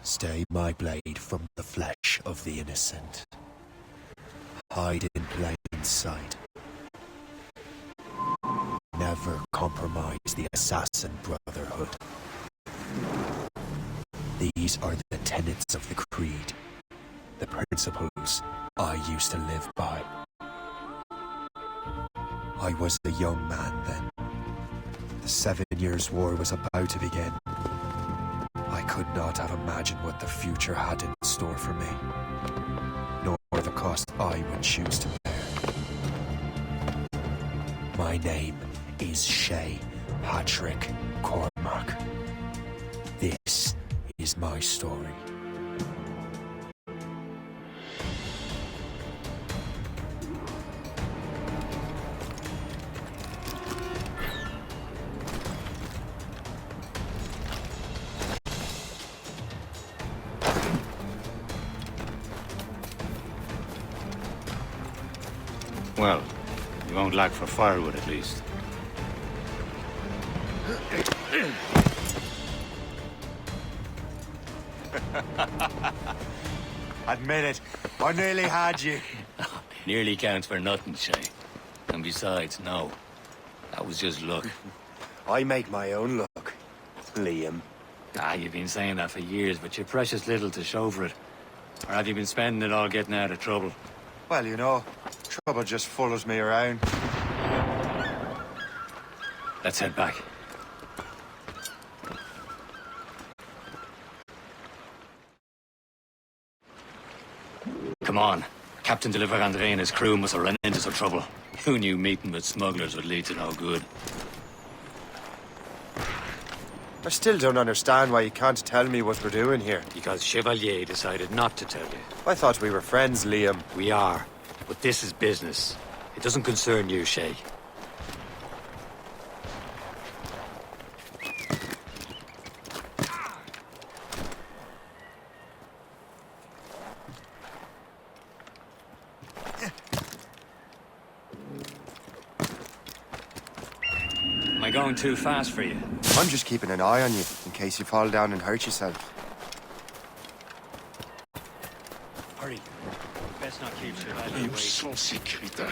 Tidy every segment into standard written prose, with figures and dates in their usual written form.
Stay my blade from the flesh of the innocent. Hide in plain sight. Never compromise the assassin brotherhood. These are the tenets of the creed, the principles I used to live by. I was a young man then. The 7 Years' War was about to begin. I could not have imagined what the future had in store for me, nor the cost I would choose to bear. My name is Shay Patrick Cormac. This is my story. Well, you won't lack for firewood at least. Admit it, I nearly had you. Nearly counts for nothing, Shay. And besides, no. That was just luck. I make my own luck, Liam. You've been saying that for years, but you're precious little to show for it. Or have you been spending it all getting out of trouble? Well, you know, trouble just follows me around. Let's head back. Come on. Captain de Andre and his crew must have run into some trouble. Who knew meeting with smugglers would lead to no good? I still don't understand why you can't tell me what we're doing here. Because Chevalier decided not to tell you. I thought we were friends, Liam. We are. But this is business. It doesn't concern you, Shay. Am I going too fast for you? I'm just keeping an eye on you, in case you fall down and hurt yourself. Hurry. Best not keep Chevalier waiting. Sans sécurité.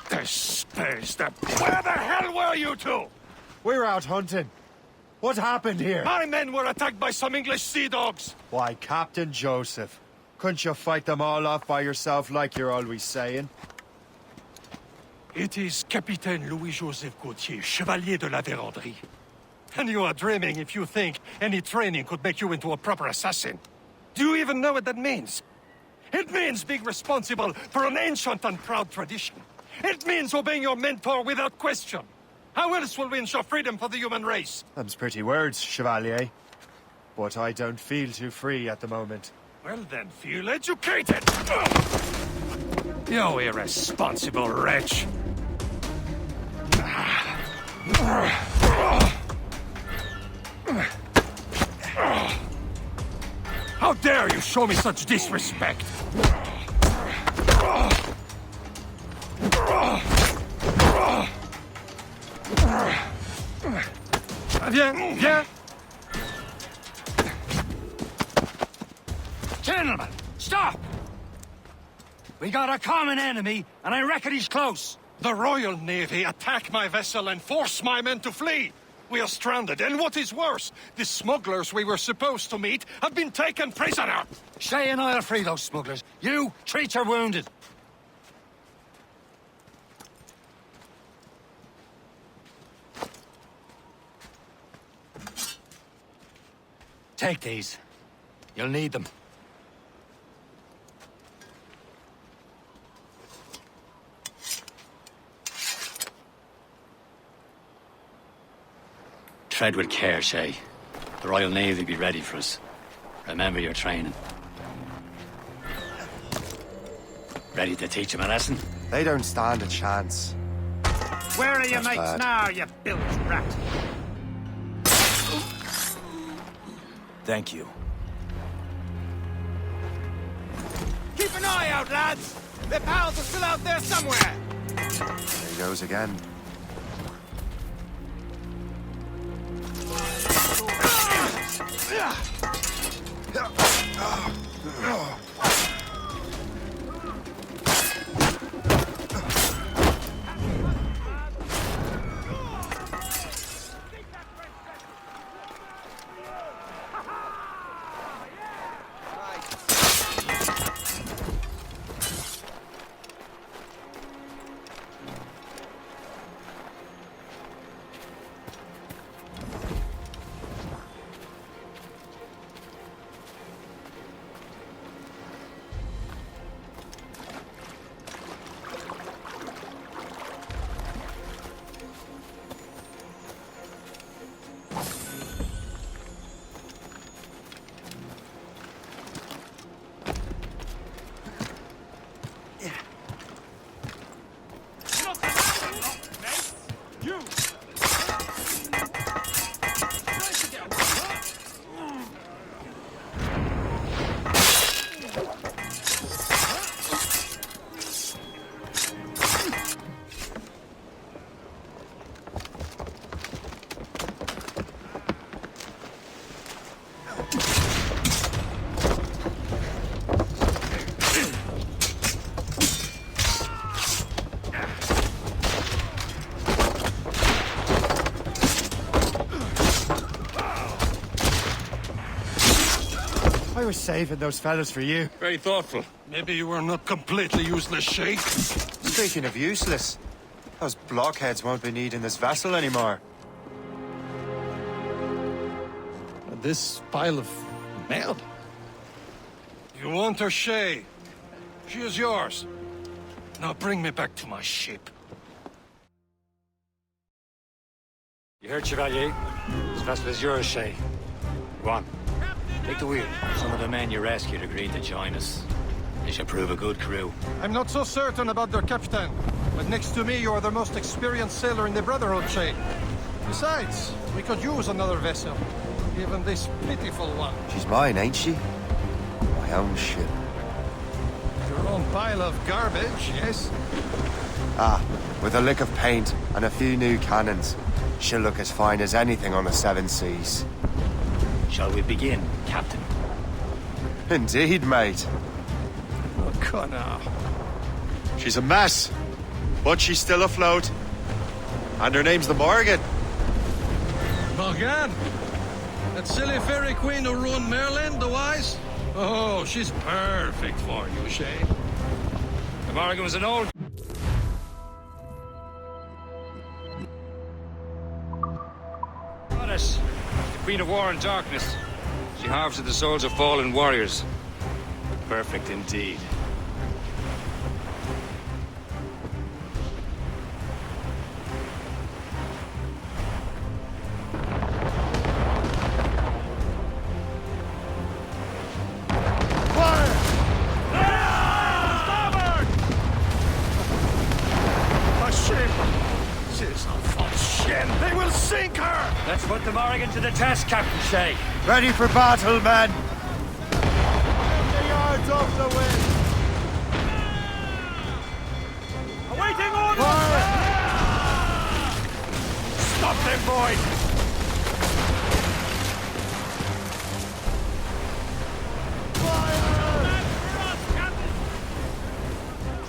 Espèce de... Where the hell were you two? We're out hunting. What happened here? My men were attacked by some English sea dogs. Why, Captain Joseph. Couldn't you fight them all off by yourself like you're always saying? It is Capitaine Louis-Joseph Gauthier, Chevalier de la Vérendrye. And you are dreaming if you think any training could make you into a proper assassin. Do you even know what that means? It means being responsible for an ancient and proud tradition. It means obeying your mentor without question. How else will we ensure freedom for the human race? Them's pretty words, Chevalier. But I don't feel too free at the moment. Well then, feel educated! You irresponsible wretch! How dare you show me such disrespect? Viens, viens! Gentlemen, stop! We got a common enemy, and I reckon he's close. The Royal Navy attack my vessel and force my men to flee. We are stranded, and what is worse, the smugglers we were supposed to meet have been taken prisoner. Shay and I'll free those smugglers. You, treat your wounded. Take these. You'll need them. Tread with care, Shay. The Royal Navy be ready for us. Remember your training. Ready to teach them a lesson? They don't stand a chance. Where are your That's mates bad. now, you bilge rat? Thank you. Keep an eye out, lads! Their pals are still out there somewhere! There he goes again. I was saving those fellas for you. Very thoughtful. Maybe you were not completely useless, Shay. Speaking of useless, those blockheads won't be needing this vessel anymore. This pile of mail? You want her, Shay? She is yours. Now bring me back to my ship. You heard, Chevalier? This vessel is yours, Shay. Go on. Take the wheel. Some of the men you rescued agreed to join us. They should prove a good crew. I'm not so certain about their captain, but next to me you are the most experienced sailor in the Brotherhood, Shay. Besides, we could use another vessel, even this pitiful one. She's mine, ain't she? My own ship. Your own pile of garbage, yes? Ah, with a lick of paint and a few new cannons. She'll look as fine as anything on the Seven Seas. Shall we begin, Captain? Indeed, mate. Oh, Connor. She's a mess, but she's still afloat. And her name's the Morgan. Morgan? That silly fairy queen who ruined Merlin, the wise? Oh, she's perfect for you, Shay. The Morgan was an old... goddess. The Queen of War and Darkness. She harvested the souls of fallen warriors. Perfect indeed. They will sink her! Let's put the Morgan to the test, Captain Shay. Ready for battle, men! The yards off the wind! Awaiting orders! Stop them, boys!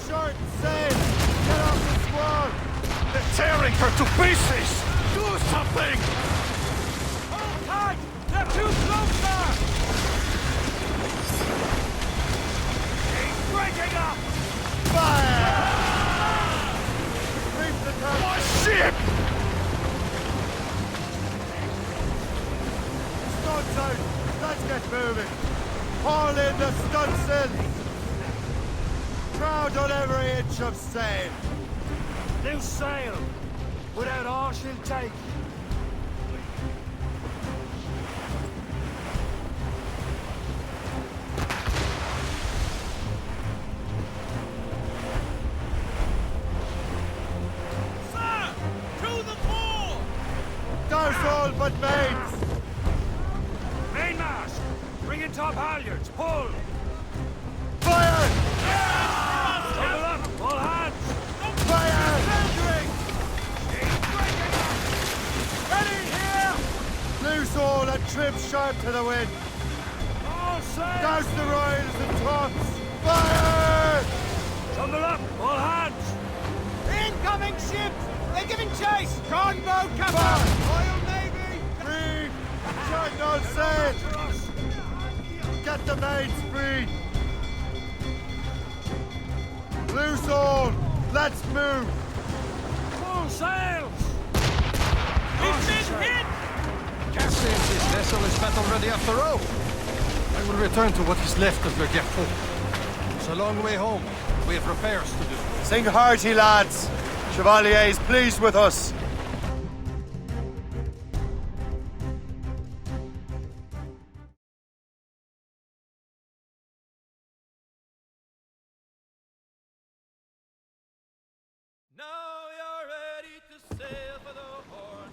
Short sail! Get off the squad! They're tearing her to pieces! Do something! Hold tight! They're too close, sir! He's breaking up! Fire! Reef the turret! My ship! Studs out! Let's get moving! Haul in the stunsails! Crowd on every inch of sail! Loose sail! Without all she'll take. Sir! To the fore! There's all but mates! Mainmast! Bring in top halyards! Pull! Fire! Double up! All hands! Fire! Ready here! Loose all and trim sharp to the wind. Douse the royals and tops. Fire! Tumble up, all hands! Incoming ships! They're giving chase! Gunboat, Captain! Fire! Royal Navy! Free! Sharknado sail! Get the mains free! Loose all! Let's move! Full sails! We've been hit! Can't say if this vessel is battle ready after all. I will return to what is left of Le Gerfaut. It's a long way home. We have repairs to do. Sing hearty, lads! Chevalier is pleased with us. Now you're ready to sail for the Horn.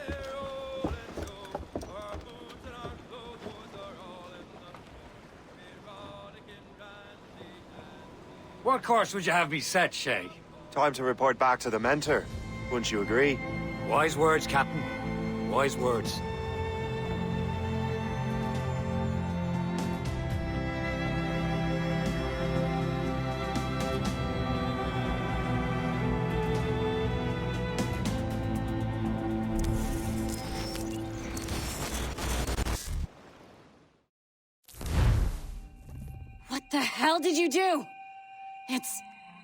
We're rolling go. Our boots and our clothes are all in the erotic and randy. What course would you have me set, Shay? Time to report back to the mentor. Wouldn't you agree? Wise words, Captain. Wise words. What the hell did you do? It's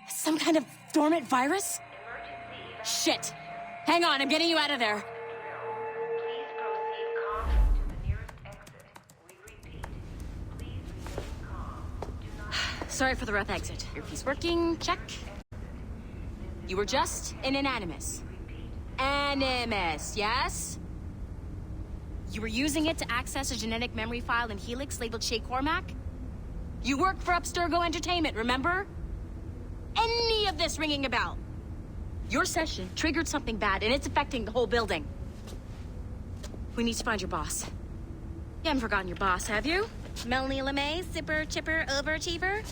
some kind of dormant virus? Shit! Hang on, I'm getting you out of there. Please proceed calmly to the nearest exit. We repeat, please remain calm. Do not Sorry for the rough exit. Earpiece working, check. You were just an animus. Animus, yes? You were using it to access a genetic memory file in Helix labeled Shay Cormac? You work for Abstergo Entertainment, remember? Any of this ringing a bell? Your session triggered something bad, and it's affecting the whole building. We need to find your boss. You haven't forgotten your boss, have you? Melanie LeMay, zipper, chipper, overachiever?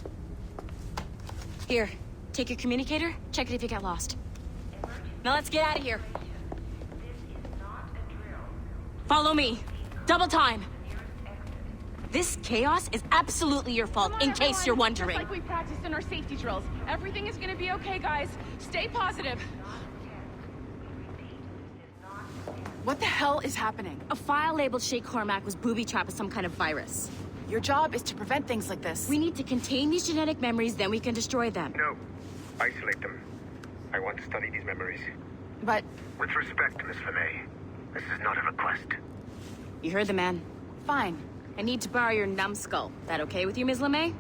Here, take your communicator, check it if you get lost. Now let's get out of here. This is not a drill. Follow me. Double time. This chaos is absolutely your fault, Come on, in case everyone. you're wondering. Just like we practiced in our safety drills. Everything is gonna be okay, guys. Stay positive. What the hell is happening? A file labeled Shay Cormac was booby-trapped with some kind of virus. Your job is to prevent things like this. We need to contain these genetic memories, then we can destroy them. No. Isolate them. I want to study these memories. But With respect, Miss LeMay, this is not a request. You heard the man. fine. I need to borrow your numbskull. That okay with you, Ms. LeMay?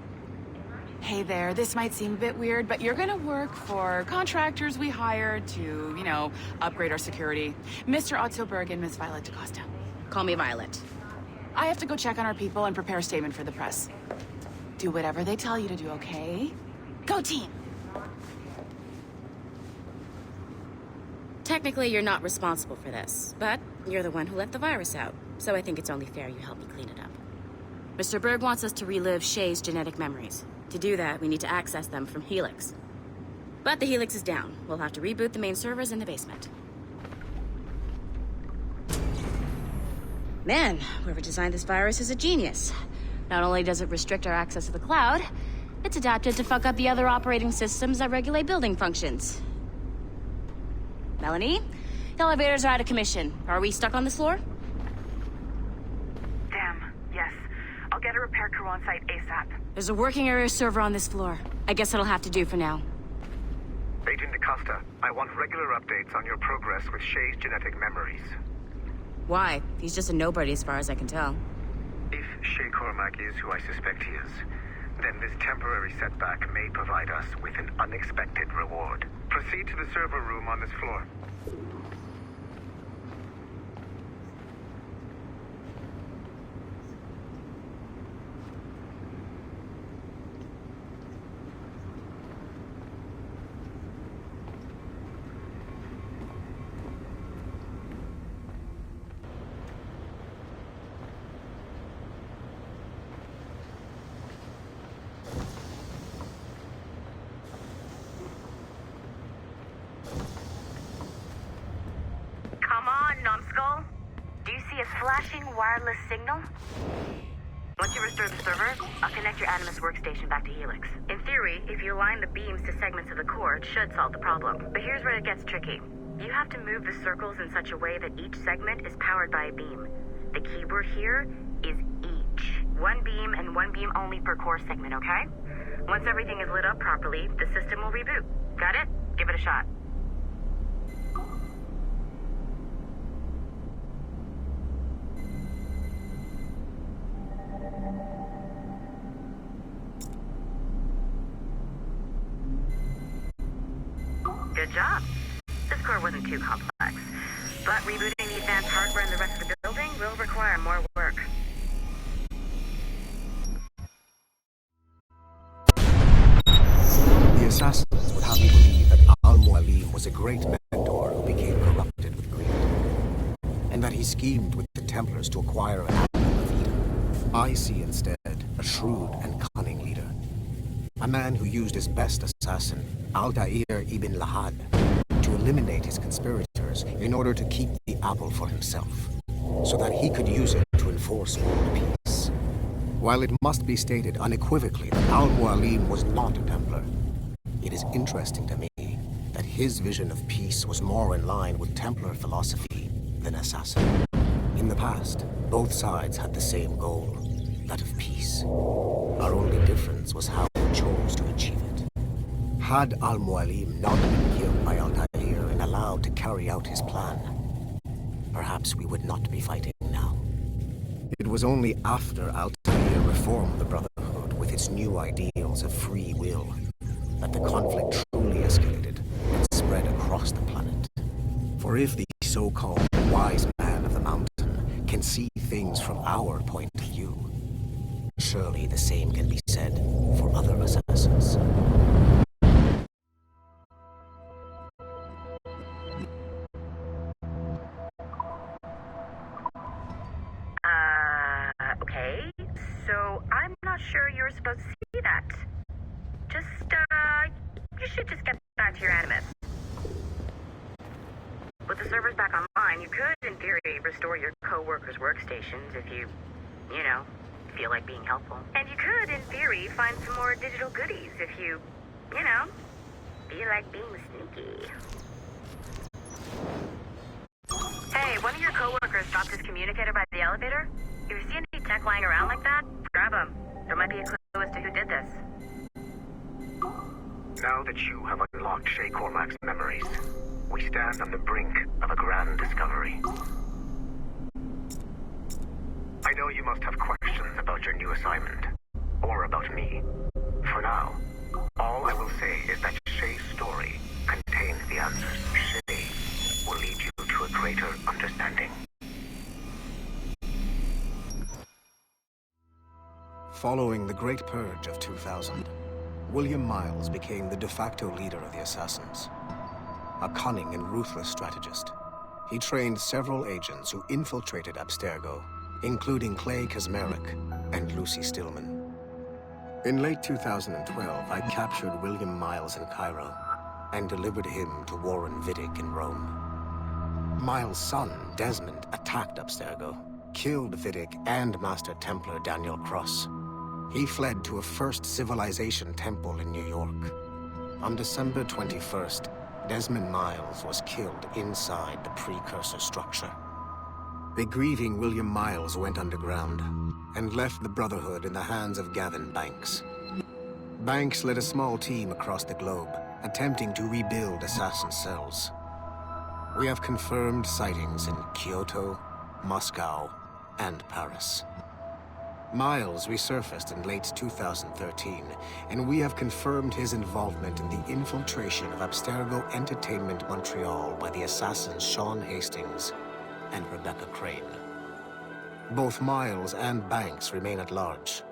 Hey there, this might seem a bit weird, but you're gonna work for contractors we hired to, upgrade our security. Mr. Otto Berg and Miss Violet DaCosta. Call me Violet. I have to go check on our people and prepare a statement for the press. Do whatever they tell you to do, okay? Go team! Technically, you're not responsible for this, but you're the one who let the virus out, so I think it's only fair you help me clean it up. Mr. Berg wants us to relive Shay's genetic memories. To do that, we need to access them from Helix. But the Helix is down. We'll have to reboot the main servers in the basement. Man, whoever designed this virus is a genius. Not only does it restrict our access to the cloud, it's adapted to fuck up the other operating systems that regulate building functions. Melanie? The elevators are out of commission. Are we stuck on this floor? Damn, yes. I'll get a repair crew on site ASAP. There's a working area server on this floor. I guess it'll have to do for now. Agent DaCosta, I want regular updates on your progress with Shay's genetic memories. Why? He's just a nobody as far as I can tell. If Shay Cormac is who I suspect he is, then this temporary setback may provide us with an unexpected reward. Proceed to the server room on this floor. Do you see a flashing wireless signal? Once you restore the server, I'll connect your Animus workstation back to Helix. In theory, if you align the beams to segments of the core, it should solve the problem. But here's where it gets tricky. You have to move the circles in such a way that each segment is powered by a beam. The keyword here is each. One beam and one beam only per core segment, okay? Once everything is lit up properly, the system will reboot. Got it? Give it a shot. Good job. This core wasn't too complex, but rebooting the advanced hardware in the rest of the building will require more work. The assassins would have you believe that Al-Mualim was a great mentor who became corrupted with greed, and that he schemed with the Templars to acquire an apple of Eden. I see instead a shrewd and cunning leader, a man who used his best assassin, Altair ibn Lahad, to eliminate his conspirators in order to keep the apple for himself, so that he could use it to enforce world peace. While it must be stated unequivocally that Al-Mualim was not a Templar, it is interesting to me that his vision of peace was more in line with Templar philosophy than assassin. In the past, both sides had the same goal, that of peace. Our only difference was how we chose to achieve it. Had Al-Mualim not been killed by Altair and allowed to carry out his plan, perhaps we would not be fighting now. It was only after Altair reformed the Brotherhood with its new ideals of free will that the conflict truly escalated and spread across the planet. For if the so-called wise man of the mountain can see things from our point of view, surely the same can be said for other assassins. Okay. So I'm not sure you're supposed to see that. You should just get back to your Animus. With the servers back online, you could, in theory, restore your co-workers' workstations if you feel like being helpful. And you could, in theory, find some more digital goodies if you feel like being sneaky. Hey, one of your co-workers dropped his communicator by the elevator. If you see any tech lying around like that, grab them. There might be a clue as to who did this. Now that you have unlocked Shay Cormac's memories, we stand on the brink of a grand discovery. I know you must have questions about your new assignment, or about me. For now, all I will say is that Shay's story contains the answers. Shay will lead you to a greater understanding. Following the Great Purge of 2000, William Miles became the de facto leader of the Assassins. A cunning and ruthless strategist, he trained several agents who infiltrated Abstergo, including Clay Kazmarek and Lucy Stillman. In late 2012, I captured William Miles in Cairo and delivered him to Warren Vidic in Rome. Miles' son, Desmond, attacked Abstergo, killed Vidic and Master Templar Daniel Cross. He fled to a First Civilization temple in New York. On December 21st, Desmond Miles was killed inside the precursor structure. The grieving William Miles went underground and left the Brotherhood in the hands of Gavin Banks. Banks led a small team across the globe, attempting to rebuild assassin cells. We have confirmed sightings in Kyoto, Moscow, and Paris. Miles resurfaced in late 2013, and we have confirmed his involvement in the infiltration of Abstergo Entertainment Montreal by the assassins Sean Hastings and Rebecca Crane. Both Miles and Banks remain at large.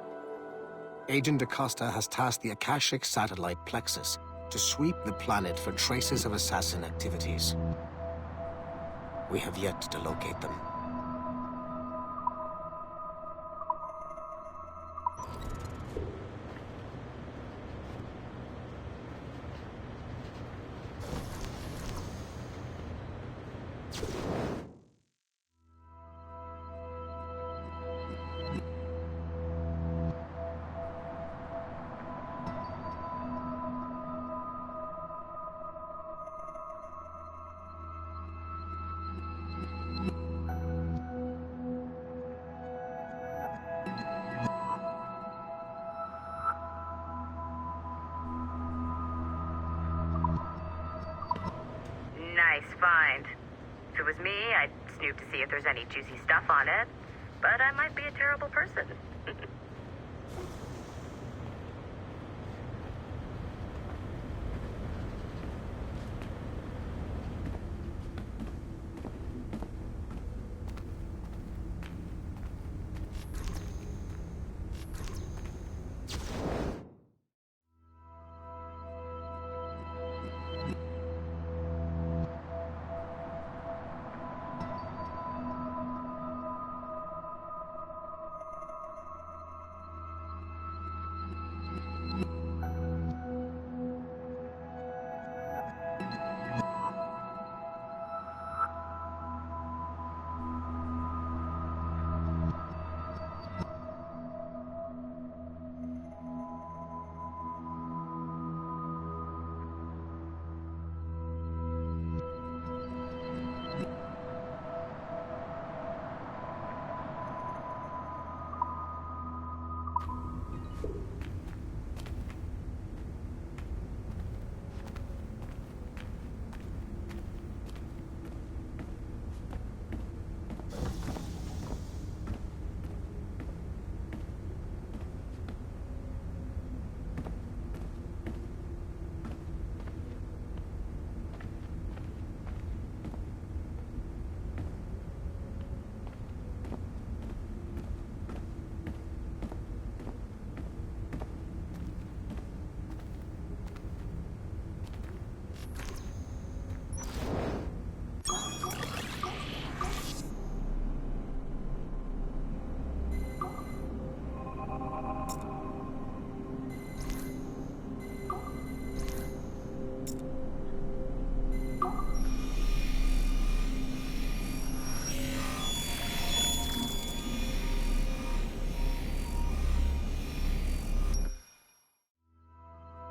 Agent Acosta has tasked the Akashic satellite Plexus to sweep the planet for traces of assassin activities. We have yet to locate them. find. If it was me, I'd snoop to see if there's any juicy stuff on it. But I might be a terrible person.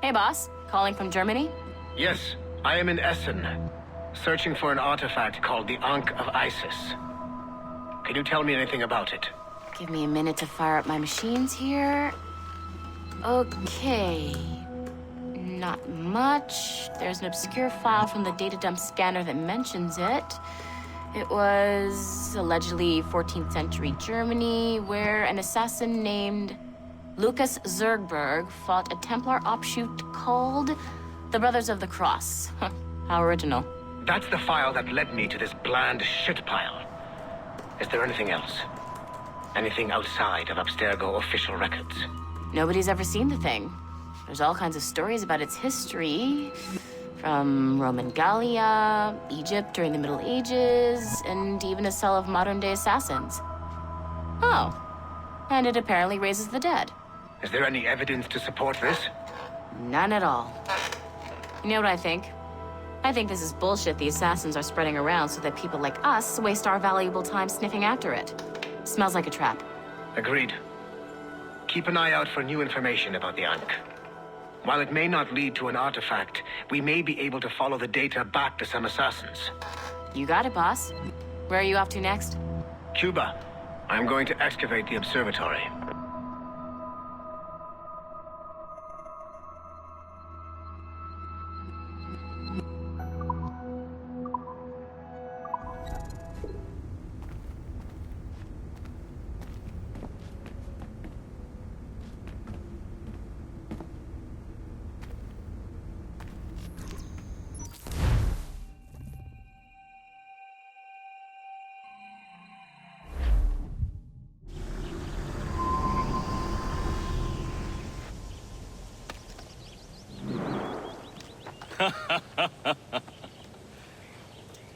Hey, boss. Calling from Germany? Yes, I am in Essen, searching for an artifact called the Ankh of Isis. Can you tell me anything about it? Give me a minute to fire up my machines here. Okay. Not much. There's an obscure file from the data dump scanner that mentions it. It was allegedly 14th century Germany, where an assassin named Lucas Zergberg fought a Templar offshoot called the Brothers of the Cross. How original. That's the file that led me to this bland shit pile. Is there anything else? Anything outside of Abstergo official records? Nobody's ever seen the thing. There's all kinds of stories about its history. From Roman Gallia, Egypt during the Middle Ages, and even a cell of modern-day assassins. Oh. And it apparently raises the dead. Is there any evidence to support this? None at all. You know what I think? I think this is bullshit the assassins are spreading around so that people like us waste our valuable time sniffing after it. Smells like a trap. Agreed. Keep an eye out for new information about the Ankh. While it may not lead to an artifact, we may be able to follow the data back to some assassins. You got it, boss. Where are you off to next? Cuba. I'm going to excavate the observatory.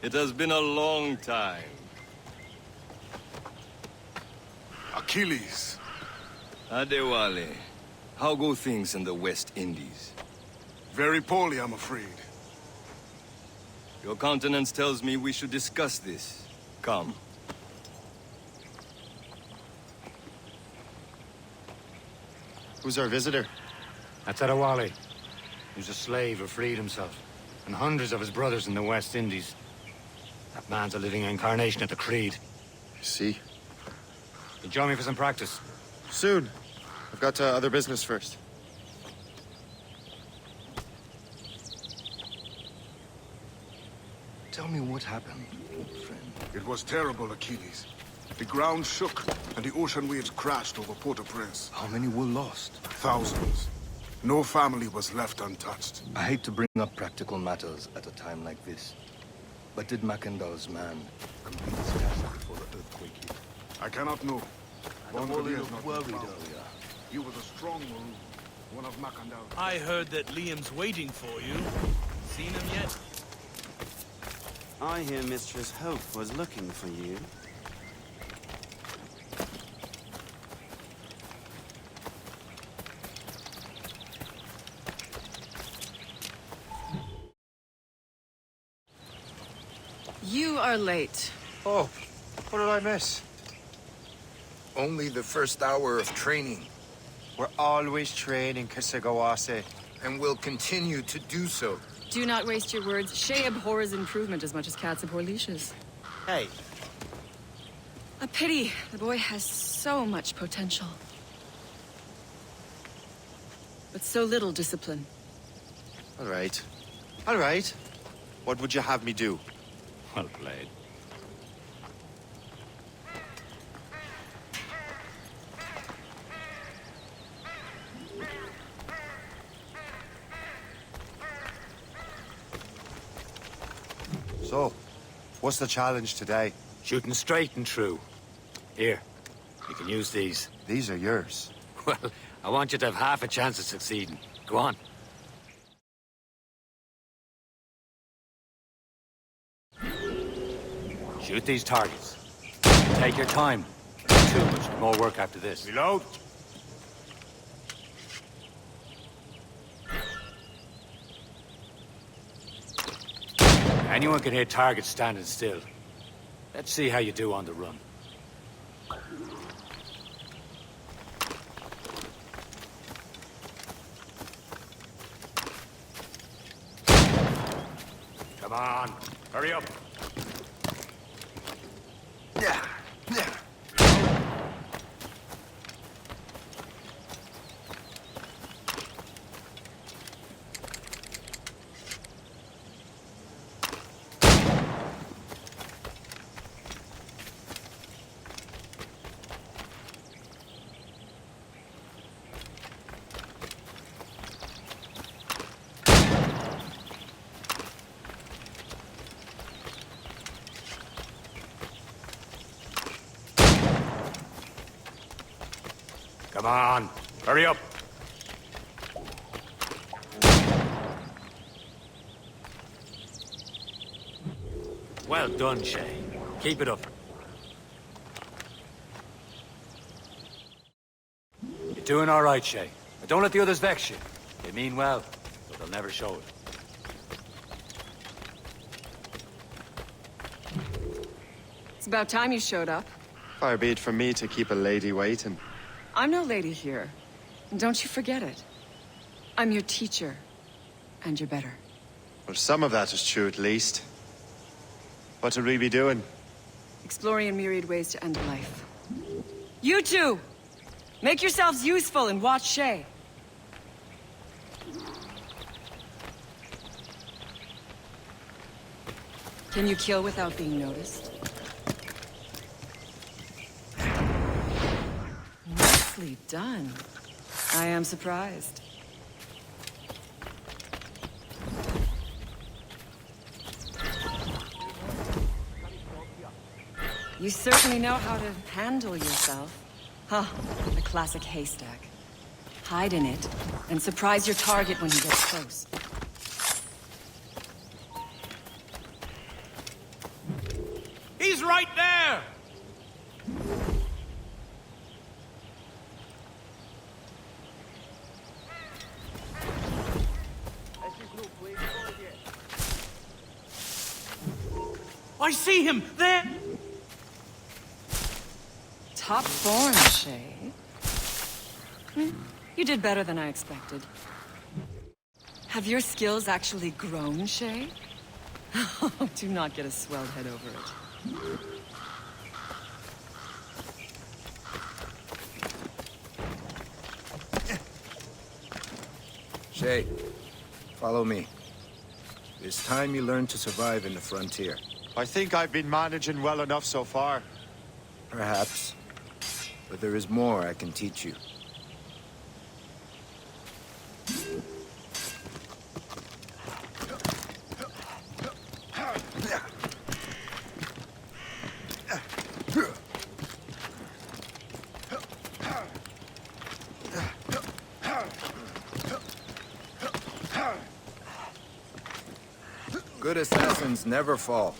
It has been a long time. Achilles. Adewale, how go things in the West Indies? Very poorly, I'm afraid. Your countenance tells me we should discuss this. Come. Who's our visitor? That's Adewale. He was a slave who freed himself, and hundreds of his brothers in the West Indies. That man's a living incarnation of the Creed. I see. You join me for some practice? Soon. I've got other business first. Tell me what happened, old friend. It was terrible, Achilles. The ground shook, and the ocean waves crashed over Port-au-Prince. How many were lost? Thousands. No family was left untouched. I hate to bring up practical matters at a time like this. But did Macandal's man complete his task before the earthquake hit? I cannot know. I'm a little worried earlier. He was a strong Maroon, one of Macandal's. I heard that Liam's waiting for you. Seen him yet? I hear Mistress Hope was looking for you. You are late. Oh, what did I miss? Only the first hour of training. We're always training, Kasagawase. And will continue to do so. Do not waste your words. Shay abhors improvement as much as cats abhor leashes. Hey. A pity. The boy has so much potential. But so little discipline. All right. All right. What would you have me do? Well played. So, what's the challenge today? Shooting straight and true. Here, you can use these. These are yours. Well, I want you to have half a chance of succeeding. Go on. Shoot these targets. Take your time. Too much more work after this. Reload. Anyone can hit targets standing still. Let's see how you do on the run. Come on, hurry up. Come on, hurry up. Well done, Shay. Keep it up. You're doing all right, Shay. But don't let the others vex you. They mean well, but they'll never show it. It's about time you showed up. Far be it from me to keep a lady waiting. I'm no lady here. And don't you forget it. I'm your teacher. And you're better. Well, some of that is true at least. What would we be doing? Exploring a myriad ways to end life. You two! Make yourselves useful and watch Shay. Can you kill without being noticed? Nicely done. I am surprised. You certainly know how to handle yourself. Huh, the classic haystack. Hide in it, and surprise your target when he gets close. He's right there! I see him! There! Top form, Shay. You did better than I expected. Have your skills actually grown, Shay? Do not get a swelled head over it. Shay, follow me. It's time you learn to survive in the frontier. I think I've been managing well enough so far. Perhaps. But there is more I can teach you. Good assassins never fall.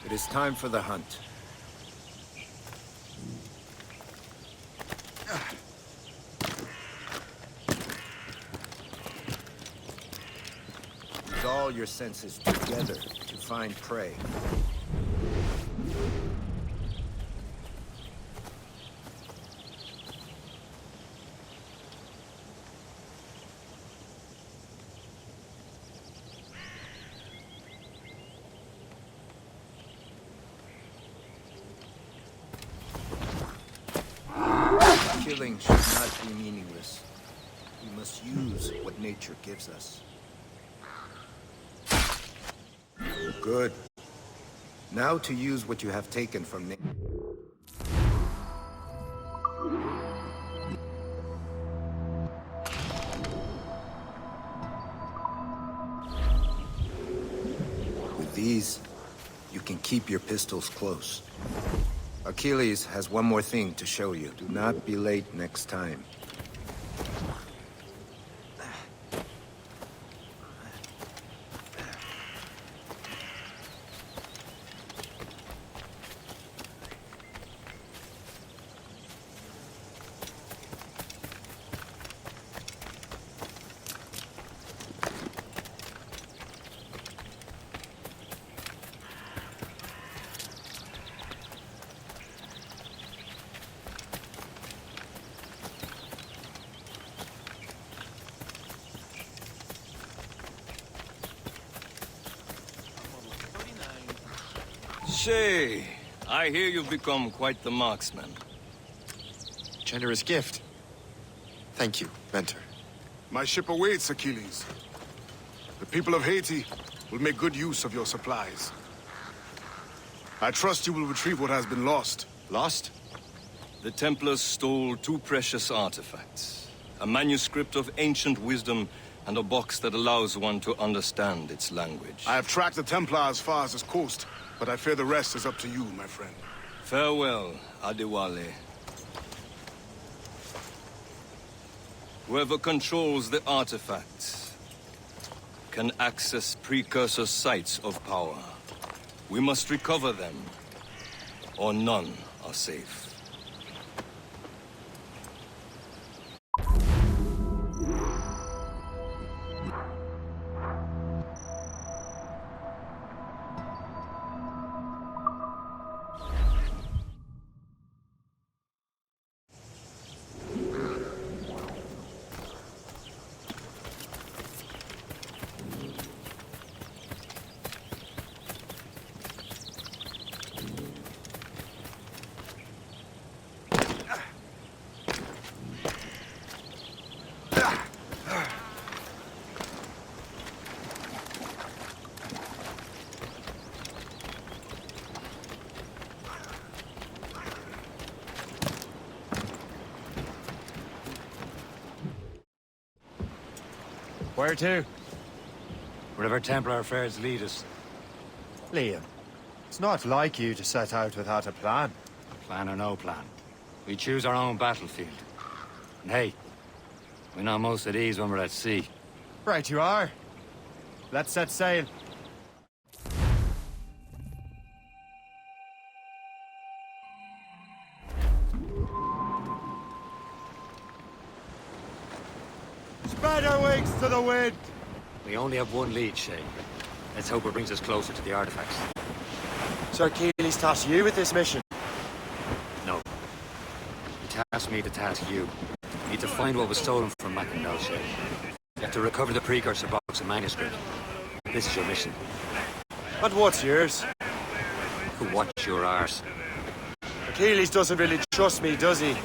It is time for the hunt. Use all your senses together to find prey. Killing should not be meaningless. We must use what nature gives us. Good. Now to use what you have taken from nature. With these, you can keep your pistols close. Achilles has one more thing to show you. Do not be late next time. Shay, I hear you've become quite the marksman. Generous gift. Thank you, Mentor. My ship awaits, Achilles. The people of Haiti will make good use of your supplies. I trust you will retrieve what has been lost. Lost? The Templars stole 2 precious artifacts. A manuscript of ancient wisdom and a box that allows one to understand its language. I have tracked the Templar as far as this coast, but I fear the rest is up to you, my friend. Farewell, Adewale. Whoever controls the artifacts can access precursor sites of power. We must recover them, or none are safe. Where to? Wherever Templar affairs lead us. Liam, it's not like you to set out without a plan. Plan or no plan. We choose our own battlefield. And hey, we know most of these when we're at sea. Right you are. Let's set sail. Spread our wings to the wind! We only have one lead, Shay. Let's hope it brings us closer to the artifacts. Sir Achilles tasked you with this mission. No. He tasked me to task you. We need to find what was stolen from Macandal, Shay. You have to recover the precursor box and manuscript. This is your mission. And what's yours? Watch your arse. Achilles doesn't really trust me, does he?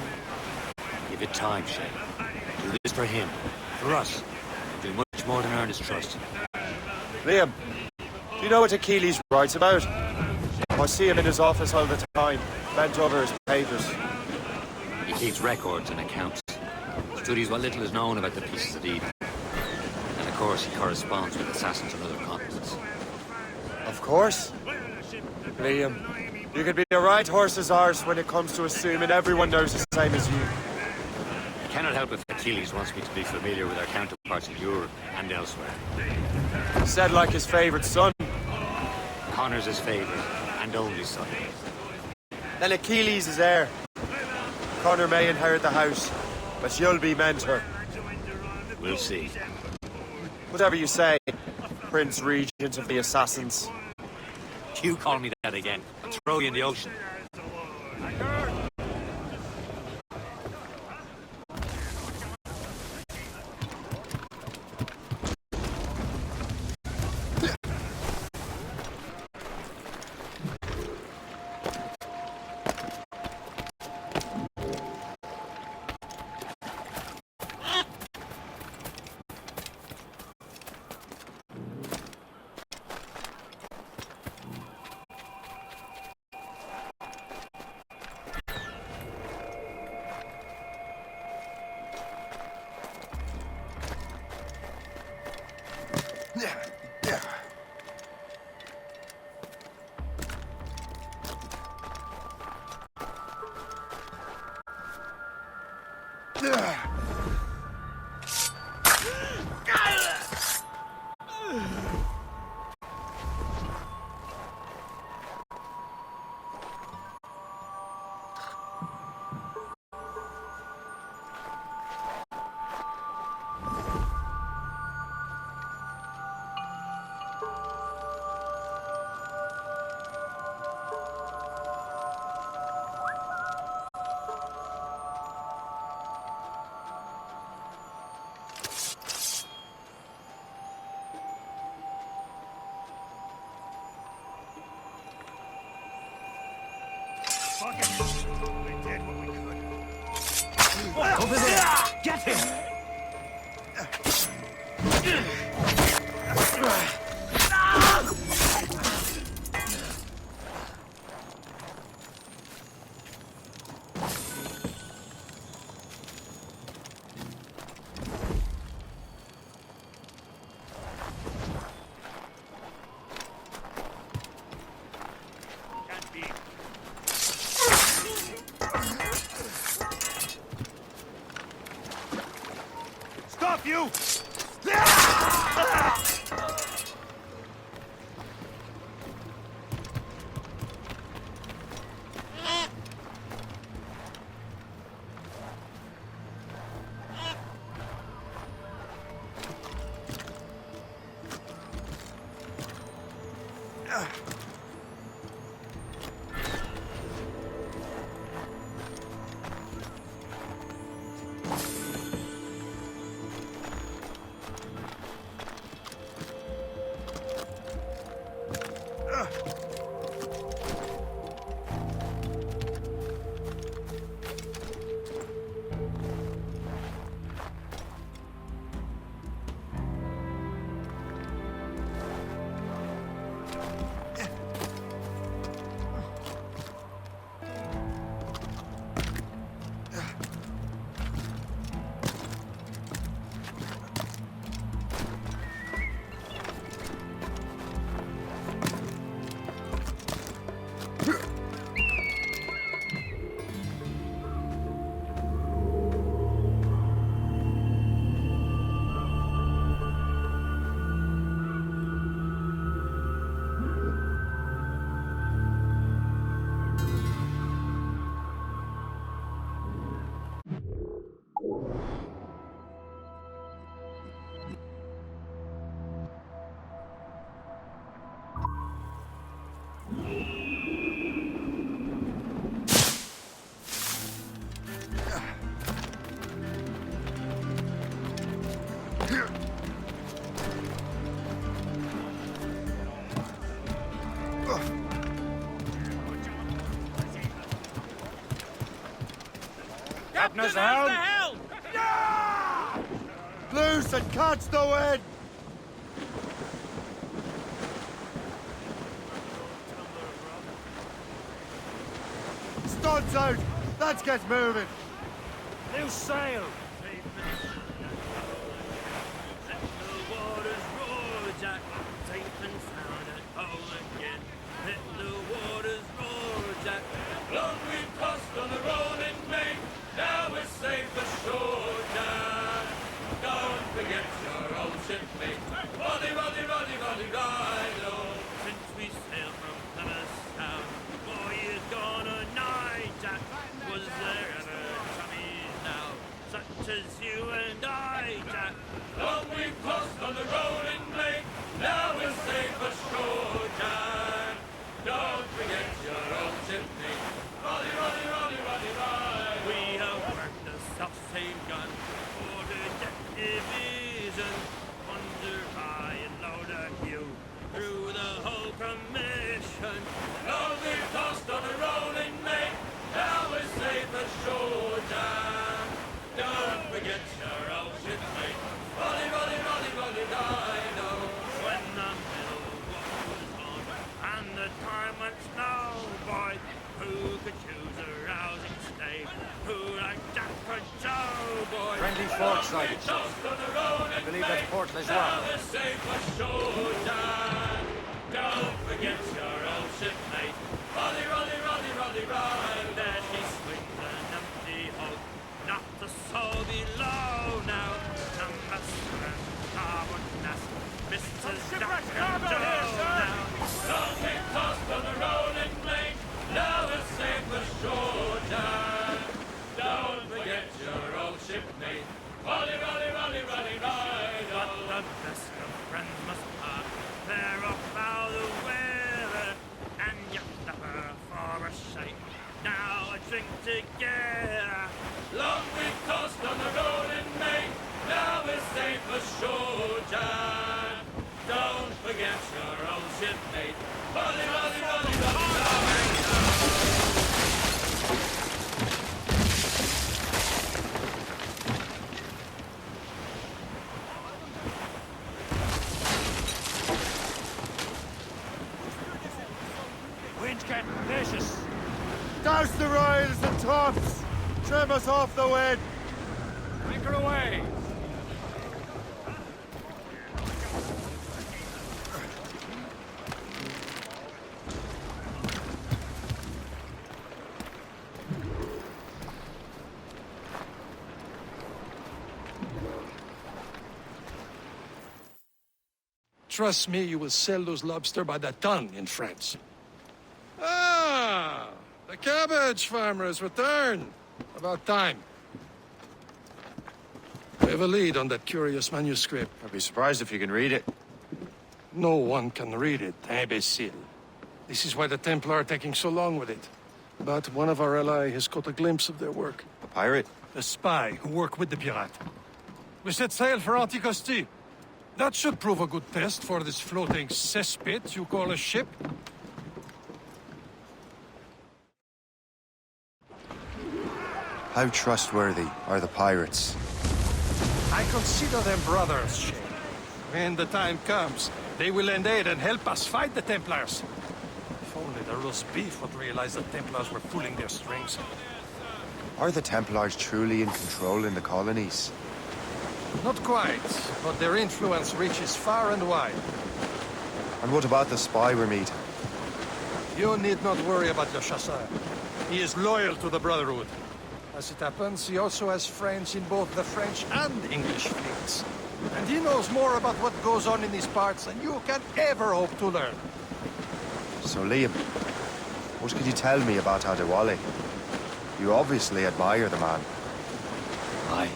Give it time, Shay. Do this for him. For us. Do much more than earn his trust. Liam, do you know what Achilles writes about? I see him in his office all the time, bent over his papers. He keeps records and accounts. Studies what little is known about the pieces of Eden. And of course, he corresponds with assassins on other continents. Of course. Liam, you could be a right horse's arse when it comes to assuming everyone knows the same as you. I cannot help if Achilles wants me to be familiar with our counterparts in Europe and elsewhere. Said like his favorite son. Connor's his favorite and only son. Then Achilles is heir. Connor may inherit the house, but you'll be mentor. We'll see. Whatever you say, Prince Regent of the Assassins. You call me that again, I'll throw you in the ocean. Over there! Get him! Stop you! Captain's helm! Loose and catch the wind! Studs out! Let's get moving! Loose sail! Long we've tossed on the rolling main, now we're safe ashore, Jack. Don't forget your old shipmate, Roddy, Roddy, Roddy, Roddy, Rhino. Since we sailed from Plymouth town, 4 years gone a night, Jack. Was there ever chummies now, such as you and I, Jack? Long we've tossed on the rolling main, now we're safe ashore, Jack. Don't forget your old shipmate, Roddy, Roddy, Roddy, Roddy, Roddy. We have worked the self-same gun for the deck division, under high and low the queue, through the whole commission. Now we've tossed on a rolling main, now we're safe ashore, Jack. Don't forget your old shipmate, Roddy, Roddy, Roddy, Roddy, Rhino. When the middle war was on, and the time went snow, boy, who could choose a rousing stay? Who like Jack or Joe, boy? Friendly fort sighted. I believe that's Port Lisboa. Now we're safe ashore, Jack. Don't forget your old shipmate, Roddy, Roddy, Roddy, Roddy, Roddy. There she swings an empty hulk, not the soul below now. Master and starboard nest, Mrs. Jack and Joe now. Long we've tossed on the rolling main, now we're safe ashore, Jack. Don't forget your old shipmate, Roddy, Roddy, Roddy, Roddy, Roddy. But the best of friends must part, they're off out the weather, and you never for a shake. Now a drink together. Long we've tossed on the rolling main, now we're safe ashore, Jack. Don't forget your old shipmate, Roddy, Roddy, Roddy, Roddy, Roddy. Wind's getting vicious. Douse the royals and tops! Trim us off the wind! Anchor away! Trust me, you will sell those lobster by the ton in France. Ah! The cabbage farmer has returned. About time. We have a lead on that curious manuscript. I'd be surprised if you can read it. No one can read it, imbecile. This is why the Templar are taking so long with it. But one of our allies has caught a glimpse of their work. A pirate? A spy who worked with the pirate. We set sail for Anticosti. That should prove a good test for this floating cesspit you call a ship. How trustworthy are the pirates? I consider them brothers, Shay. When the time comes, they will lend aid and help us fight the Templars. If only the roast beef would realize the Templars were pulling their strings. Are the Templars truly in control in the colonies? Not quite, but their influence reaches far and wide. And what about the spy we're meeting? You need not worry about Le Chasseur. He is loyal to the Brotherhood. As it happens, he also has friends in both the French and English fleets. And he knows more about what goes on in these parts than you can ever hope to learn. So, Liam, what can you tell me about Adewale? You obviously admire the man. Aye.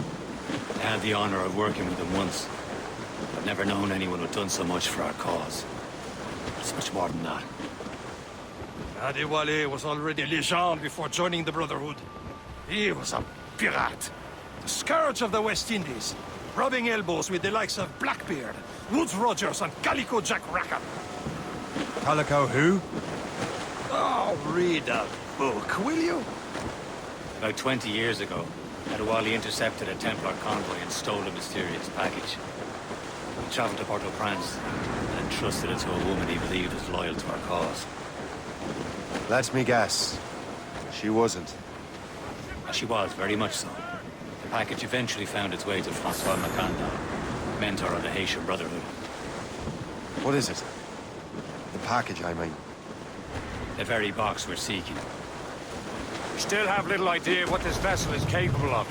I had the honor of working with him once. I've never known anyone who'd done so much for our cause. It's much more than that. Adewale was already a legend before joining the Brotherhood. He was a pirate. The scourge of the West Indies. Rubbing elbows with the likes of Blackbeard, Woodes Rogers, and Calico Jack Rackham. Calico who? Oh, read a book, will you? About 20 years ago, Adewale intercepted a Templar convoy and stole a mysterious package. He traveled to Port-au-Prince and entrusted it to a woman he believed was loyal to our cause. Let me guess. She wasn't. She was, very much so. The package eventually found its way to Francois Macanda, mentor of the Haitian Brotherhood. What is it? The package, I mean. The very box we're seeking. We still have little idea what this vessel is capable of.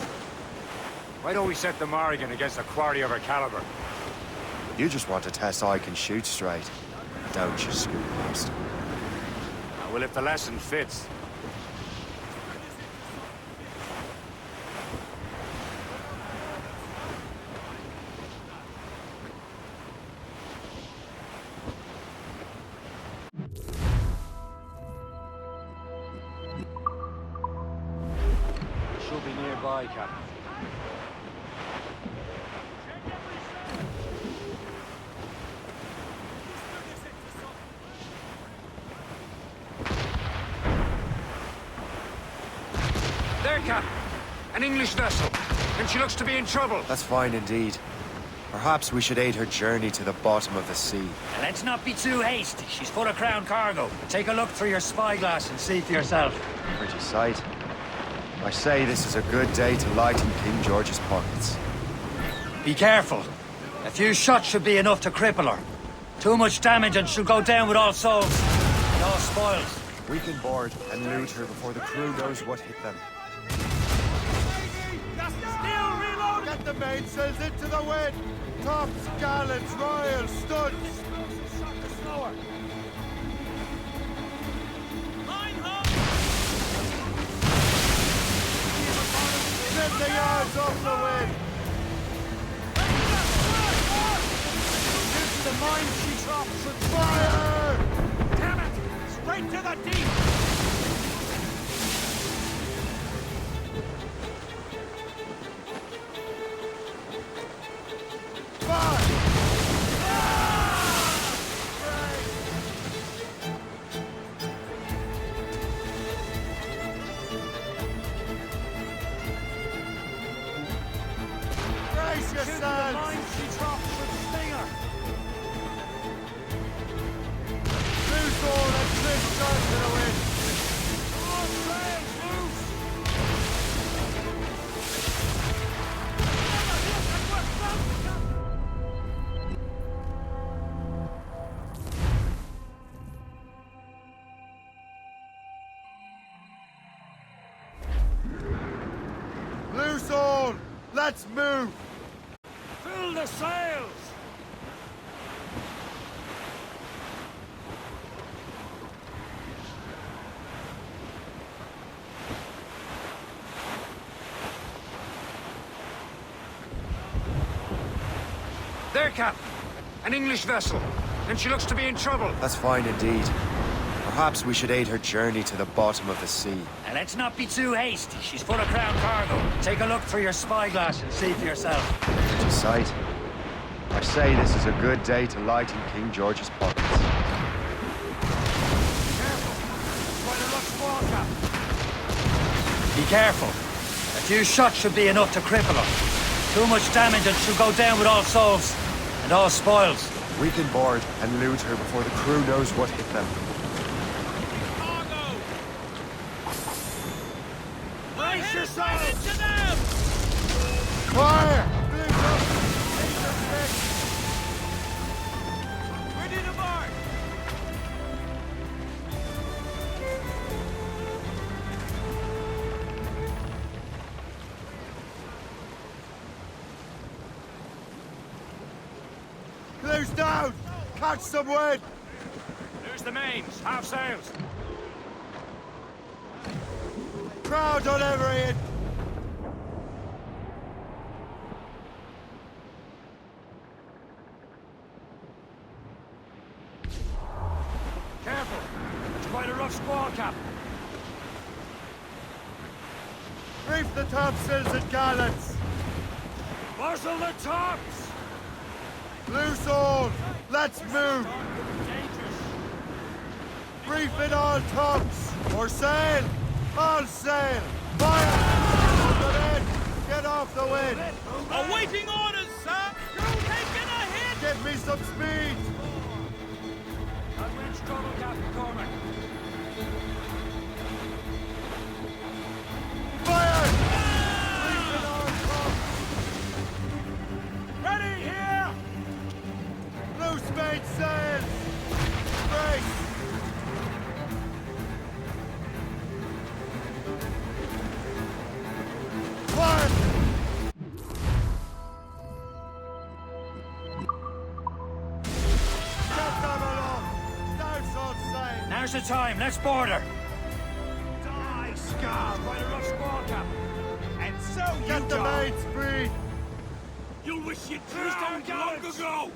Why don't we set the Morrigan against a quarry of her caliber? You just want to test I can shoot straight, don't you, schoolmaster? Well, if the lesson fits. She'll be nearby, Captain. There, Captain. An English vessel. And she looks to be in trouble. That's fine indeed. Perhaps we should aid her journey to the bottom of the sea. Let's not be too hasty. She's full of crown cargo. Take a look through your spyglass and see for yourself. Pretty sight. I say this is a good day to lighten King George's pockets. Be careful. A few shots should be enough to cripple her. Too much damage and she'll go down with all souls. And all spoils. We can board and loot her before the crew knows what hit them. Still reload! Get the mainsails into the wind! Tops, gallants, royals, studs! Slower! Lift the yards off the wind! This the mine she drops and fire! Damn it! Straight to the deep! Brace yourselves! Loose all and twist on to the wind! All sails loose! Loose all! Let's move! Fill the sails! There, Captain. An English vessel. And she looks to be in trouble. That's fine indeed. Perhaps we should aid her journey to the bottom of the sea. And let's not be too hasty. She's full of crown cargo. Take a look through your spyglass and see for yourself. Pretty sight. I say this is a good day to lighten King George's pockets. Be careful. A few shots should be enough to cripple her. Too much damage and she'll go down with all souls. And all spoils. We can board and loot her before the crew knows what hit them. Brace yourself! Into them! Fire! Ready to march! Close down! Catch some wind! There's the mains. Half sails. Crowd on every end! Careful. It's quite a rough squall, Captain. Reef the topsails and gallants! Muzzle the tops! Loose all! Let's move! Reef it all tops! Or sail! All sail! Fire! Good end! Get off the wind! Awaiting orders, sir! You're taking a hit! Give me some speed! We're in trouble, Captain Cormac. Fire! Ready here! Loose mainsails! Brace! Fire! Get them along! Douse on sail! Now's the time. Let's boarder. Die, scum! By the rough squall, Captain. And so you Get the die. mains free! You'll wish you'd drowned long ago!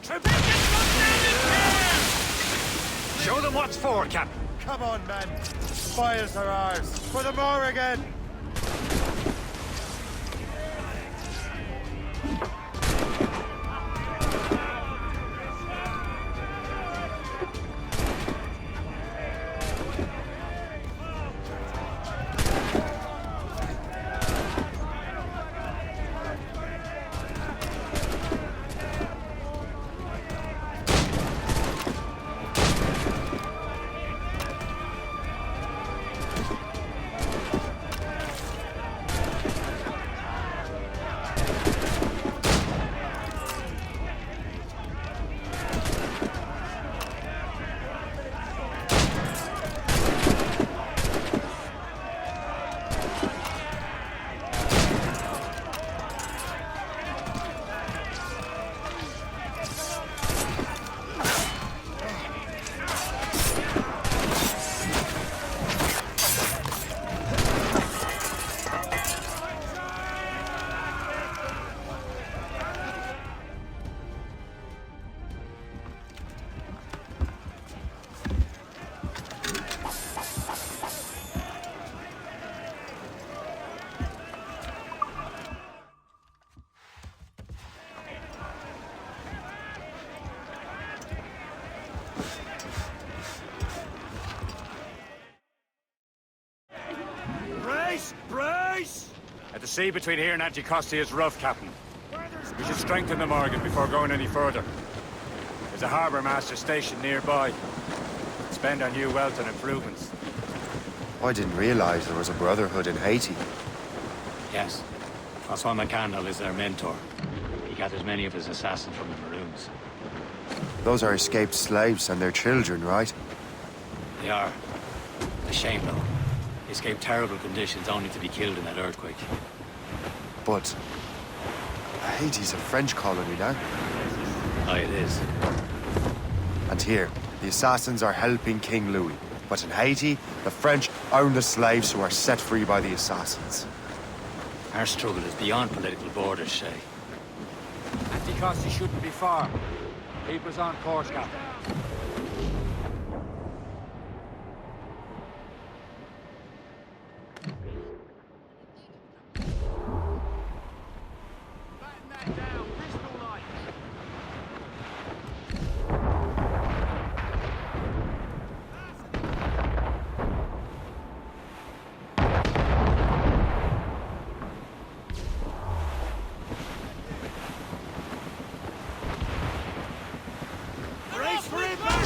Show them what's for, Captain. Come on, men! Spoils are ours! For the more again! Brace! Brace! At the sea between here and Anticosti is rough, Captain. We should strengthen the Morgan before going any further. There's a harbour master station nearby. Spend our new wealth on improvements. I didn't realize there was a brotherhood in Haiti. Yes. Francois McCandle is their mentor. He gathers many of his assassins from the Maroons. Those are escaped slaves and their children, right? They are. A shame, though. They escaped terrible conditions only to be killed in that earthquake. But Haiti's a French colony now. Aye, it is. And here, the assassins are helping King Louis. But in Haiti, the French own the slaves who are set free by the assassins. Our struggle is beyond political borders, Shay. Anticosti shouldn't be far. Keep us on course, Captain. Brace for impact!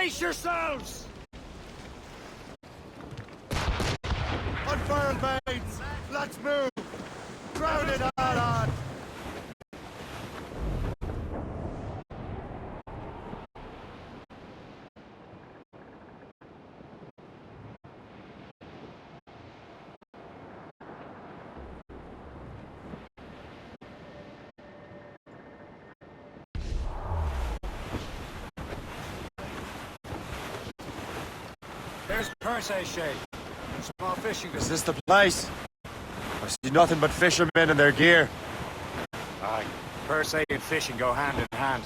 Brace yourselves! Unfurl, mates! Let's move! Crowd it all on! There's Persay, Shay. Small fishing. Is this the place? I see nothing but fishermen and their gear. Aye, Persay and fishing go hand in hand.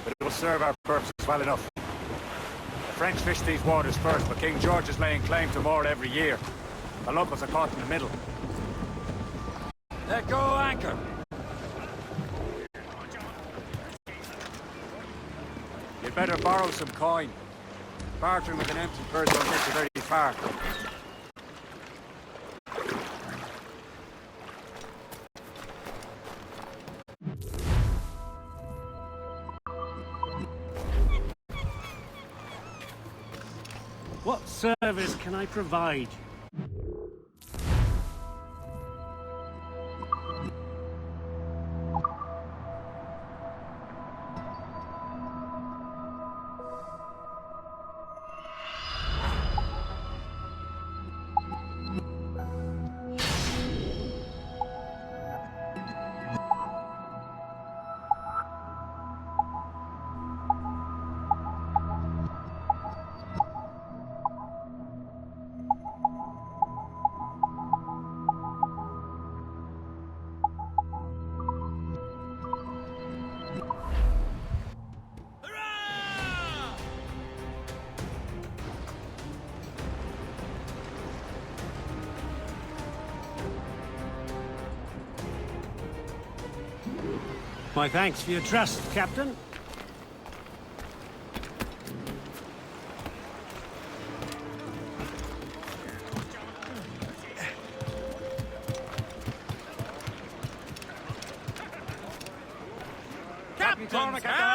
But it will serve our purposes well enough. The French fish these waters first, but King George is laying claim to more every year. The locals are caught in the middle. Let go anchor! You'd better borrow some coin. Bartering with an empty purse don't get you very far. What service can I provide? My thanks for your trust, Captain.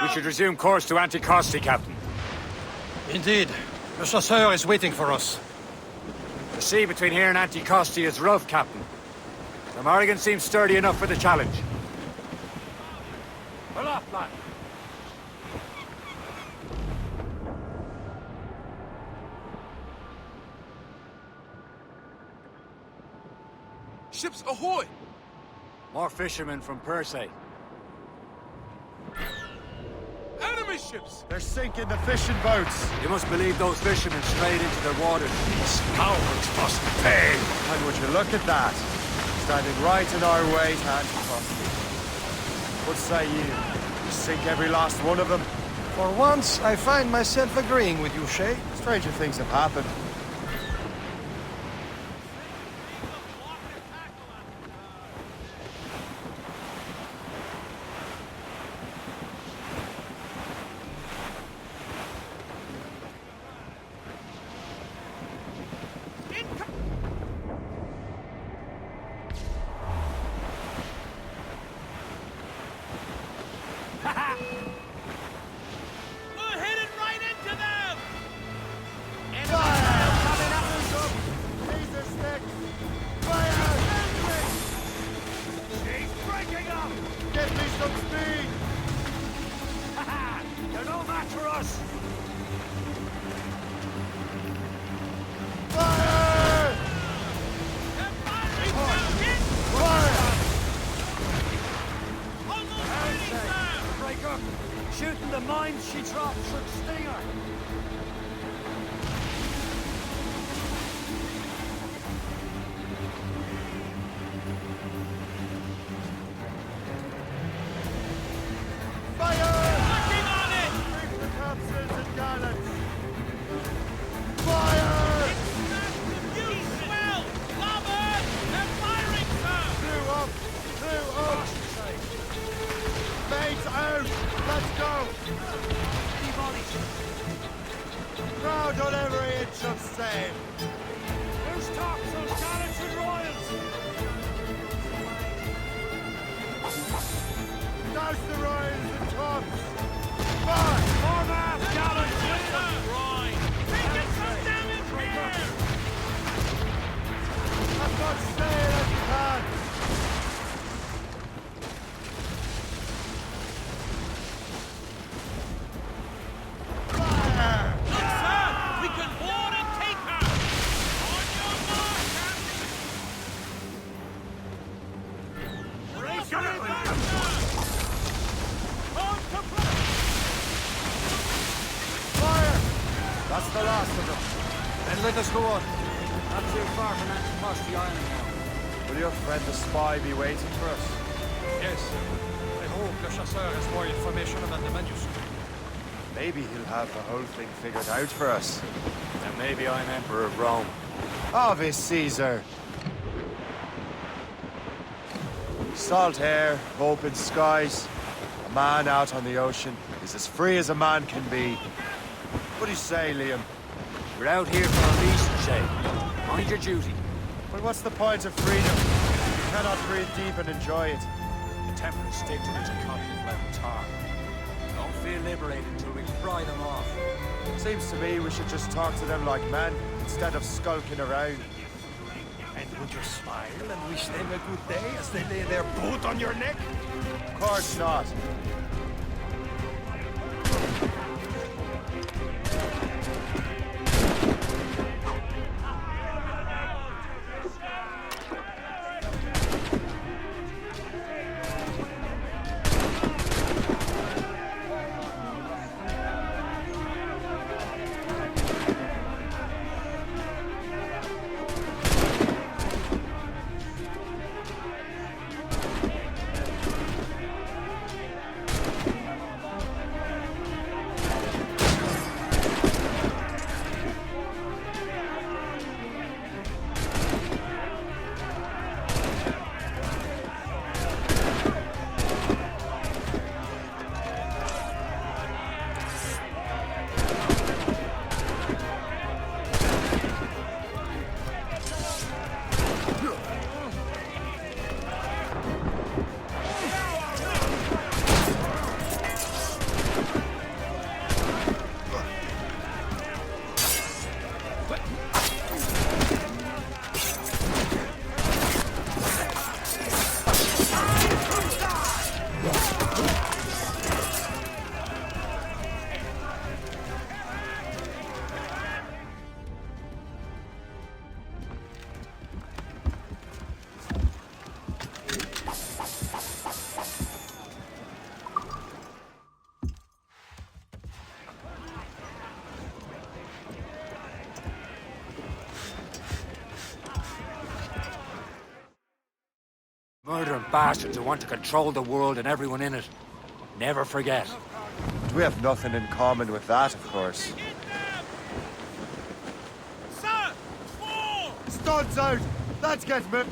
We should resume course to Anticosti, Captain. Indeed. The chasseur is waiting for us. The sea between here and Anticosti is rough, Captain. The Morrigan seems sturdy enough for the challenge. Pull up, lad. Ships ahoy! More fishermen from Persay. Enemy ships! They're sinking the fishing boats. You must believe those fishermen strayed into their waters. These cowards must pay! And would you look at that? Standing right in our way to Anticosti. What say you? Sink every last one of them? For once, I find myself agreeing with you, Shay. Stranger things have happened. We're headed right into them! Jesus stick! Fire! She's breaking up! Get me some speed! They're no match for us! Fire! Fire! Almost ready, sir! Break up! Shooting the mines she dropped should sting her! Fire! Working on it! Reach the capsules and gallants! Fire! East well! Larboard! They're firing, sir! Two up! Two up! Mates out! Let's go! Crowd on every inch of sail! Who's tops, those gallants and royals? Douse the royals and tops! Fire! Form aft, gallants! That's the last of them. Then let us go on. Not too far from Anticosti Island now. Will your friend the spy be waiting for us? Yes. I hope Le Chasseur has more information about the manuscript. Maybe he'll have the whole thing figured out for us. And maybe I'm Emperor of Rome. Ave Caesar! Salt air, open skies. A man out on the ocean is as free as a man can be. What do you say, Liam? We're out here for a reason, Shay. Mind your duty. But what's the point of freedom? You cannot breathe deep and enjoy it. The Templars stick to this continent like tar. Don't feel liberated until we fry them off. Seems to me we should just talk to them like men, instead of skulking around. And would you smile and wish them a good day as they lay their boot on your neck? Of course not. Murdering bastards who want to control the world and everyone in it. Never forget. But we have nothing in common with that, of course. Sir! Four! Studs out! Let's get moving!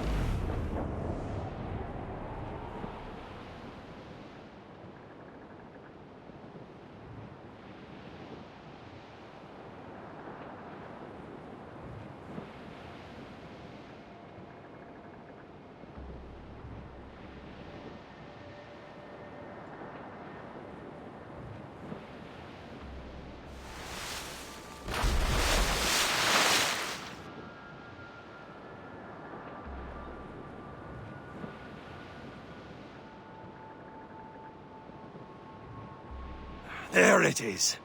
There it is.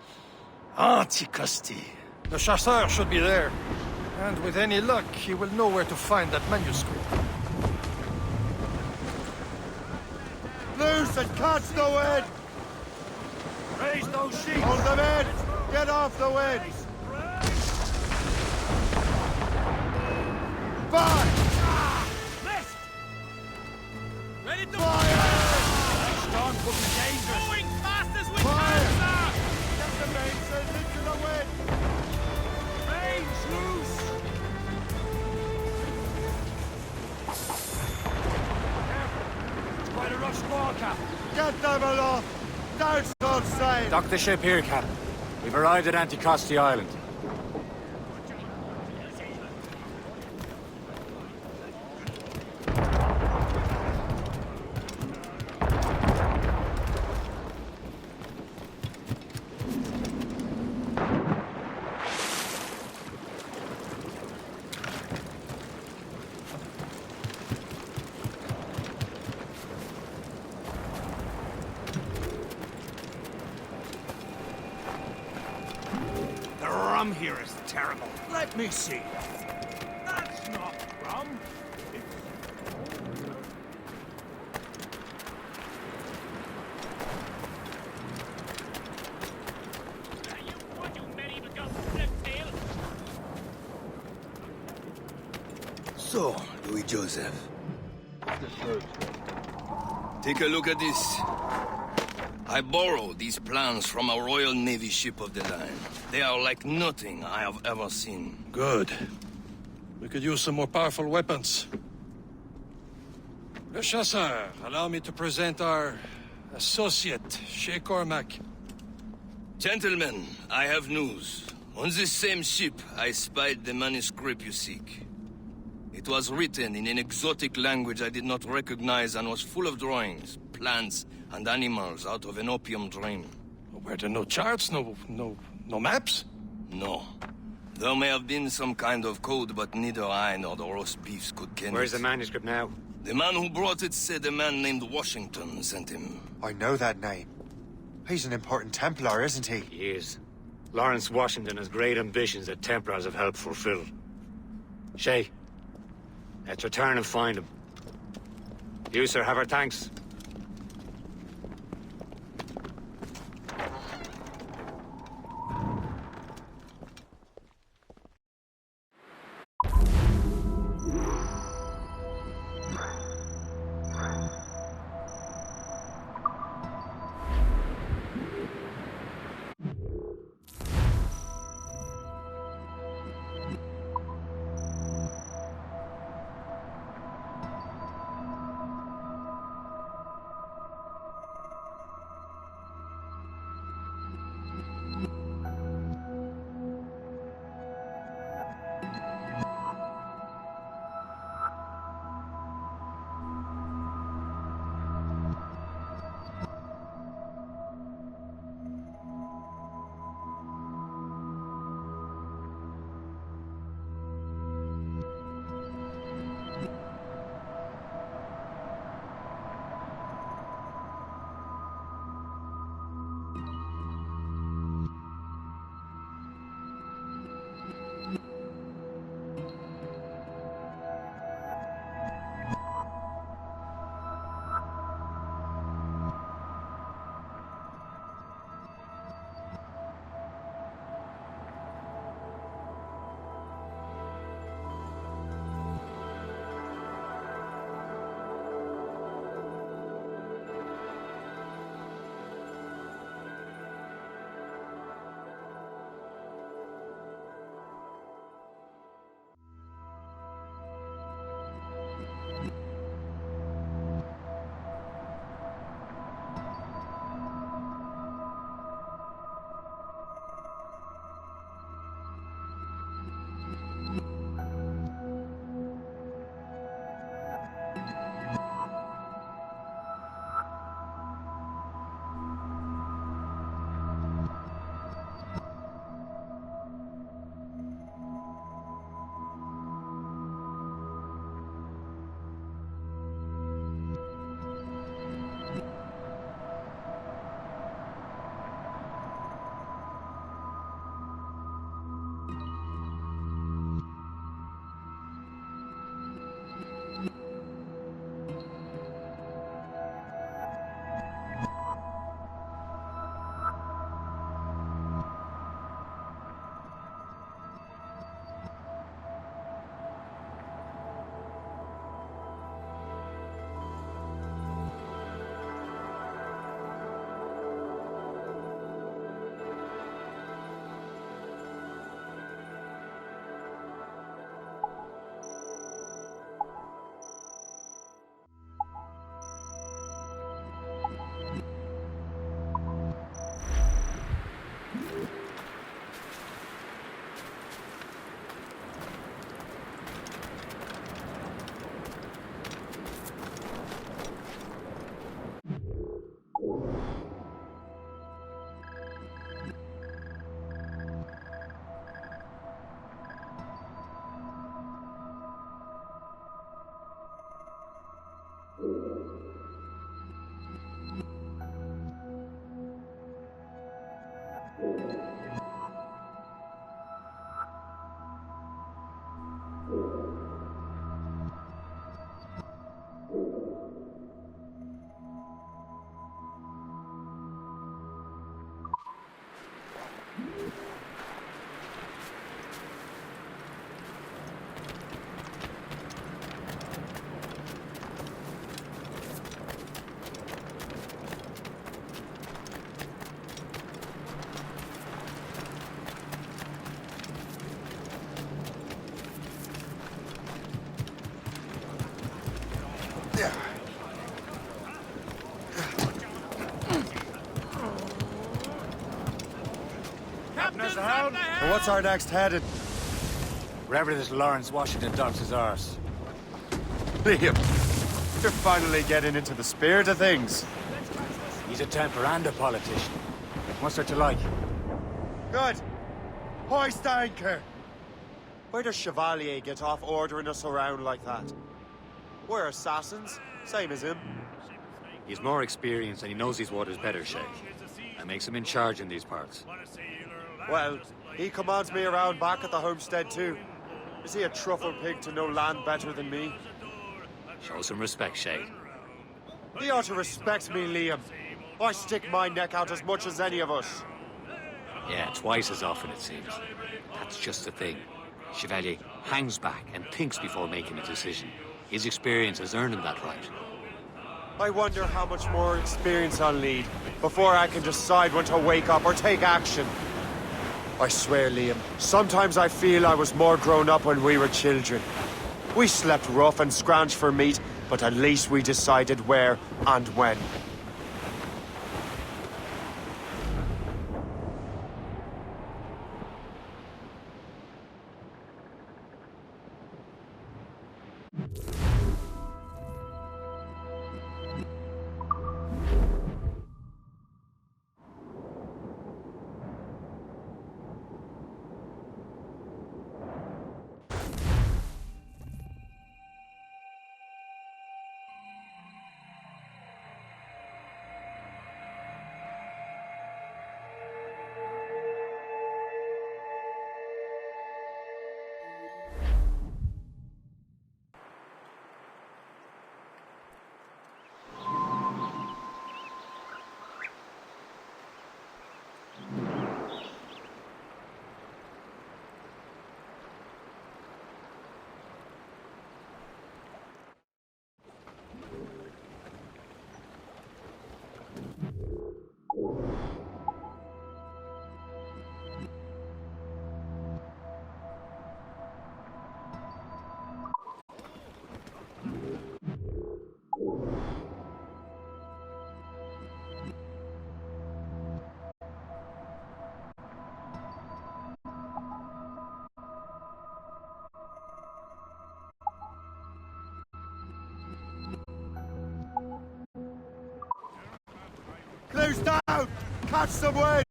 Anticosti. The Chasseur should be there. And with any luck, he will know where to find that manuscript. Loose and catch the wind! Raise those sheets! Hold them in! Get off the wind! Fire! Left! Ready to Fire! Storm could be dangerous. Going fast as we Fire! can, sir! Get the mainsails into the wind! Range loose! It's quite a rough squall, Captain. Get them aloft! Down on sail! Dock the ship here, Captain. We've arrived at Anticosti Island. Rum here is terrible. Let me see. That's not rum. What you medieval So, Louis Joseph. Take a look at this. I borrowed these plans from a Royal Navy ship of the line. They are like nothing I have ever seen. Good. We could use some more powerful weapons. Le Chasseur, allow me to present our associate, Shay Cormac. Gentlemen, I have news. On this same ship, I spied the manuscript you seek. It was written in an exotic language I did not recognize and was full of drawings, plants, and animals out of an opium dream. Were there no charts, no maps? No. There may have been some kind of code, but neither I nor the roast beefs could ken Where's it. the manuscript now? The man who brought it said a man named Washington sent him. I know that name. He's an important Templar, isn't he? He is. Lawrence Washington has great ambitions that Templars have helped fulfill. Shay, let's return and find him. You, sir, have our thanks. as the hound. And what's our next heading? Wherever this Lawrence Washington docks is ours. Liam, you're finally getting into the spirit of things. He's a temper and a politician. What's there to like? Good. Hoist anchor. Where does Chevalier get off ordering us around like that? We're assassins, same as him. He's more experienced and he knows these waters better, Shay. That makes him in charge in these parts. Well, he commands me around back at the homestead too. Is he a truffle pig to know land better than me? Show some respect, Shay. He ought to respect me, Liam. I stick my neck out as much as any of us. Yeah, twice as often it seems. That's just the thing. Chevalier hangs back and thinks before making a decision. His experience has earned him that right. I wonder how much more experience I'll need before I can decide when to wake up or take action. I swear, Liam, sometimes I feel I was more grown up when we were children. We slept rough and scrounged for meat, but at least we decided where and when. Close down! Catch some wind!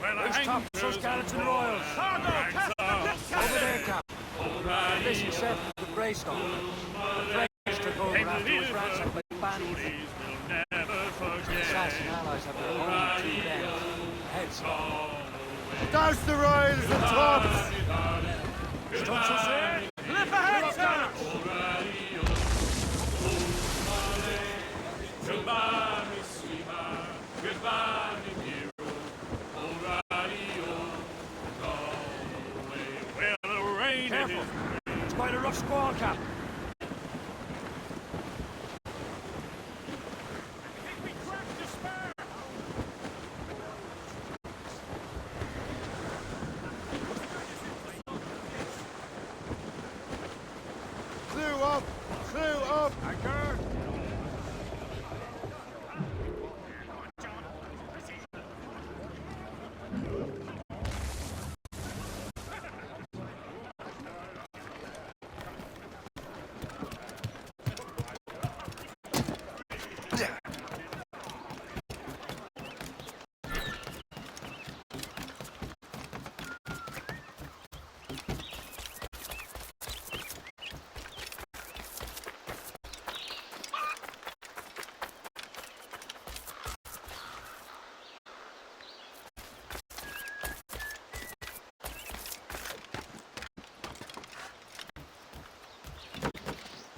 Well, Who's top so skeleton royals? Over there, Cap. The mission set for the Greystone. The French took over after it was ransacked by bandits. The assassin allies have their own two men. Heads. Douse the royals and tops! Stumps will say? Lift ahead, sir! Goodbye, Miss Sweetheart. Goodbye, me hero. Well, the rain Careful. It's quite a rough squall, Cap. Clew up! Clew up! Anchor!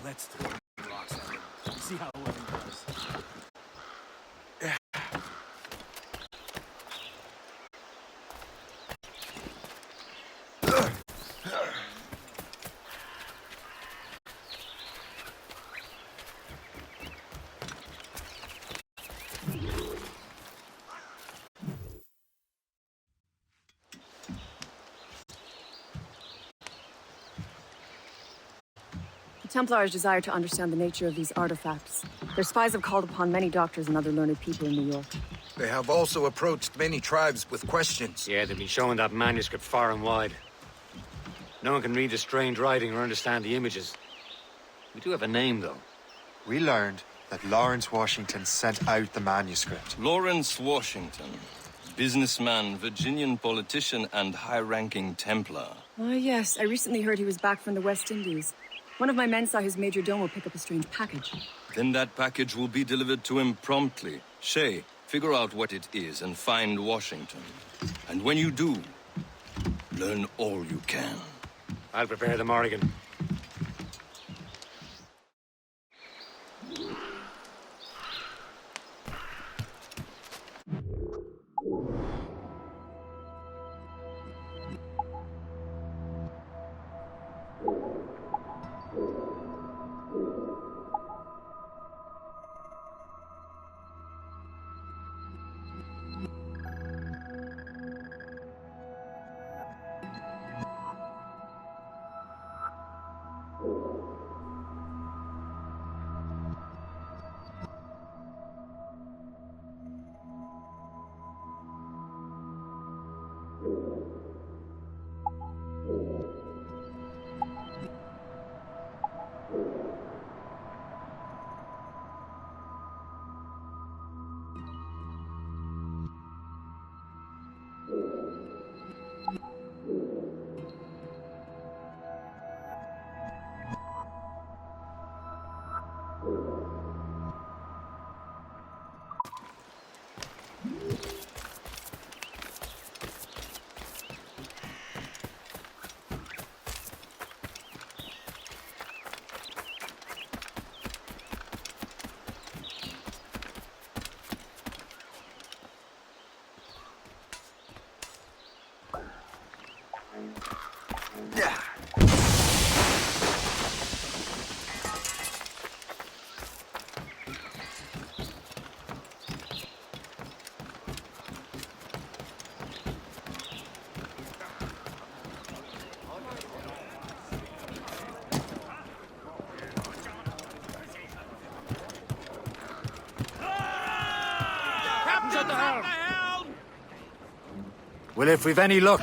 Let's throw rocks at him. See how well he does. Templars desire to understand the nature of these artifacts. Their spies have called upon many doctors and other learned people in New York. They have also approached many tribes with questions. Yeah, they've been showing that manuscript far and wide. No one can read the strange writing or understand the images. We do have a name, though. We learned that Lawrence Washington sent out the manuscript. Lawrence Washington. Businessman, Virginian politician, and high-ranking Templar. Oh, yes. I recently heard he was back from the West Indies. One of my men saw his major domo pick up a strange package. Then that package will be delivered to him promptly. Shay, figure out what it is and find Washington. And when you do, learn all you can. I'll prepare the Morrigan. Well, if we've any luck,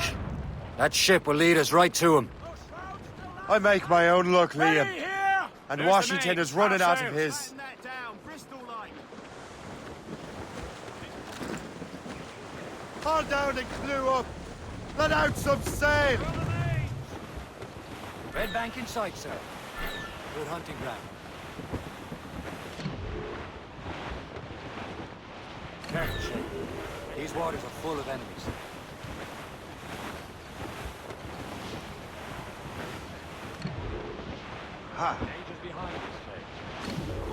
that ship will lead us right to him. I make my own luck, Liam. And There's Washington the is running out sails. of his. Haul down and clew up. Let out some sail. Red bank in sight, sir. Good hunting ground. Careful, Shay. These waters are full of enemies. Ha.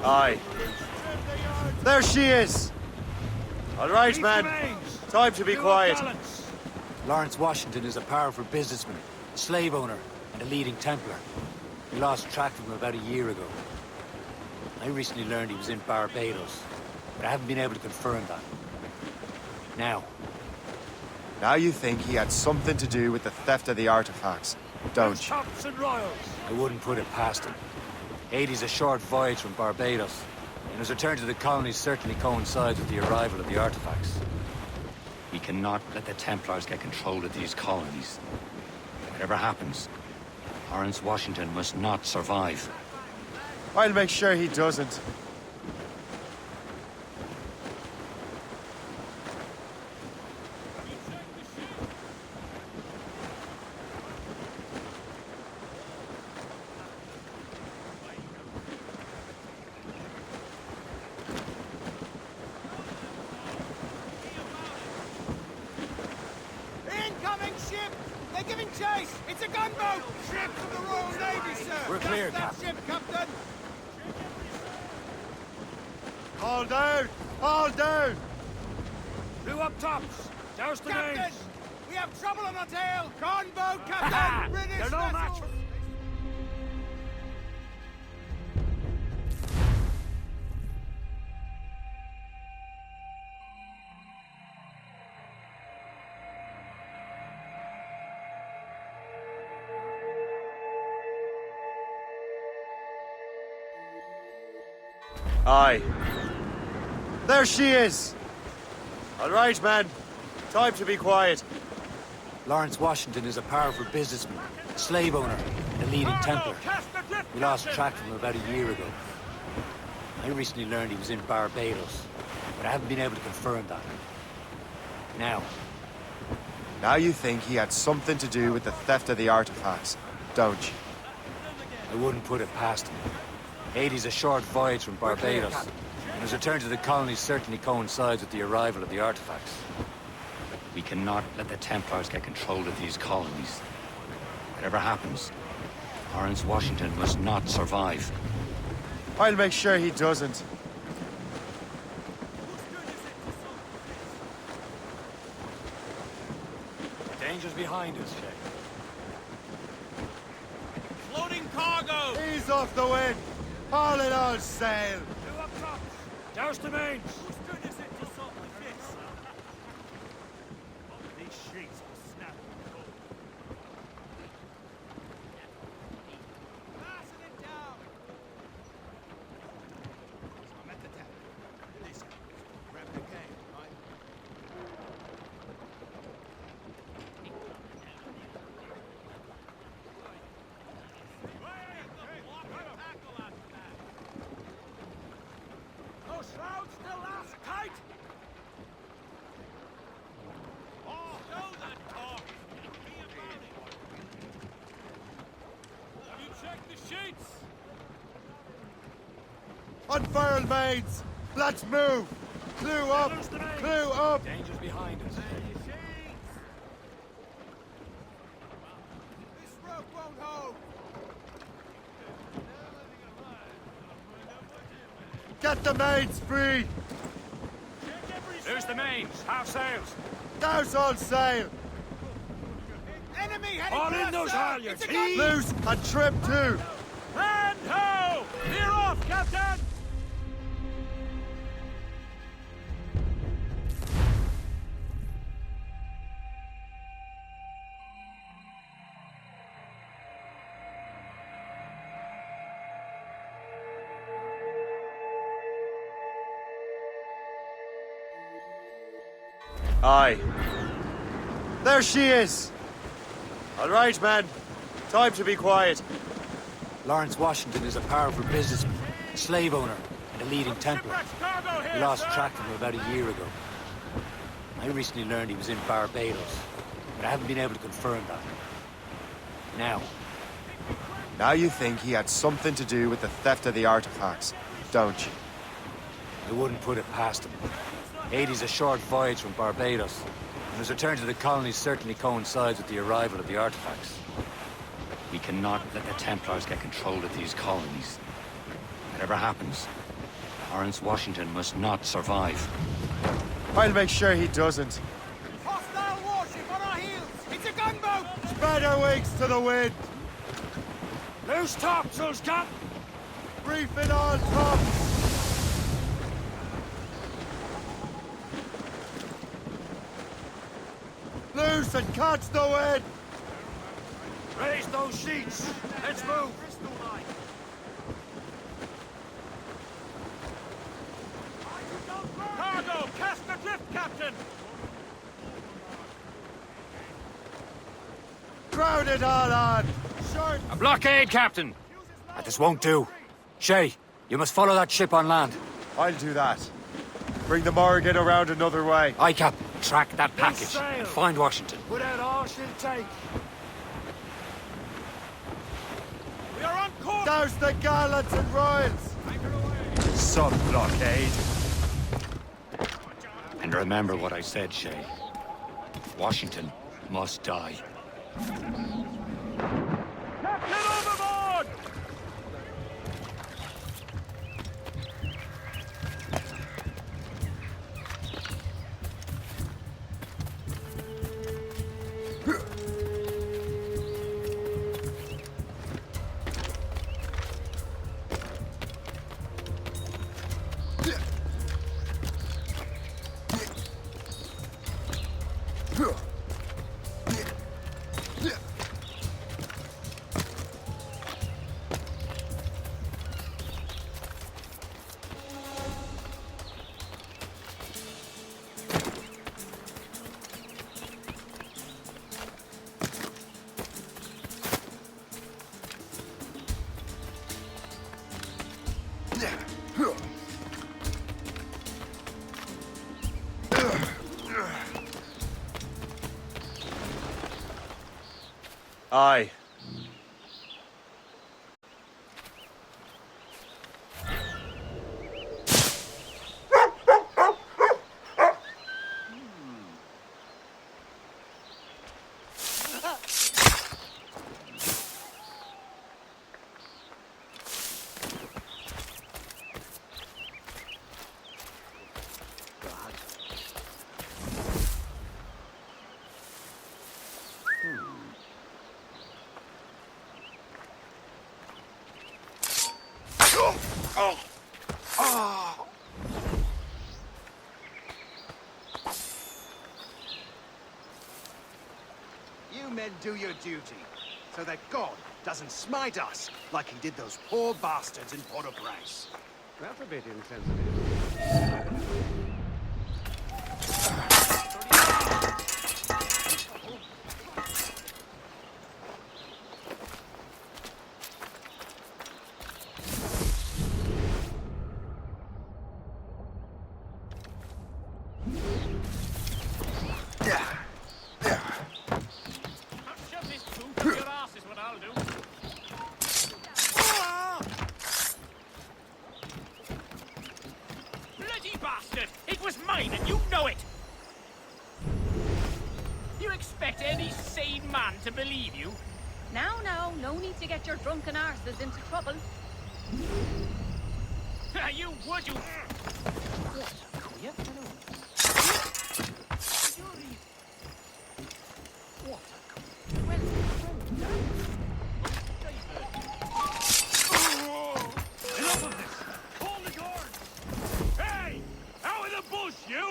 Aye. There she is. All right, man. Time to be quiet. Lawrence Washington is a powerful businessman, a slave owner, and a leading Templar. We lost track of him about a year ago. I recently learned he was in Barbados, but I haven't been able to confirm that. Now you think he had something to do with the theft of the artifacts, don't you? Tops and royals. I wouldn't put it past him. Haiti's a short voyage from Barbados, and his return to the colonies certainly coincides with the arrival of the artifacts. We cannot let the Templars get control of these colonies. Whatever happens, Lawrence Washington must not survive. I'll make sure he doesn't. Incoming ship! They're giving chase! It's a gunboat! Ship from the Royal Navy, sir! We're clear, That's Captain. that ship, Captain! Haul down! Haul down! Blew up tops! Douse the Captain! names! We have trouble on our tail! Gunboat, Captain! British They're no match vessels! Aye. There she is. All right, man. Time to be quiet. Lawrence Washington is a powerful businessman, a slave owner, and a leading Templar. We lost track of him about a year ago. I recently learned he was in Barbados, but I haven't been able to confirm that. Now you think he had something to do with the theft of the artifacts, don't you? I wouldn't put it past him. Haiti's a short voyage from Barbados, and his return to the colonies certainly coincides with the arrival of the artifacts. We cannot let the Templars get control of these colonies. Whatever happens, Lawrence Washington must not survive. I'll make sure he doesn't. Danger's behind us, Shay. Floating cargo! Ease off the wind! Haul it all sail! Two up top! Douse the mains! Whose turn is it to salt like this? These sheets will snap and go. Fasten it down! I'm at the tap. This guy. Grab the cane, right? Those shrouds still last tight! Oh, hold that talk! Be about it! Have you checked the sheets? Unfurl, mates! Let's move! Clue up! Clue up! Danger's behind us. This rope won't hold! Get the mates free! There's the mains, half sails. Douse all sail! Enemy heading All for in us, those sir. halyards, It's a gun- Loose and trim too! Land ho! Clear off, Captain! Aye. There she is! All right, man. Time to be quiet. Lawrence Washington is a powerful businessman, a slave owner, and a leading Templar. We lost track of him about a year ago. I recently learned he was in Barbados, but I haven't been able to confirm that. Now you think he had something to do with the theft of the artifacts, don't you? I wouldn't put it past him. Haiti's a short voyage from Barbados, and his return to the colonies certainly coincides with the arrival of the artifacts. We cannot let the Templars get control of these colonies. Whatever happens, Lawrence Washington must not survive. I'll make sure he doesn't. Hostile warship on our heels! It's a gunboat! Spread our wings to the wind! Loose topsails, Cap! Reef it all tops! Loose and catch the wind! Raise those sheets! Let's move! Cargo! Cast adrift, Captain! Crowd it all on! Short! A blockade, Captain! This won't do. Shay, you must follow that ship on land. I'll do that. Bring the Morrigan around another way. Aye, Cap. Track that package and find Washington. Put out all she'll take. We are on course! Douse the gallants and royals! Sub-blockade. And remember what I said, Shay. Washington must die. Captain overboard! Aye. You men do your duty, so that God doesn't smite us like he did those poor bastards in Port-au-Prince. That's a bit insensitive. Shove this tooth up your ass is what I'll do. Bloody bastard! It was mine and you know it! You expect any sane man to believe you? Now, no need to get your drunken arses into trouble. You would, you... What a queer fellow. What a queer... Well done. Enough of this! Call the guards! Hey! Out of the bush, you!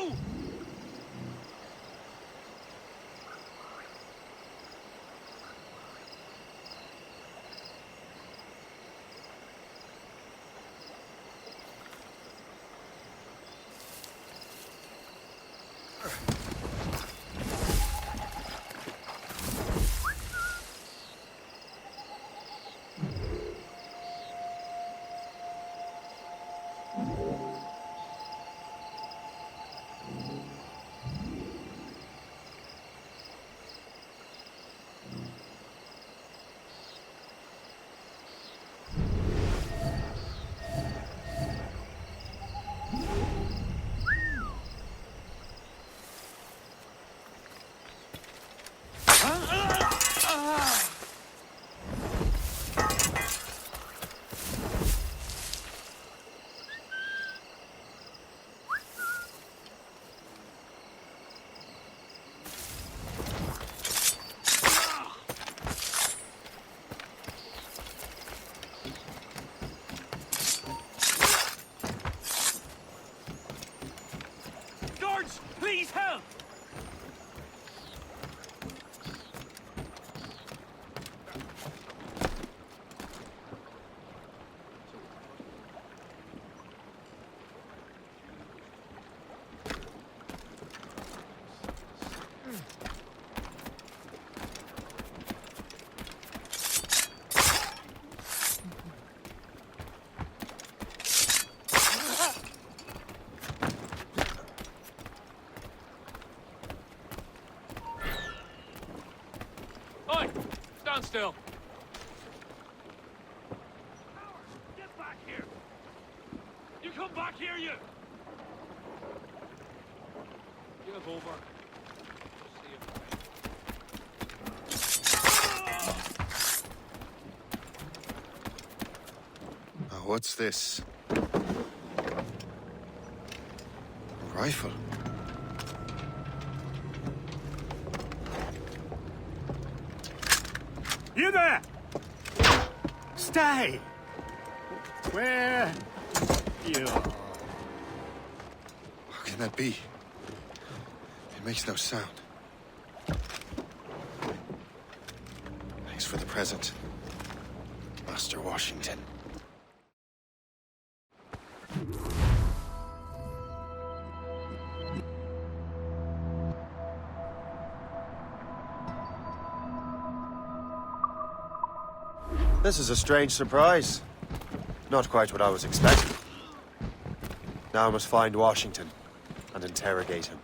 Guards, please help! Oi! Stand still! Get back here! You come back here, you! Give over. What's this? A rifle. You there! Stay! Where you are? How can that be? It makes no sound. Thanks for the present, Master Washington. This is a strange surprise. Not quite what I was expecting. Now I must find Washington and interrogate him.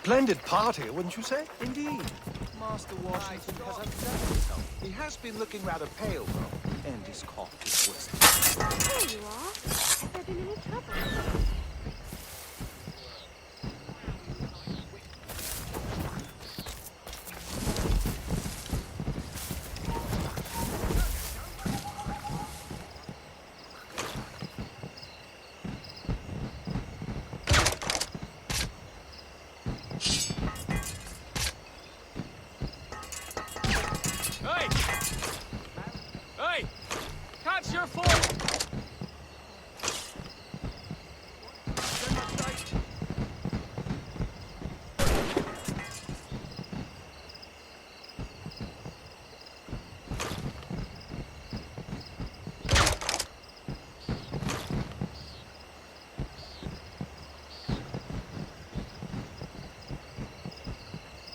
splendid party, wouldn't you say? Indeed. Master Washington has upset himself. He has been looking rather pale, though, and his cough is twisted. There you are. Have there been any trouble? Hey! Hey! Catch your foot!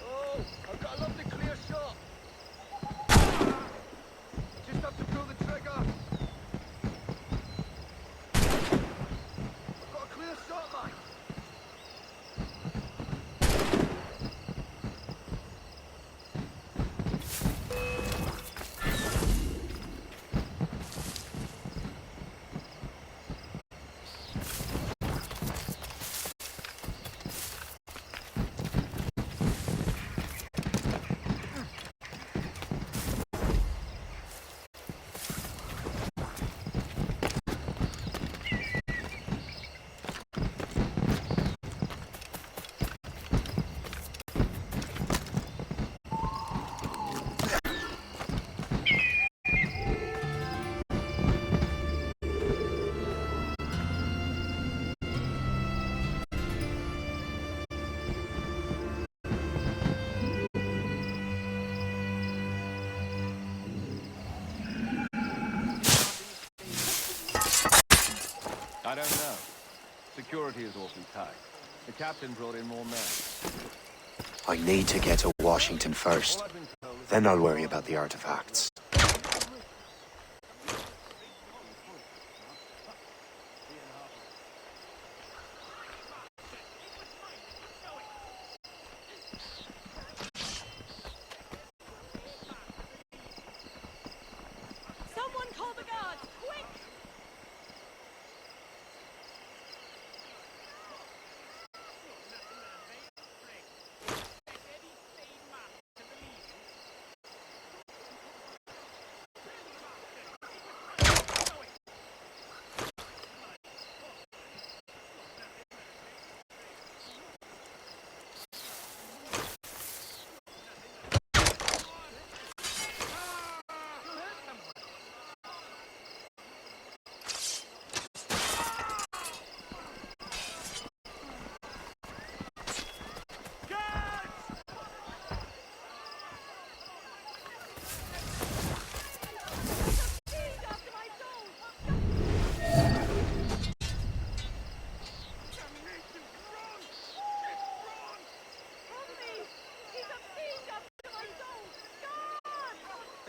Oh, I've got a lovely clear shot. Just have to pull the trigger. I've got a clear shot, mate. I don't know. Security is awfully tight. The captain brought in more men. I need to get to Washington first. Then I'll worry about the artifacts. Someone call the guards, quick!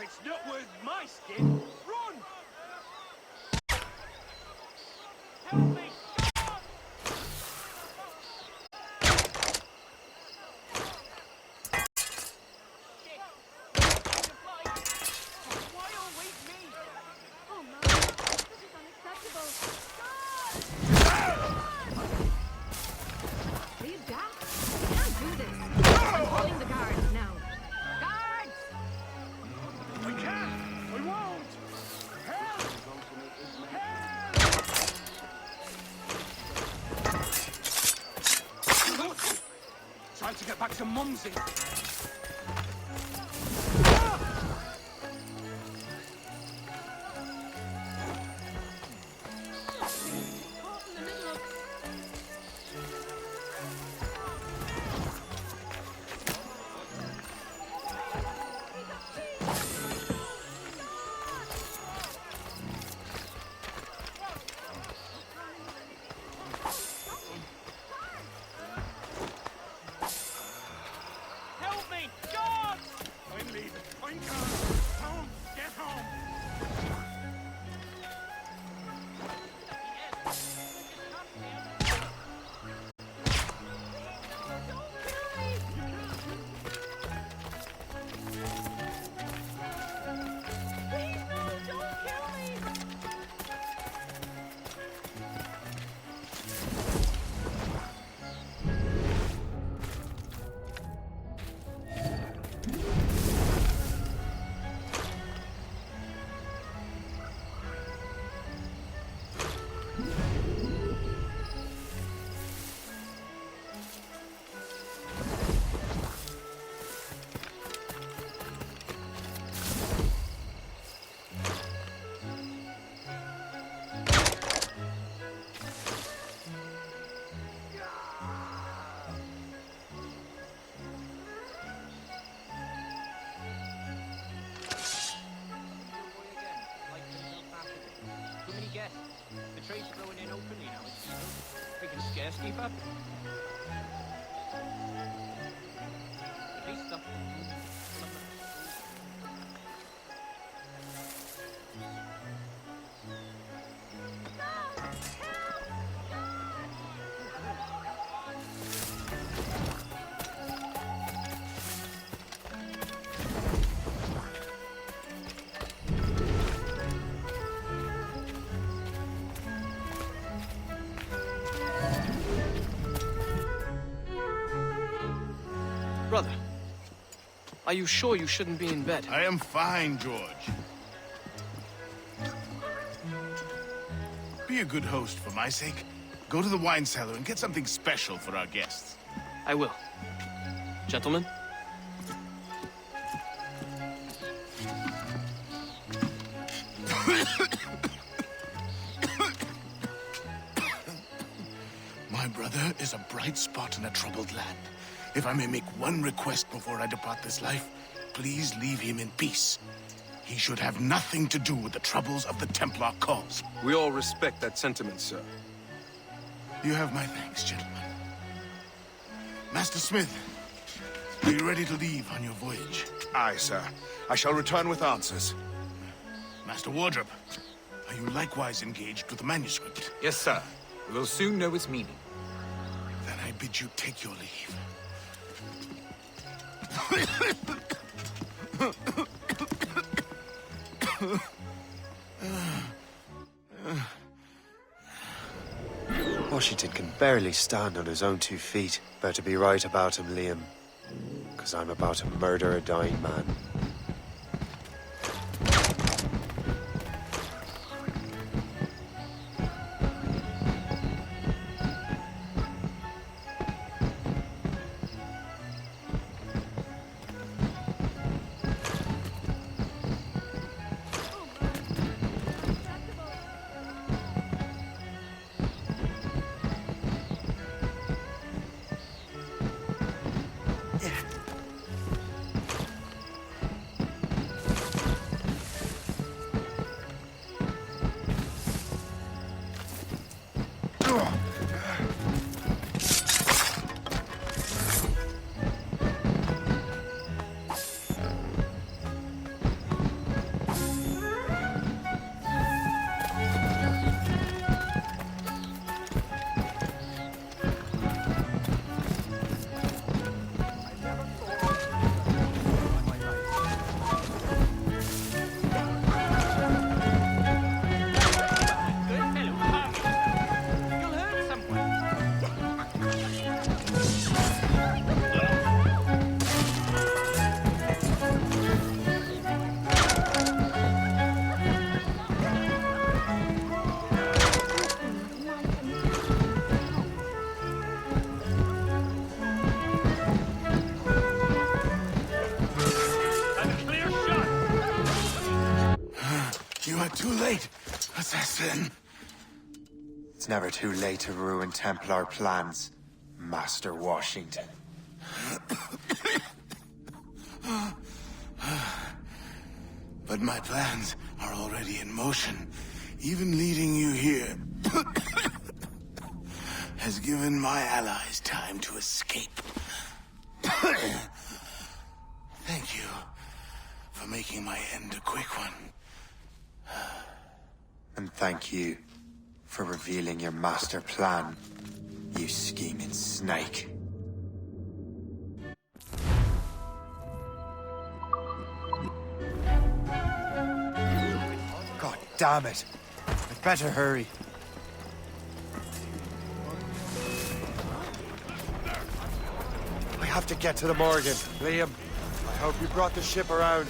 It's not worth my skin. Run! Help me! Oh no, this is unacceptable. Leave that. We can't do this. I'm calling the guards now. Guards! We can't! We won't! Help! Help! Time to get back to Mumsy. Help me! trade flowing in openly now, it's we can scarce keep up. At least the... Brother, are you sure you shouldn't be in bed? I am fine, George. Be a good host for my sake. Go to the wine cellar and get something special for our guests. I will. Gentlemen? My brother is a bright spot in a troubled land. If I may make one request before I depart this life, please leave him in peace. He should have nothing to do with the troubles of the Templar cause. We all respect that sentiment, sir. You have my thanks, gentlemen. Master Smith, are you ready to leave on your voyage? Aye, sir. I shall return with answers. Master Wardrop, are you likewise engaged with the manuscript? Yes, sir. We will soon know its meaning. Then I bid you take your leave. Washington can barely stand on his own 2 feet. Better be right about him, Liam. Because I'm about to murder a dying man. Too late, assassin. It's never too late to ruin Templar plans, Master Washington. But my plans are already in motion. Even leading you here has given my allies time to escape. Thank you for making my end a quick one. And thank you for revealing your master plan, you scheming snake. God damn it! I'd better hurry. I have to get to the Morgan. Liam, I hope you brought the ship around.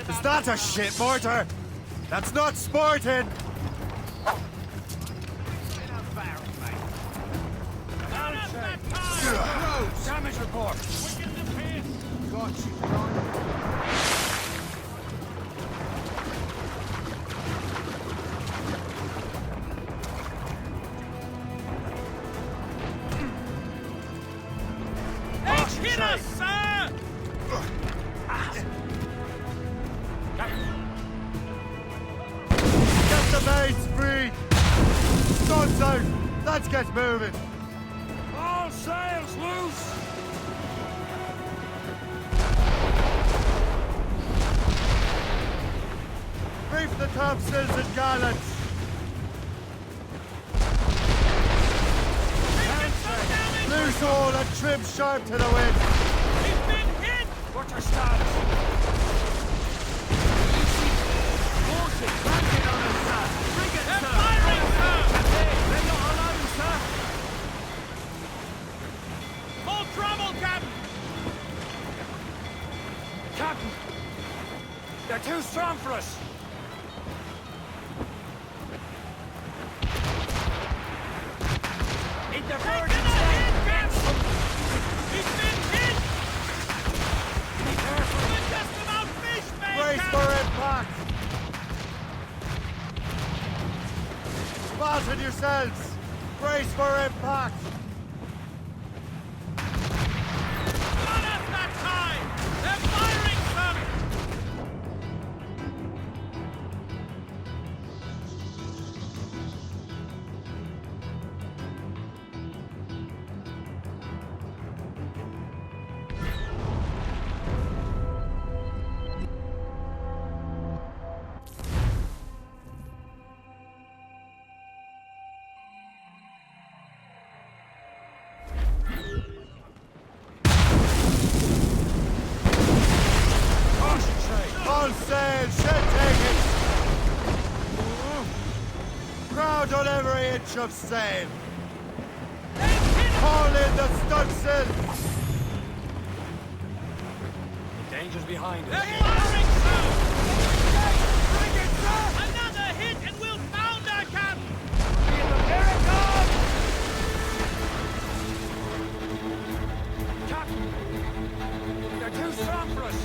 Is that a shit mortar? That's not sporting! Damage report! Got you, John. Yes, sir! Get the mates free! Guns out! Let's get moving! All sails loose! Reef the topsails and gallants! Loose all and trim sharp to the wind! He's been hit! Quarter stance! Bullshit! Cranking on us, sir! Bring it, sir! Firing, sir! They're not alone, sir! Full trouble, Captain! Captain! They're too strong for us! Eat their birds instead! He's been hit! Be careful! We're just about fish, man! Brace for impact! Fasten yourselves! Brace for impact! Not at that time! They're firing, sir! All sail, shed taking! Crowd on every inch of sail! Haul in the stunsail! Danger's behind They're us. firing, sir! Bring it, sir! Another hit and we'll pound our captain! Here it comes! Captain! They're too strong for us!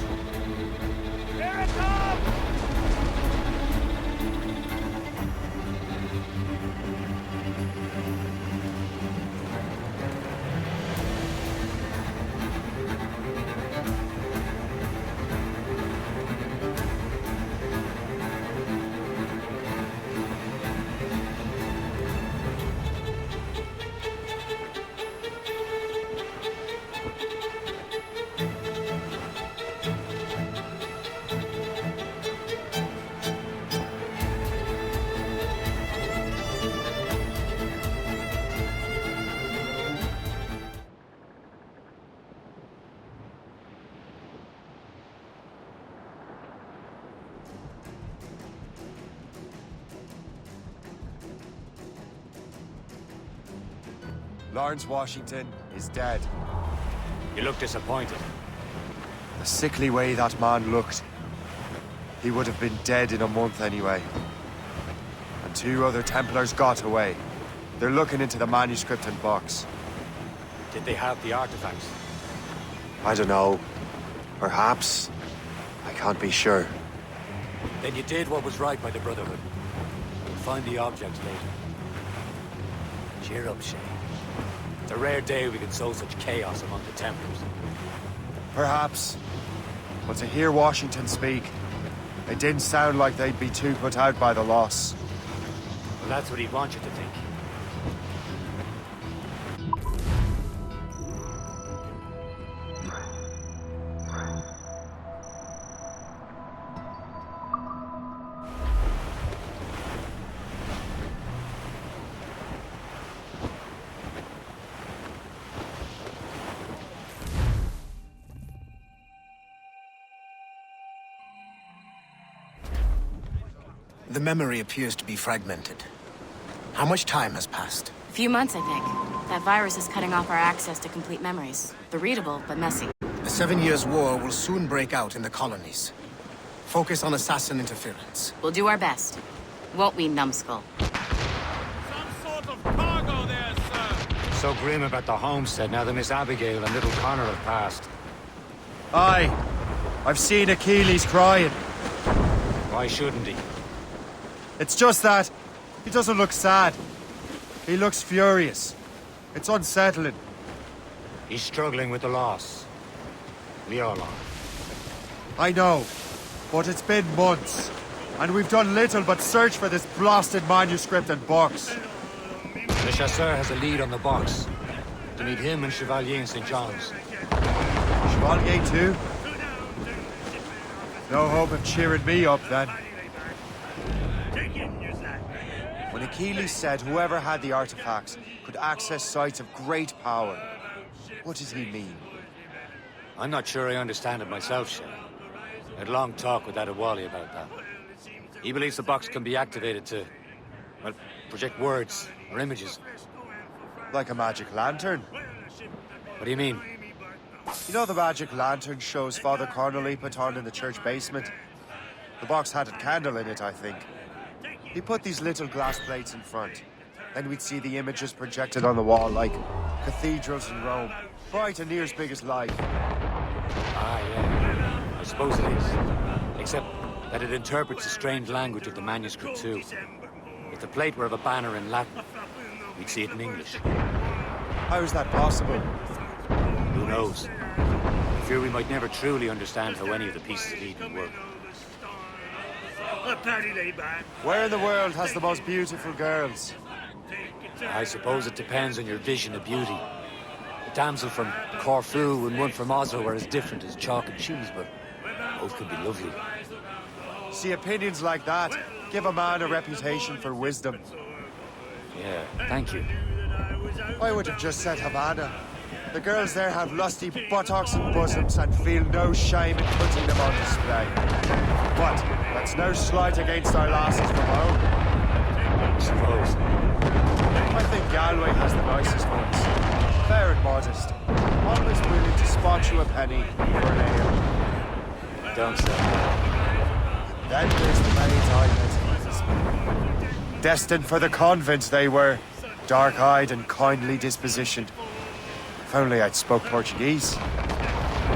Here it comes! Lawrence Washington is dead. You look disappointed. The sickly way that man looked. He would have been dead in a month anyway. And 2 other Templars got away. They're looking into the manuscript and box. Did they have the artifacts? I don't know. Perhaps. I can't be sure. Then you did what was right by the Brotherhood. We'll find the objects later. Cheer up, Shay. It's a rare day we can sow such chaos among the Templars. Perhaps. But to hear Washington speak, it didn't sound like they'd be too put out by the loss. Well, that's what he'd want you to think. The memory appears to be fragmented. How much time has passed? A few months, I think. That virus is cutting off our access to complete memories. They're readable, but messy. The 7 Years' War will soon break out in the colonies. Focus on assassin interference. We'll do our best. Won't we, numbskull? Some sort of cargo there, sir! So grim about the homestead now that Miss Abigail and little Connor have passed. Aye. I've seen Achilles crying. Why shouldn't he? It's just that he doesn't look sad. He looks furious. It's unsettling. He's struggling with the loss. We all are. I know, but it's been months, and we've done little but search for this blasted manuscript and box. Le Chasseur has a lead on the box. To meet him and Chevalier in St. John's. Chevalier too? No hope of cheering me up then. When Achilles said whoever had the artifacts could access sites of great power, what does he mean? I'm not sure I understand it myself, Shay. I had a long talk with Adewale about that. He believes the box can be activated to, well, project words or images. Like a magic lantern? What do you mean? You know the magic lantern shows Father Cornely put on in the church basement? The box had a candle in it, I think. He put these little glass plates in front. Then we'd see the images projected on the wall like cathedrals in Rome. Bright and near as big as life. Ah, yeah. I suppose it is. Except that it interprets the strange language of the manuscript too. If the plate were of a banner in Latin, we'd see it in English. How is that possible? Who knows? I fear we might never truly understand how any of the pieces of Eden work. Where in the world has the most beautiful girls? I suppose it depends on your vision of beauty. A damsel from Corfu and one from Oslo are as different as chalk and cheese, but both could be lovely. See, opinions like that give a man a reputation for wisdom. Yeah, thank you. I would have just said Havana. The girls there have lusty buttocks and bosoms and feel no shame in putting them on display. But that's no slight against our lasses from home. I suppose. I think Galway has the nicest ones. Fair and modest. Always willing to spot you a penny for an ale. Don't say. Then there's the maids I met. Destined for the convent they were. Dark-eyed and kindly dispositioned. If only I'd spoke Portuguese.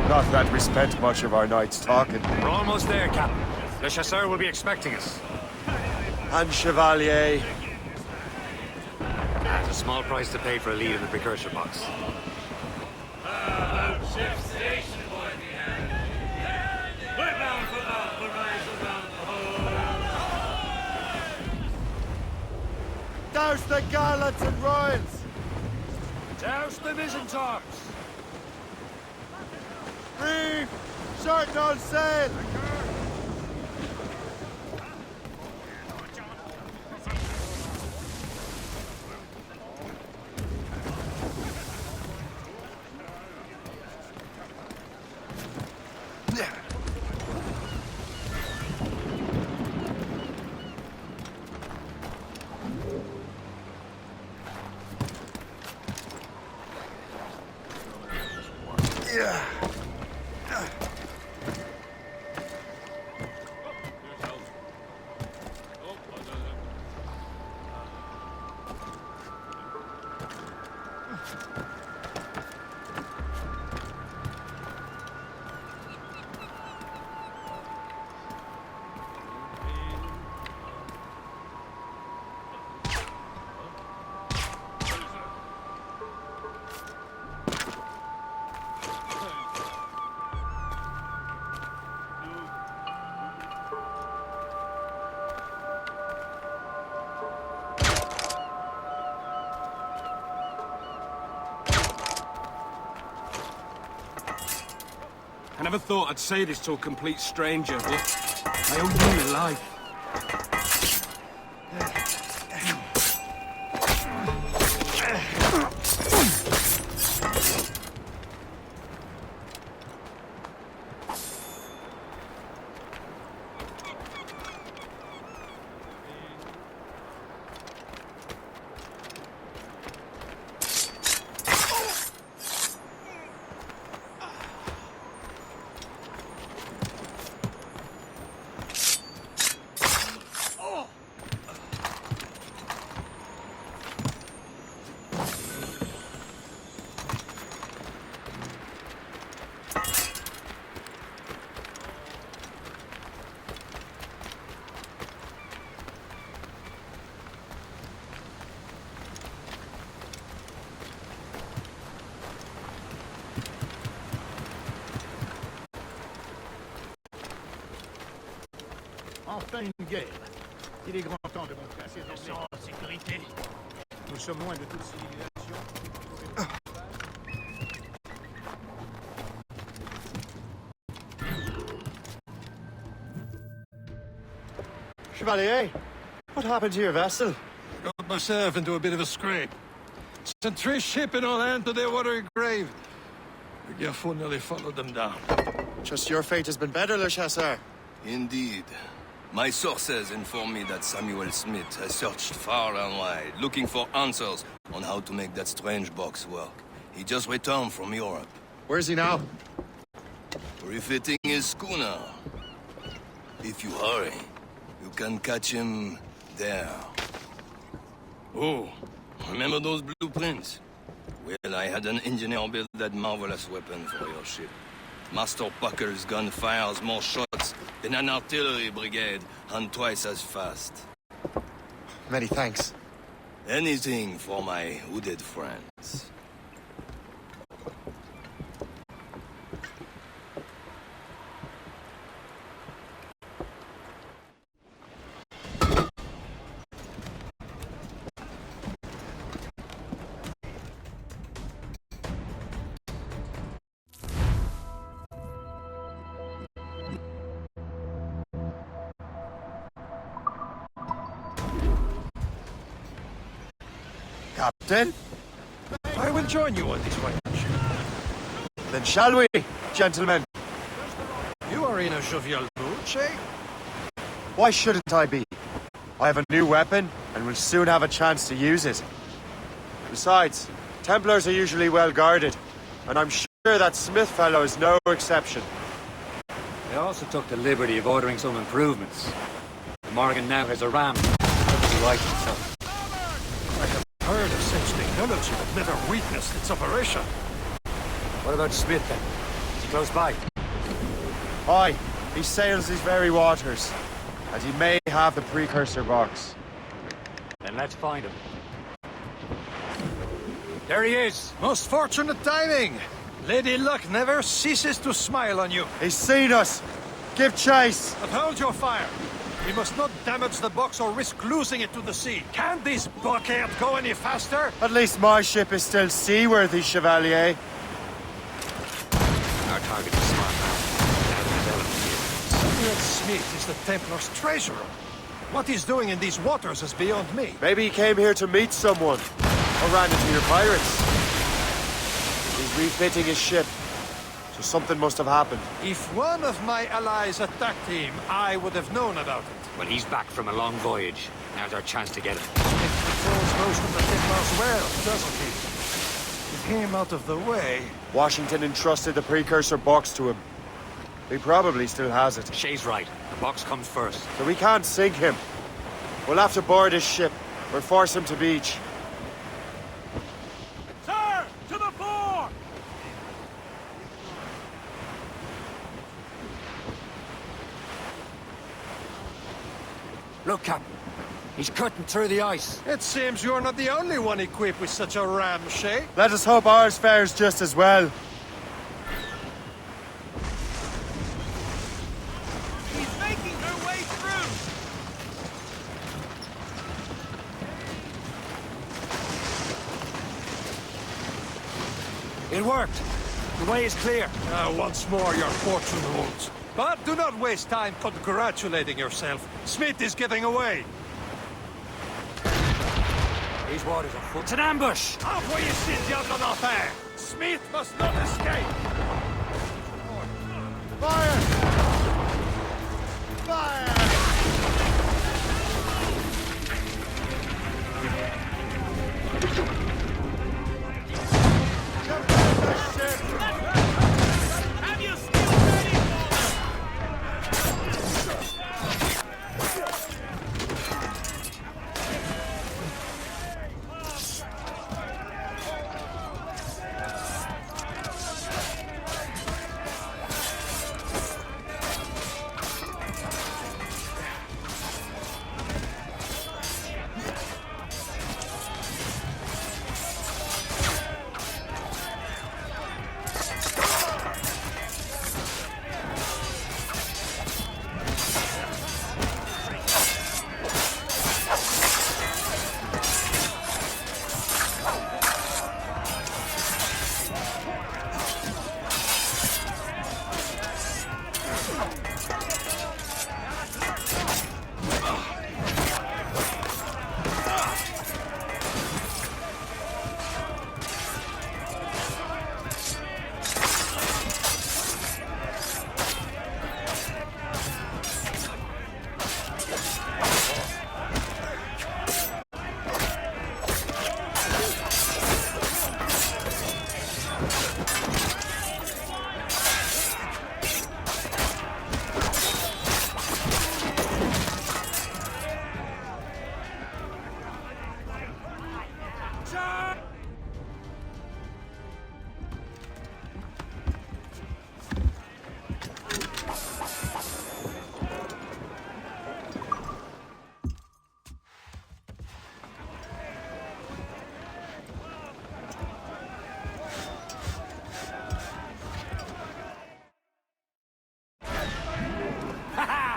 Not that we spent much of our nights talking. We're almost there, Captain. Le Chasseur will be expecting us. And Chevalier. There's a small price to pay for a lead in the precursor box. Douse the gallants and royals! Douse the mizzen-tops! Reef! Shorten all sail! I never thought I'd say this to a complete stranger, but I owe you my life. pas une guerre. Il est grand temps de montrer à ces innocents en sécurité. Nous sommes loin de toute civilisation. Chevalier, what happened to your vessel? Got myself into a bit of a scrape. Sent 3 shipping on land to their watery grave. The Gaffo nearly followed them down. Just your fate has been better, Le Chasseur. Indeed. My sources inform me that Samuel Smith has searched far and wide, looking for answers on how to make that strange box work. He just returned from Europe. Where's he now? Refitting his schooner. If you hurry, you can catch him there. Oh, remember those blueprints? Well, I had an engineer build that marvelous weapon for your ship. Master Puckle's gun fires more shots than an artillery brigade, and twice as fast. Many thanks. Anything for my hooded friends. Captain? I will join you on this voyage. Then shall we, gentlemen? You are in a jovial mood, Shay? Why shouldn't I be? I have a new weapon, and will soon have a chance to use it. Besides, Templars are usually well guarded, and I'm sure that Smith fellow is no exception. They also took the liberty of ordering some improvements. Morgan now has a ram. He likes himself. I have heard of such technology, but never witnessed its operation. What about Smith, then? Is he close by? Aye, he sails these very waters, and he may have the precursor box. Then let's find him. There he is! Most fortunate timing! Lady Luck never ceases to smile on you. He's seen us! Give chase! But hold your fire! We must not damage the box or risk losing it to the sea. Can this blockade go any faster? At least my ship is still seaworthy, Chevalier. Our target is smart now. Samuel Smith is the Templar's treasurer. What he's doing in these waters is beyond me. Maybe he came here to meet someone, or ran into your pirates. He's refitting his ship, so something must have happened. If one of my allies attacked him, I would have known about it. Well, he's back from a long voyage. Now's our chance to get him. It controls most of the Templars well, doesn't he? With him out of the way... Washington entrusted the precursor box to him. He probably still has it. Shay's right. The box comes first. So we can't sink him. We'll have to board his ship, or force him to beach. Sir! To the fore! Look, Captain. He's cutting through the ice. It seems you're not the only one equipped with such a ram, Shay. Let us hope ours fares just as well. He's making her way through! It worked. The way is clear. Once more your fortune holds. But do not waste time congratulating yourself. Smith is getting away. These waters are full. It's an ambush! Envoyez ces diables en enfer! Smith must not escape! Fire! Fire! Have you still ready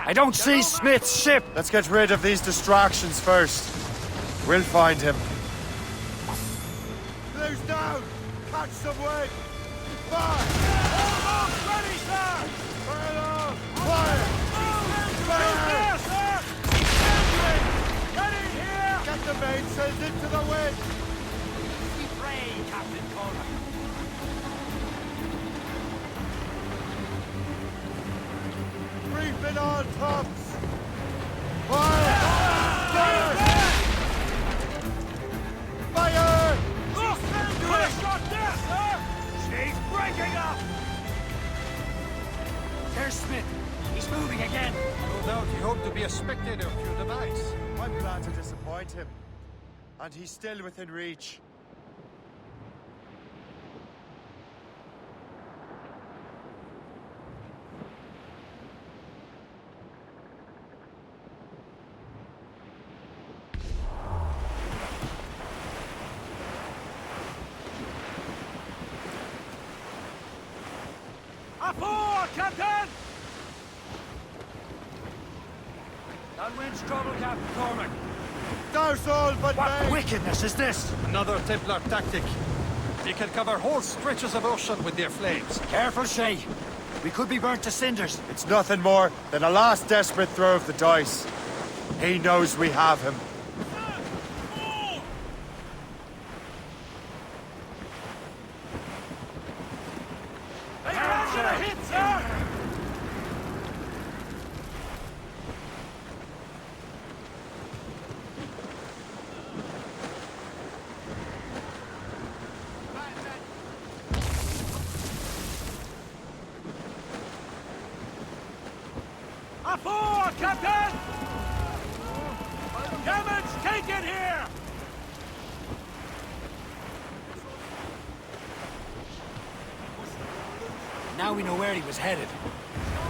I don't see Smith's ship! Let's get rid of these distractions first. We'll find him. Blue's down! Catch some wind! Fire! Almost ready, sir! Fire on! Fire! Fire! Sir! Ready here! Get the mainsails into the wind! We pray, Captain Cormac. Reefing all tops! Fire! Fire! Fire! Put a shot there, sir! She's breaking up! There's Smith. He's moving again. No doubt he hoped to be a spectator of your demise. I'm glad to disappoint him. And he's still within reach. Aboard, Captain! That wind's trouble, Captain Cormac. Douse all but What me! wickedness is this? Another Templar tactic. They can cover whole stretches of ocean with their flames. Careful, Shay. We could be burnt to cinders. It's nothing more than a last desperate throw of the dice. He knows we have him. They are gonna hit, sir! Aboard, Captain! Damage taken here! Now we know where he was headed.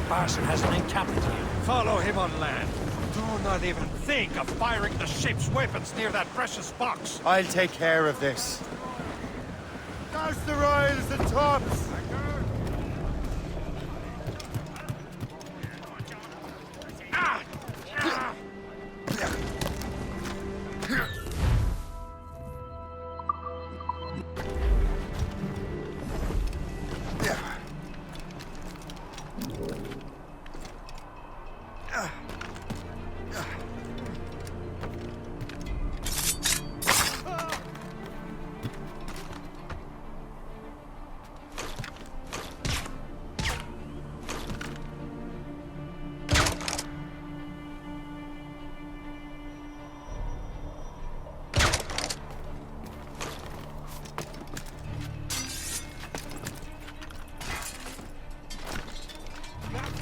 Barson has an encampment here. Follow him on land. Do not even think of firing the ship's weapons near that precious box. I'll take care of this. Douse the royals and tops!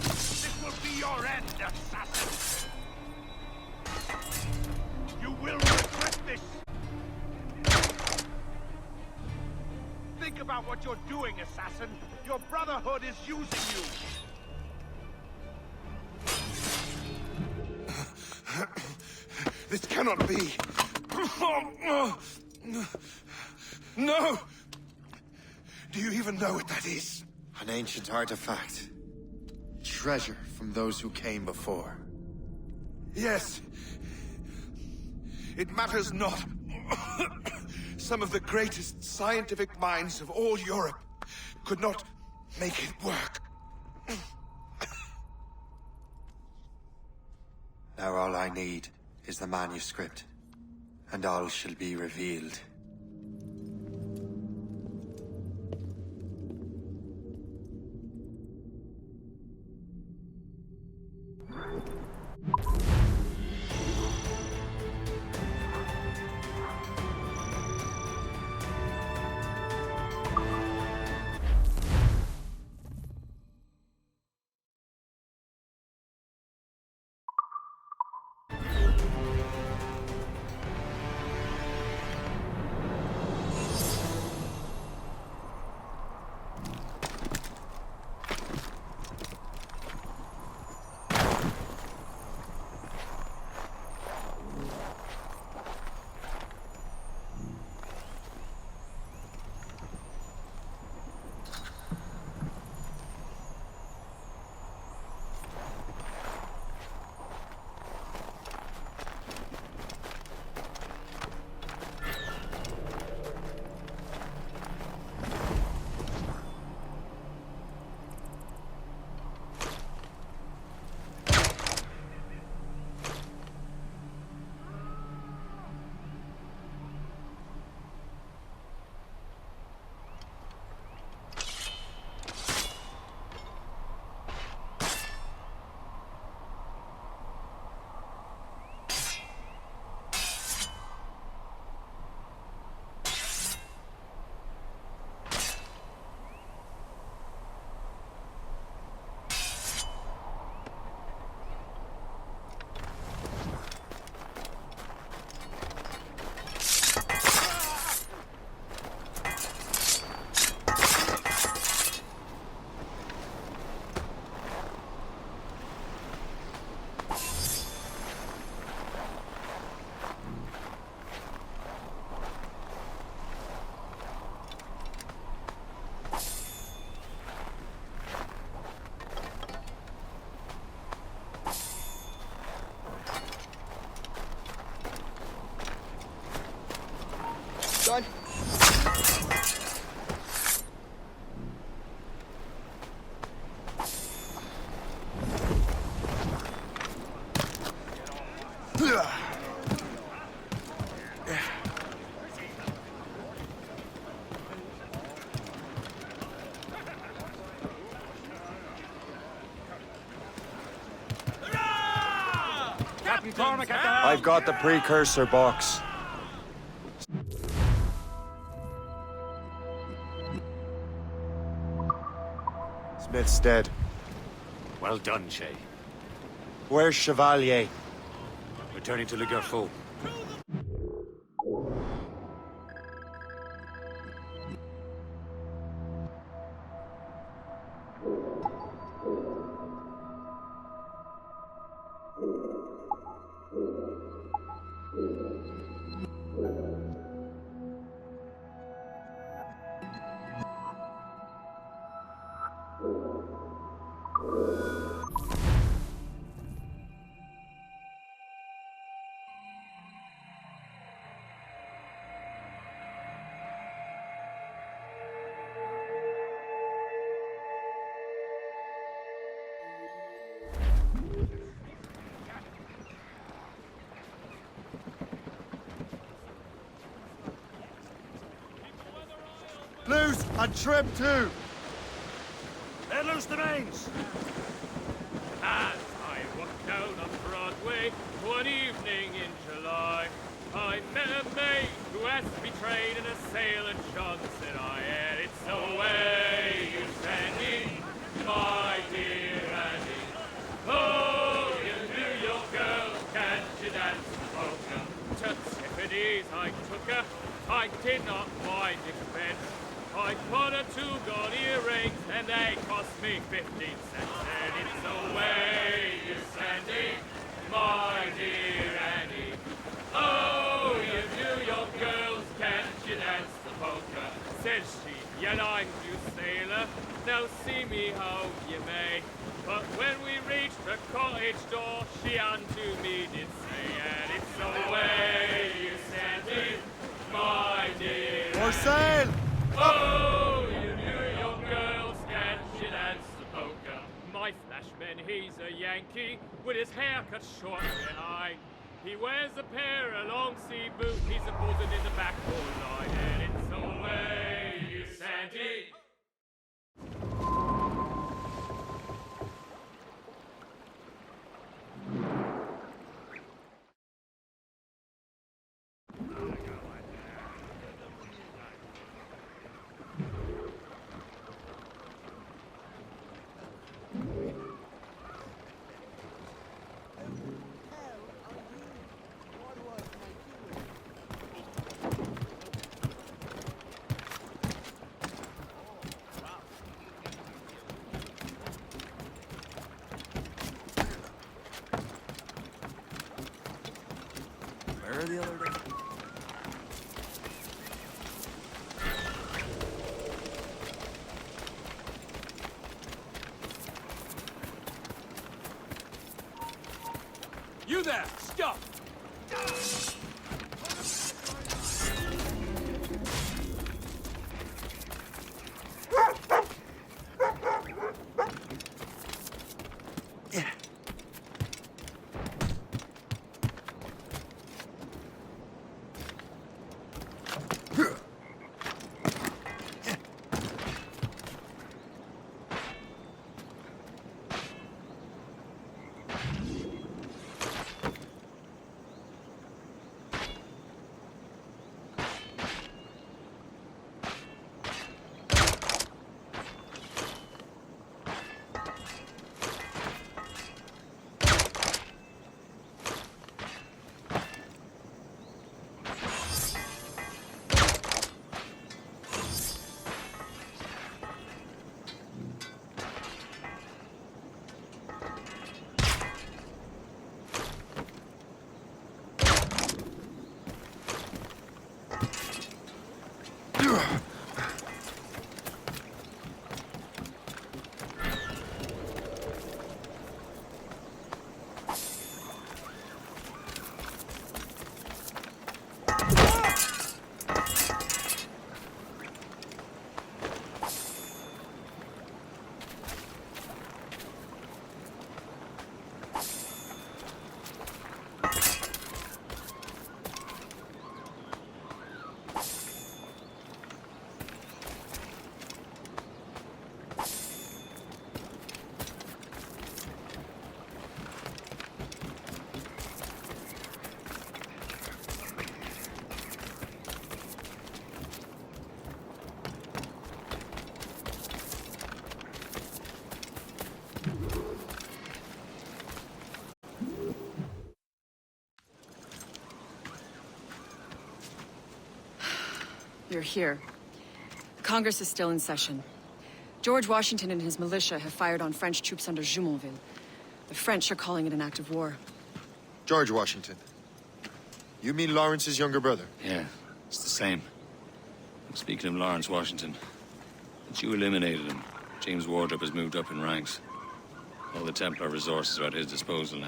This will be your end, assassin! You will regret this! Think about what you're doing, assassin! Your Brotherhood is using you! This cannot be. No! Do you even know what that is? An ancient artifact. Treasure from those who came before. Yes. It matters not. Some of the greatest scientific minds of all Europe could not make it work. Now all I need is the manuscript, and all shall be revealed. Cormac at the I've got the precursor box. Smith's dead. Well done, Shay. Where's Chevalier? Returning to Le Garfou. Loose and trim too. Let loose the mains! As I walked down on Broadway one evening in July, I met a maid who asked me trade in a sail, and John said I had it so way you Sandy, my dear Annie. Oh, you New York girl, can't you dance the polka? To Tiffany's I took her, I did not mind expense. I bought her 2 gold earrings, and they cost me 15 cents. And it's the way you Sandy, my dear Annie. Oh, you New York girls, can't you dance the polka? Said she, yet I'm new sailor, now see me how you may. But when we reached the cottage door, she unto me did say, and it's the way you Sandy, my dear For sale! Oh, you New York girls, can't you dance the polka? My flashman, he's a Yankee, with his hair cut short behind. He wears a pair of long sea boots, he's a buzzing in the back all line. And it's the way you Sandy. Where are the other days? You there! Stop! we're here. Congress is still in session. George Washington and his militia have fired on French troops under Jumonville. The French are calling it an act of war. George Washington. You mean Lawrence's younger brother? Yeah, it's the same. Speaking of Lawrence Washington, since you eliminated him, James Wardrop has moved up in ranks. All the Templar resources are at his disposal now.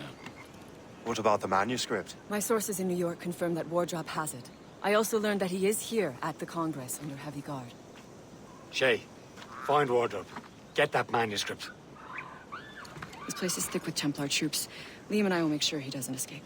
What about the manuscript? My sources in New York confirm that Wardrop has it. I also learned that he is here at the Congress under heavy guard. Shay, find Wardrop. Get that manuscript. This place is thick with Templar troops. Liam and I will make sure he doesn't escape.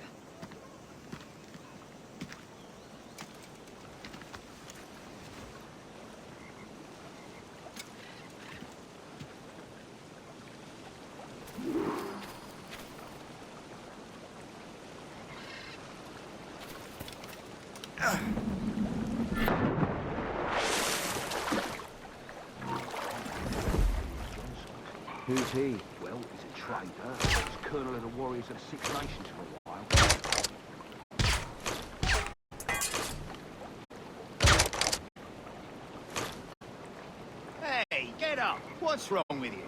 Who's he? Well, he's a traitor. He's colonel of the warriors of the Six Nations for a while. Hey, get up! What's wrong with you?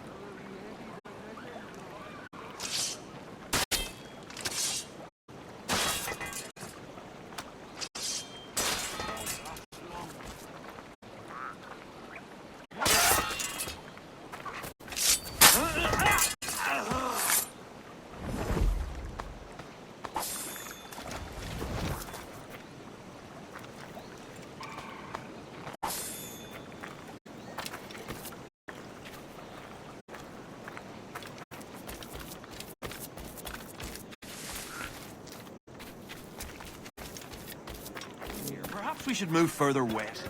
Perhaps we should move further west.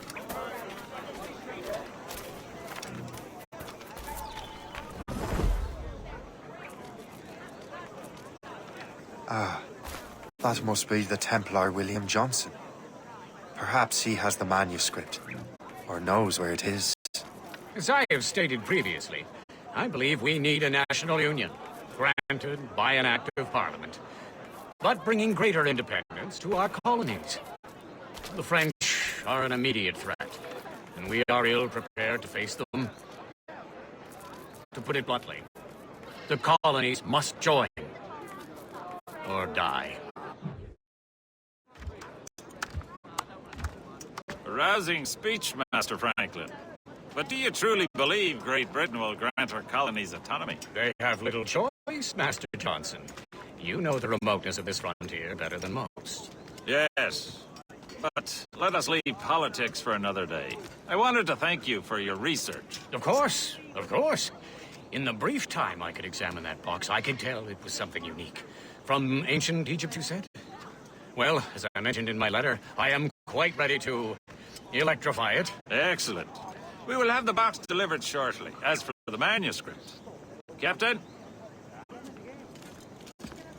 That must be the Templar William Johnson. Perhaps he has the manuscript, or knows where it is. As I have stated previously, I believe we need a national union, granted by an act of parliament, but bringing greater independence to our colonies. The French are an immediate threat, and we are ill prepared to face them. To put it bluntly, the colonies must join, or die. A rousing speech, Master Franklin. But do you truly believe Great Britain will grant her colonies autonomy? They have little choice, Master Johnson. You know the remoteness of this frontier better than most. Yes. But let us leave politics for another day. I wanted to thank you for your research. Of course, of course. In the brief time I could examine that box, I could tell it was something unique. From ancient Egypt, you said? Well, as I mentioned in my letter, I am quite ready to electrify it. Excellent. We will have the box delivered shortly. As for the manuscript. Captain?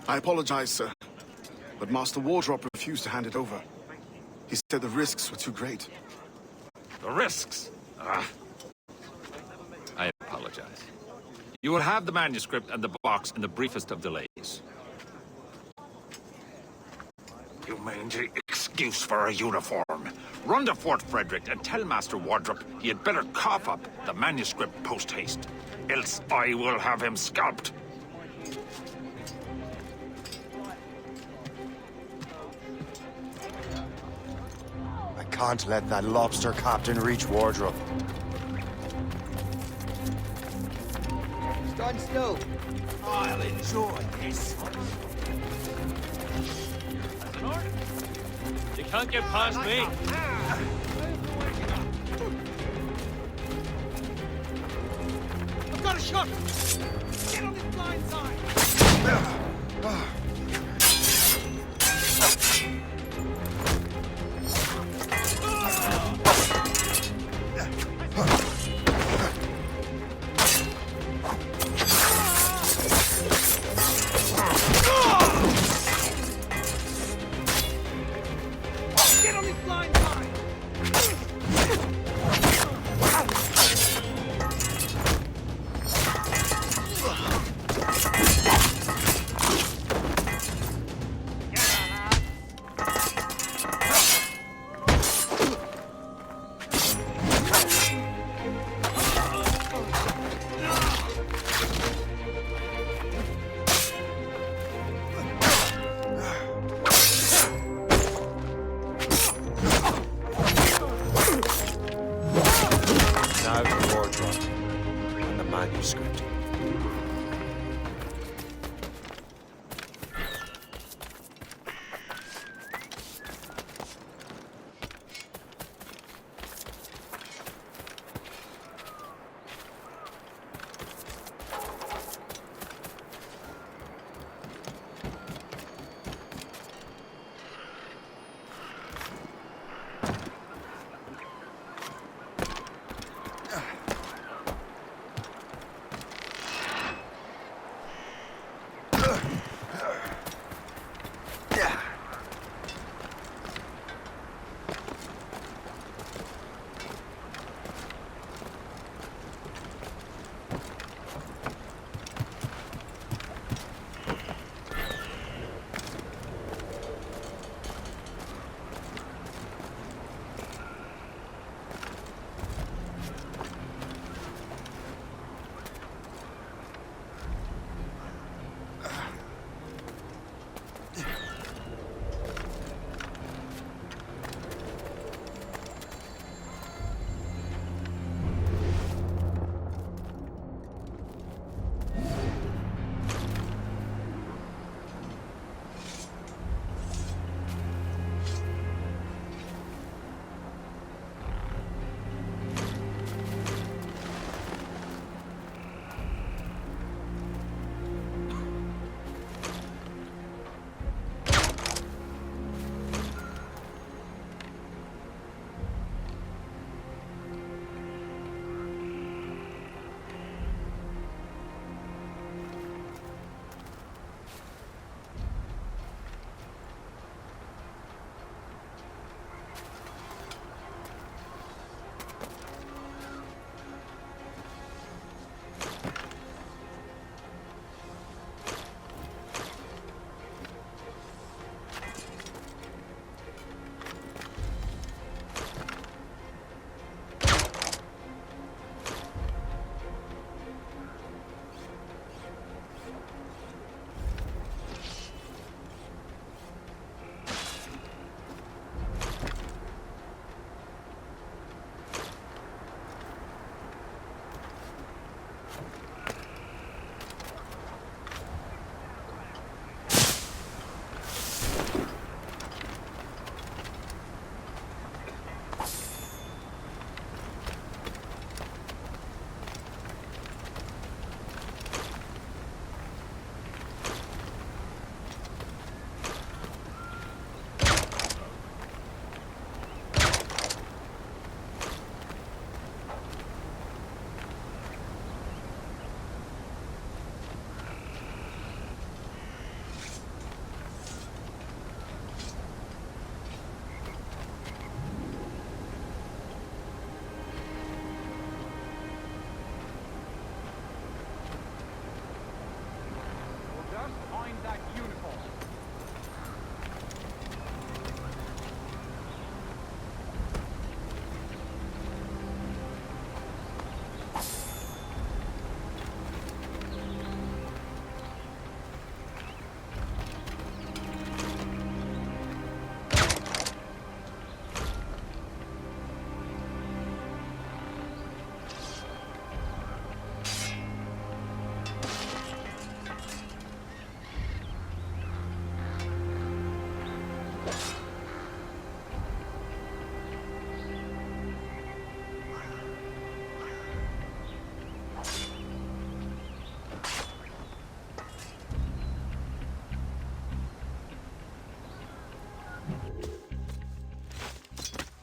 I apologize, sir. But Master Wardrop refused to hand it over. He said the risks were too great. The risks? I apologize. You will have the manuscript and the box in the briefest of delays. You mean the excuse for a uniform? Run to Fort Frederick and tell Master Wardrop he had better cough up the manuscript post-haste. Else I will have him scalped. I can't let that lobster captain reach Wardrop. Stand still. I'll enjoy this. You can't get past me. I've got a shot. Get on his blind side. Get on his blind side. manuscript.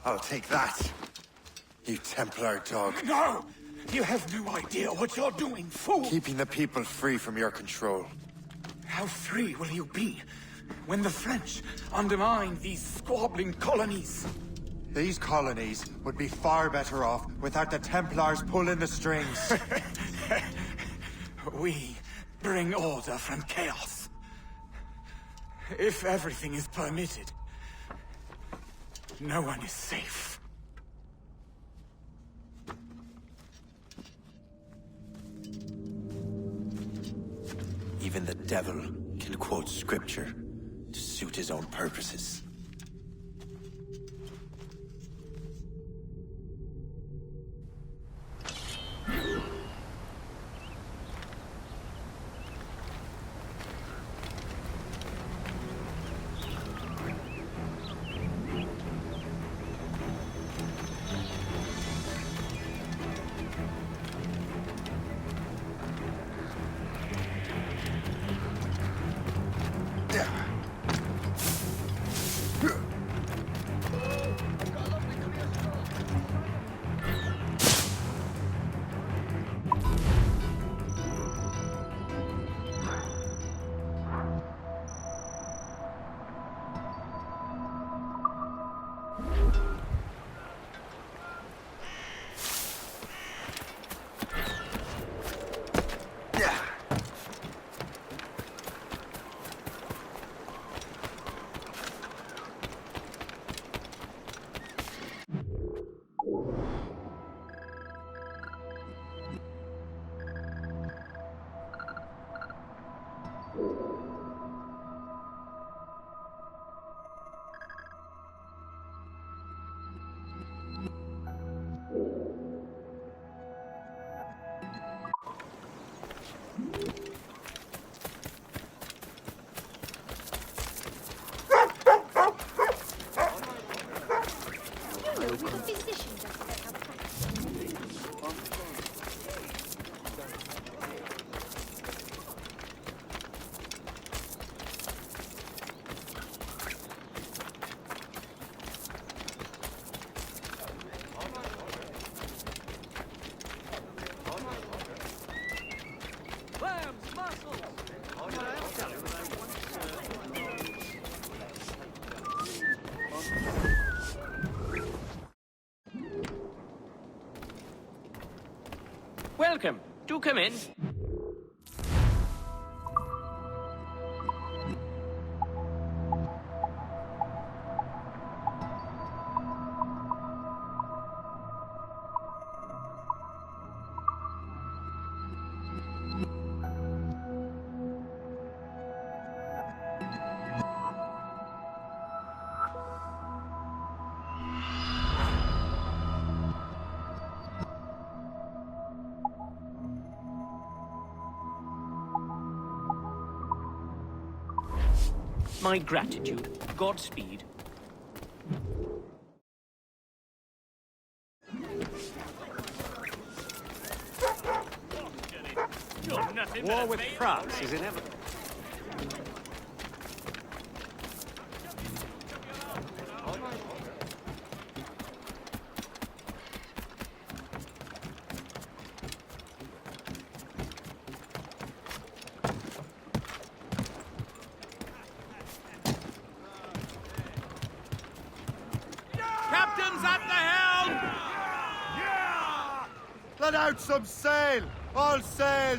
I'll take that, you Templar dog. No! You have no idea what you're doing, fool! Keeping the people free from your control. How free will you be when the French undermine these squabbling colonies? These colonies would be far better off without the Templars pulling the strings. We bring order from chaos. If everything is permitted, no one is safe. Even the devil can quote scripture to suit his own purposes. Welcome. Do come in. My gratitude. Godspeed. War with France is inevitable. Captain's at the helm! Yeah! Let out some sail! All sail!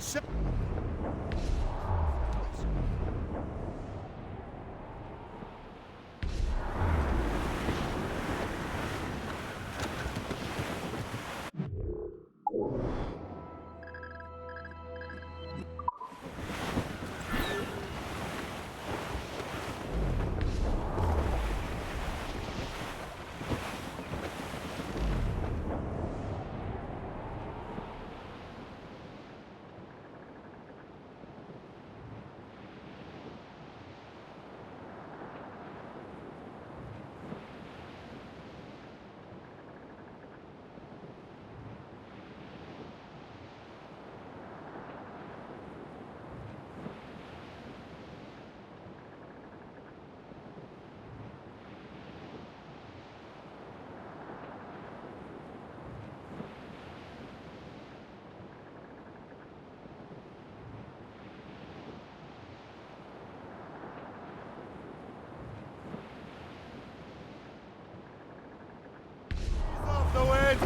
The wind!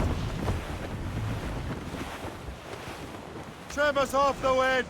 Trim us off the wind!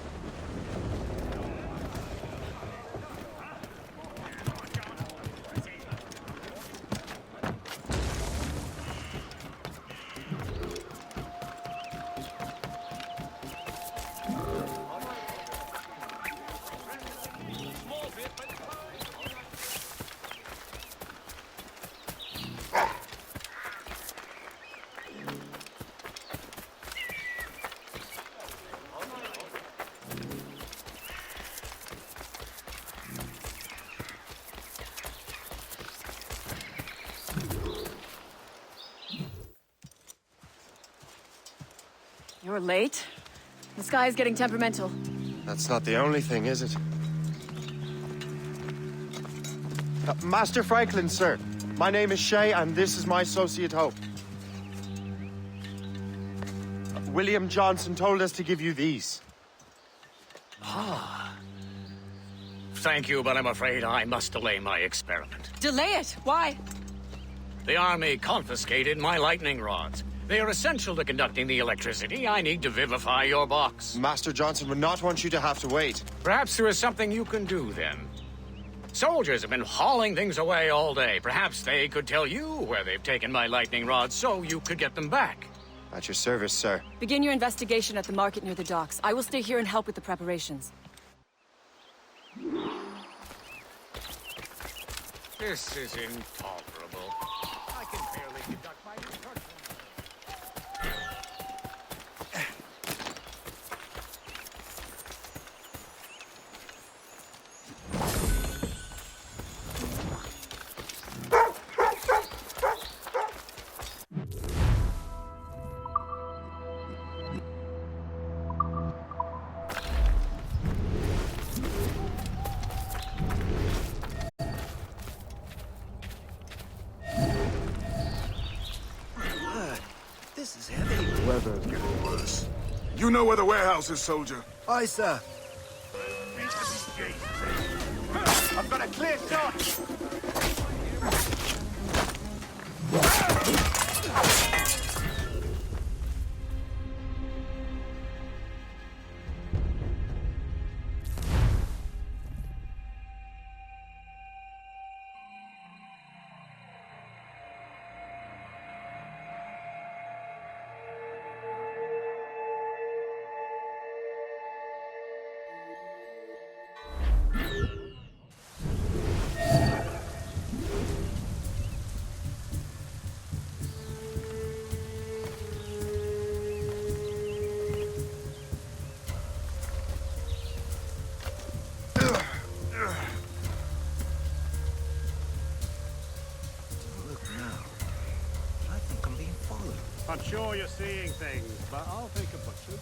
You're late. The sky is getting temperamental. That's not the only thing, is it? Master Franklin, sir. My name is Shay, and this is my associate Hope. William Johnson told us to give you these. Ah. Thank you, but I'm afraid I must delay my experiment. Delay it? Why? The army confiscated my lightning rods. They are essential to conducting the electricity I need to vivify your box. Master Johnson would not want you to have to wait. Perhaps there is something you can do, then. Soldiers have been hauling things away all day. Perhaps they could tell you where they've taken my lightning rods so you could get them back. At your service, sir. Begin your investigation at the market near the docks. I will stay here and help with the preparations. This is intolerable. I can barely conduct my research. This is heavy. Weather's getting worse. You know where the warehouse is, soldier? Aye, sir. I've got a clear shot! sure you're seeing things, but I'll take a butcher's.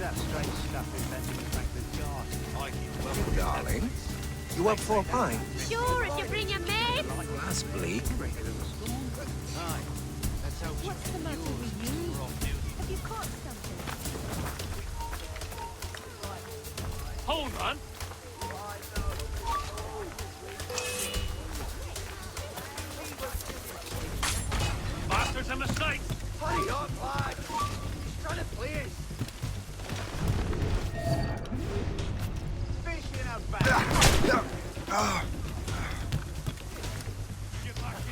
That strange stuff in Benjamin Franklin's yard. I keep well, Darling, you up for a pint? Sure, if you bring your maid. That's bleak. What's the matter with you? Have you caught something? Hold on. Master's a mistake. Hurry up, lad. He's trying to play us. Fishing out back.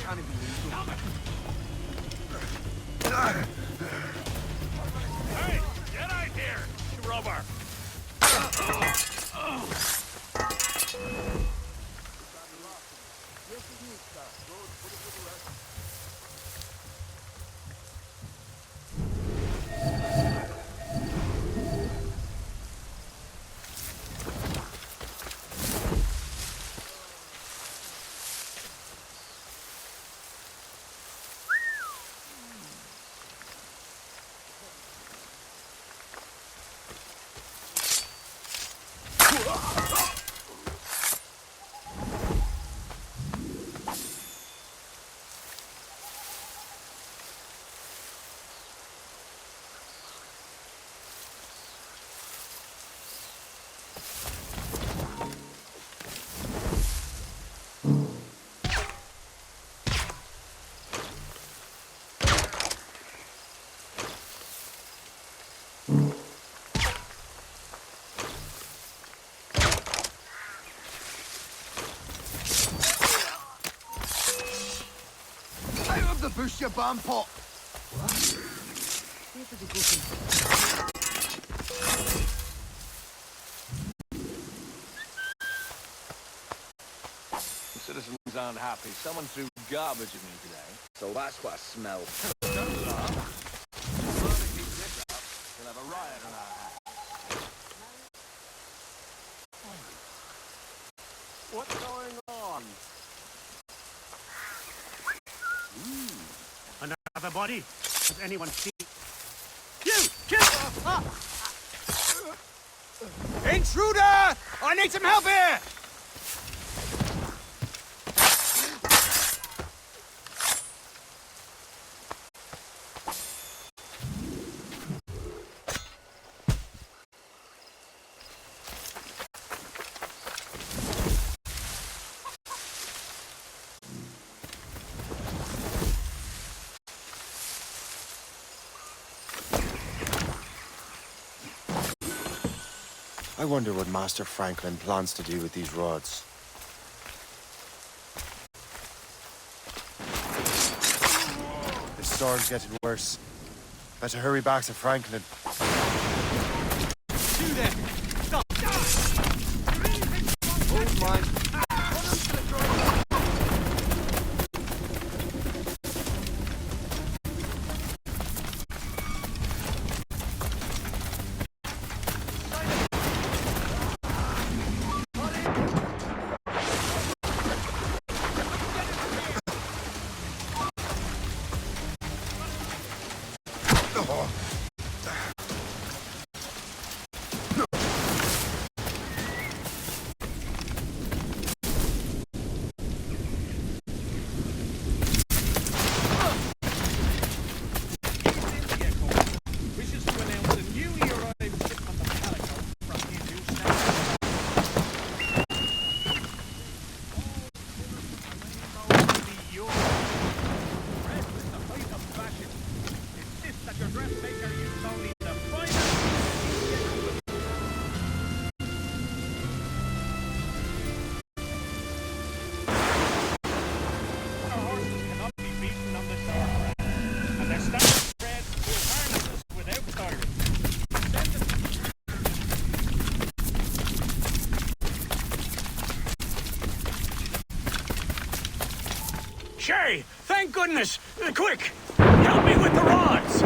Can't even Hey, get out here, you rubber. the bush, you bum pot! The citizens aren't happy. Someone threw garbage at me today. So that's what I smell. Don't laugh. We'll have a riot on our hands. What's going on? Another body? Has anyone seen? You! Kill! Intruder! I need some help here! I wonder what Master Franklin plans to do with these rods. This storm's getting worse. Better hurry back to Franklin. You there! Stop! Hold mine. Shay, thank goodness! Quick! Help me with the rods!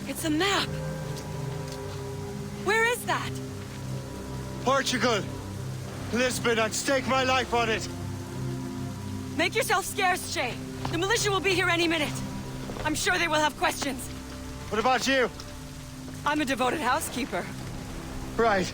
It's a map! Where is that? Portugal! Lisbon, I'd stake my life on it! Make yourself scarce, Shay. The militia will be here any minute. I'm sure they will have questions. What about you? I'm a devoted housekeeper. Right.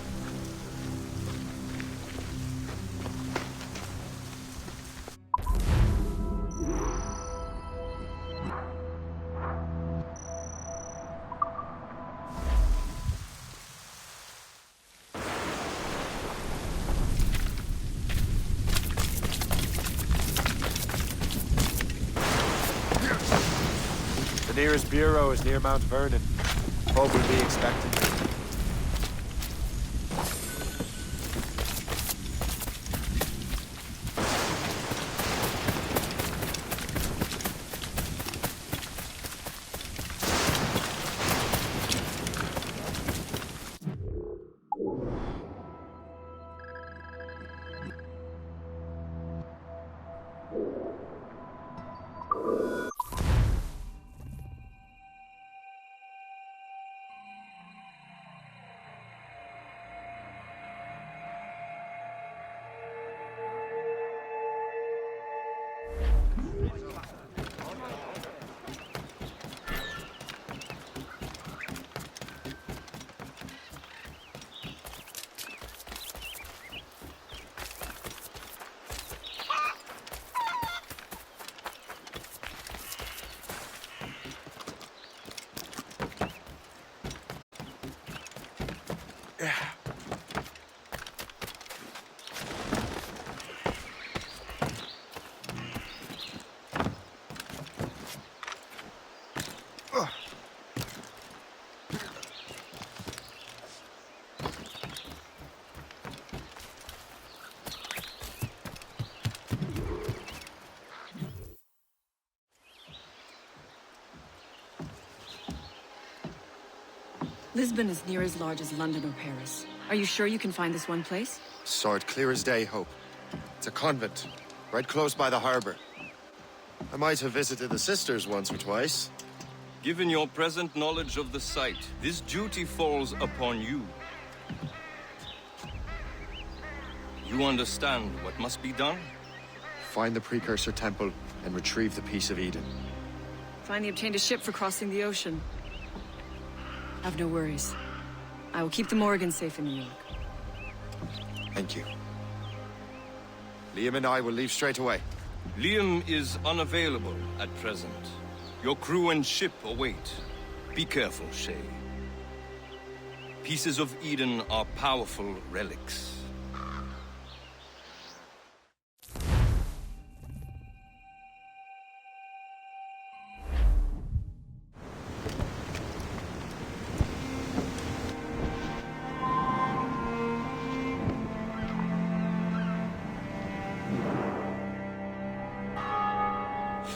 The nearest bureau is near Mount Vernon. Hope will be expecting me. Lisbon is near as large as London or Paris. Are you sure you can find this one place? Saw it clear as day, Hope. It's a convent, right close by the harbor. I might have visited the sisters once or twice. Given your present knowledge of the site, this duty falls upon you. You understand what must be done? Find the precursor temple and retrieve the Piece of Eden. Finally obtained a ship for crossing the ocean. Have no worries. I will keep the Morgans safe in New York. Thank you. Liam and I will leave straight away. Liam is unavailable at present. Your crew and ship await. Be careful, Shay. Pieces of Eden are powerful relics.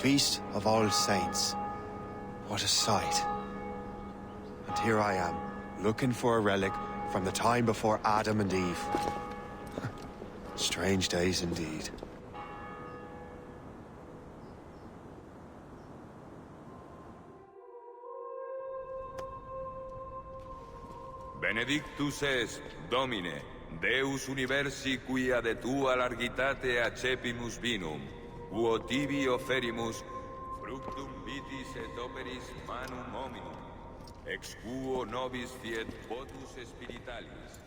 Feast of All Saints. What a sight. And here I am, looking for a relic from the time before Adam and Eve. Strange days indeed. Benedictus est, Domine, Deus universi quia de tua largitate accepimus vinum, quo tibi offerimus fructum vitis et operis manum hominum, ex quo nobis fiet votus spiritualis.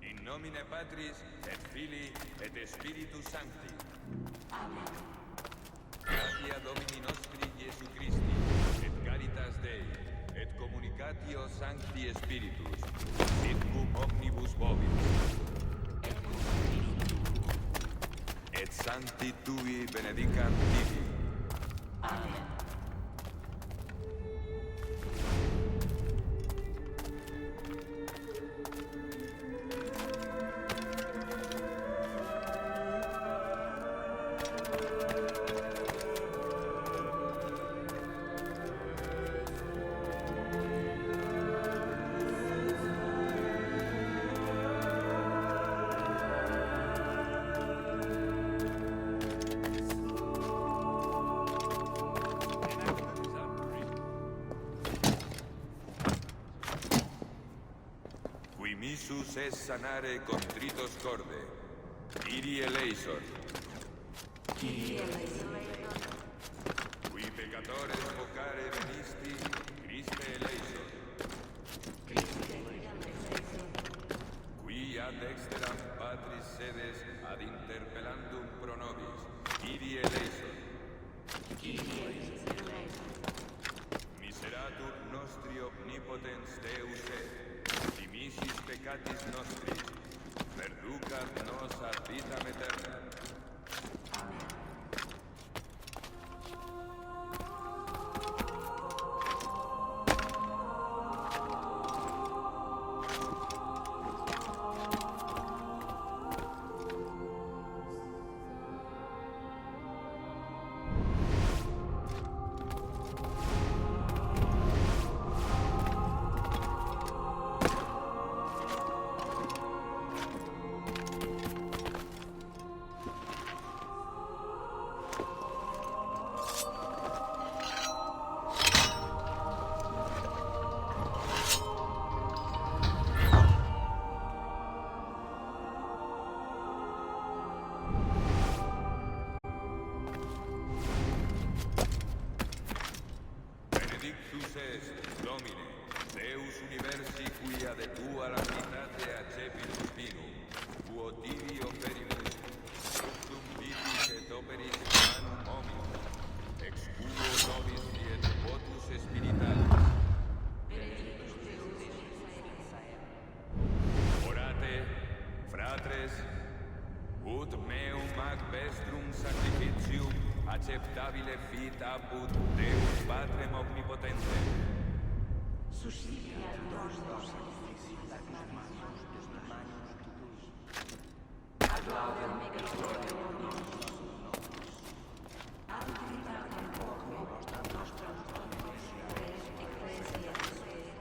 In nomine Patris et Filii et Spiritus Sancti. Amen. Gratia Domini nostri Iesu Sancti Spiritus, sit cum omnibus vobis. Et sancti tui benedicant tibi. Amen. Missus es sanare contritos corde. Iri eleison. Iri eleison. Qui peccatores vocare venisti, Christe eleison. Christe eleison. Qui ad exteram Patris sedes ad interpellandum pro nobis. Iri eleison. Iri eleison. Miseratur nostri omnipotens Deus et. Dimisis peccatis nostri, perducat nos ad vitam aeterna. Amen. Benedictus est, Domine, Deus universi quia de tua largitate accepit spinum, quo tibi oferimus, fructum vitis et operis manum homini, ex quo nobis diet votus spiritualis. Orate, fratres, ut meum ac vestrum sacrificium acceptabile fit apud Deus Patrem omnipotentem. Suscipiat nos sacrificiis ac manos tuus. Ad laudem gloriam nostrum. Ad divitatem quoque nostram omnes ecclesia sed.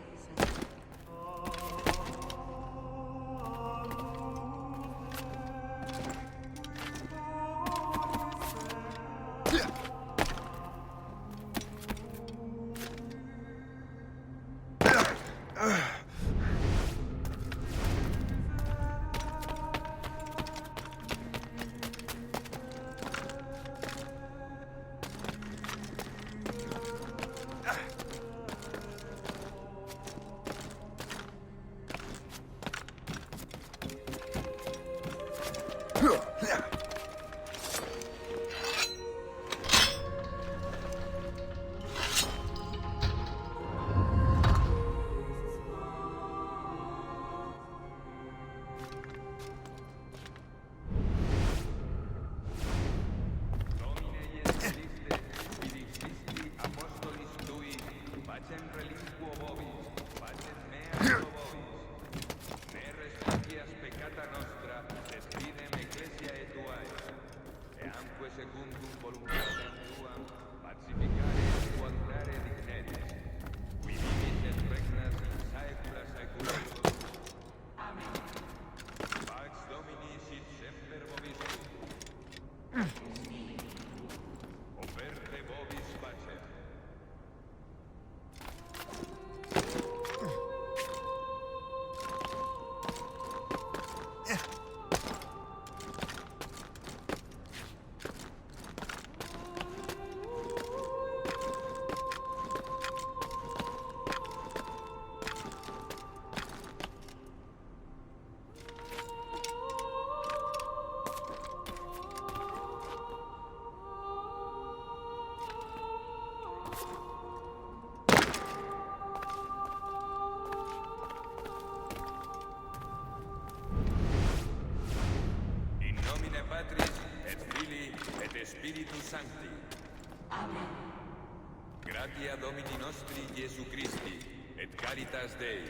Gratia Domini nostri Jesu Christi, et caritas Dei,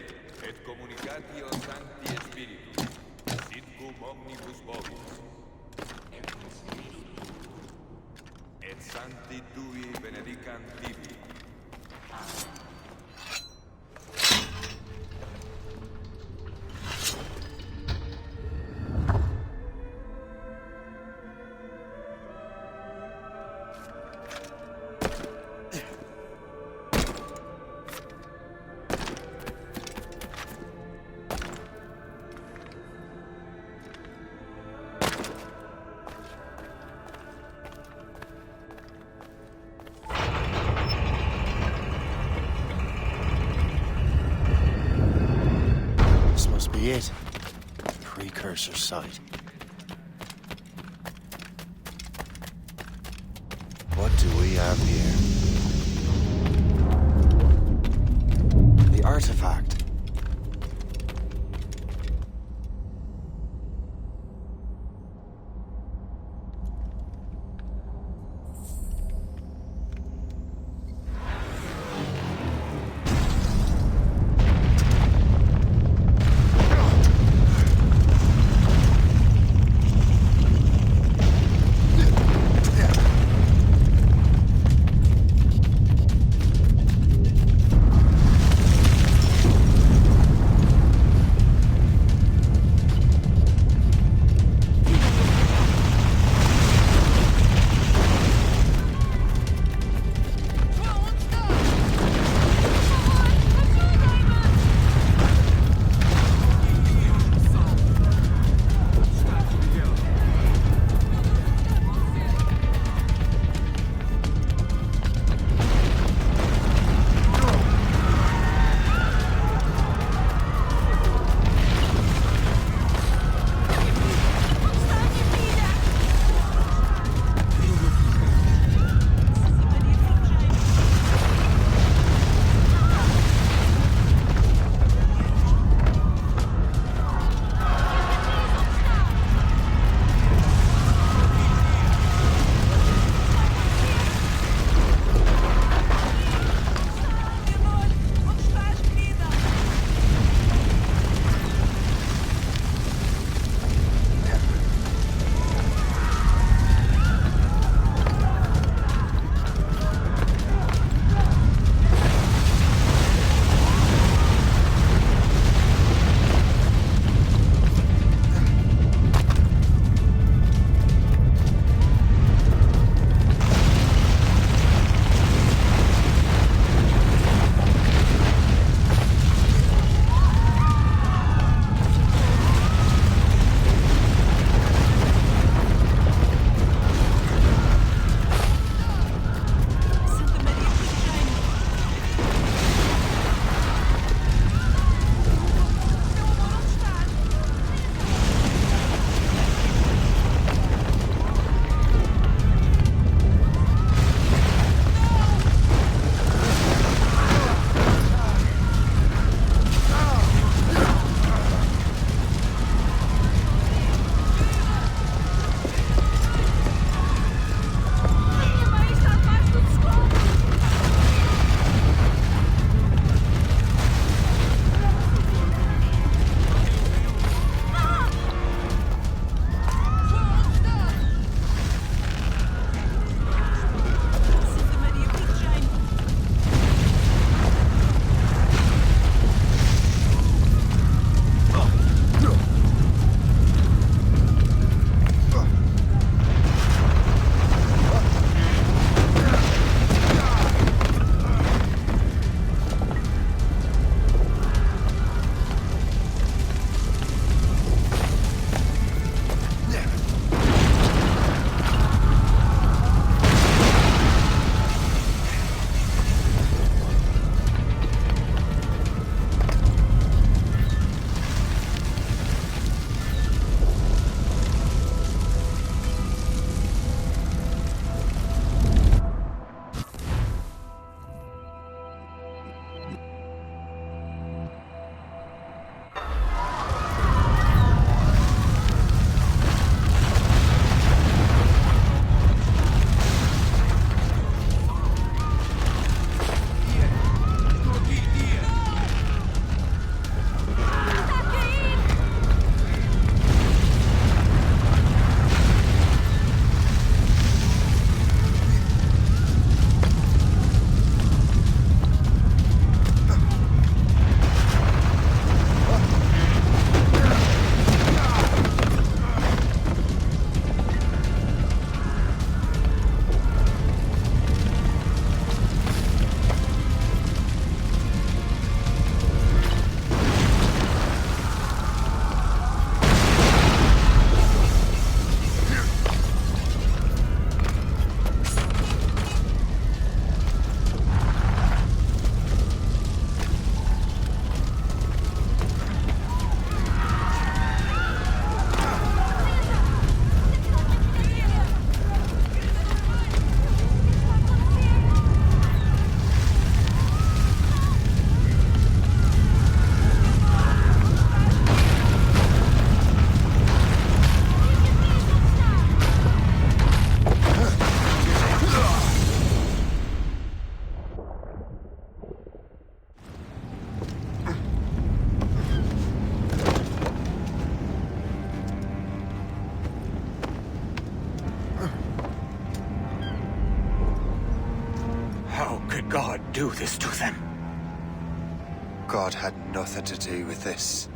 et communicatio Sancti Spiritus, sit cum omnibus vobis. Et Sancti Tui benedicant tibi. It. Precursor site. What do we have here? The artifact. God do this to them? God had nothing to do with this.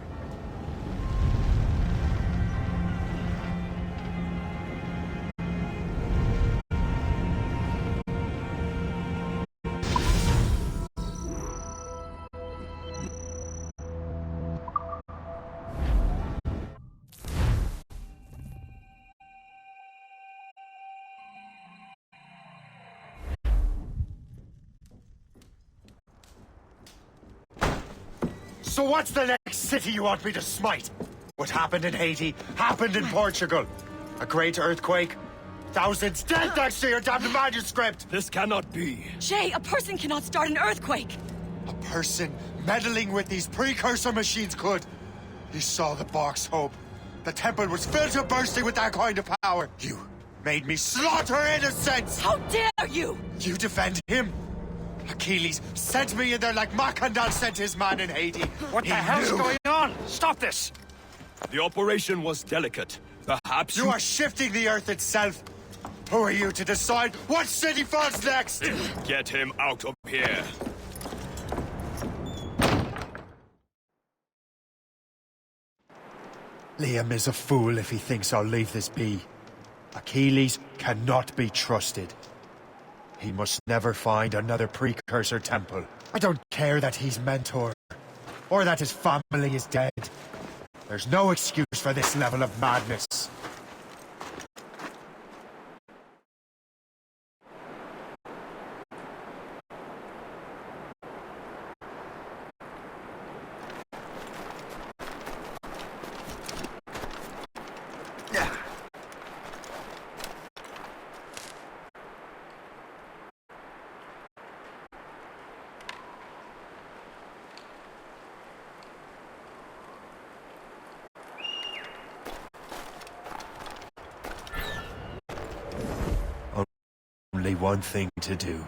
So what's the next city you want me to smite? What happened in Haiti happened in Portugal. A great earthquake. Thousands dead thanks to your damned manuscript! This cannot be. Jay, a person cannot start an earthquake! A person meddling with these precursor machines could. You saw the box, Hope. The temple was filled to bursting with that kind of power. You made me slaughter innocents! How dare you! You defend him? Achilles sent me in there like Macandal sent his man in Haiti. What the hell's going on? Stop this! The operation was delicate. Perhaps you are shifting the earth itself. Who are you to decide what city falls next? Get him out of here. Liam is a fool if he thinks I'll leave this be. Achilles cannot be trusted. He must never find another precursor temple. I don't care that he's mentor, or that his family is dead. There's no excuse for this level of madness. Only one thing to do.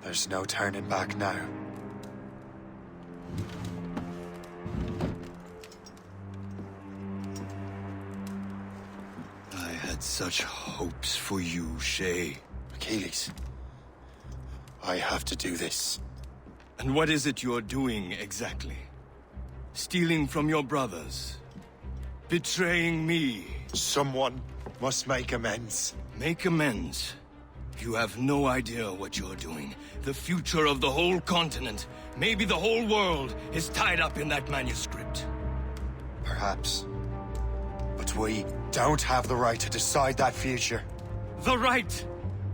There's no turning back now. I had such hopes for you, Shay. Achilles, I have to do this. And what is it you're doing exactly? Stealing from your brothers? Betraying me? Someone must make amends. Make amends? You have no idea what you're doing. The future of the whole continent, maybe the whole world, is tied up in that manuscript. Perhaps. But we don't have the right to decide that future. The right!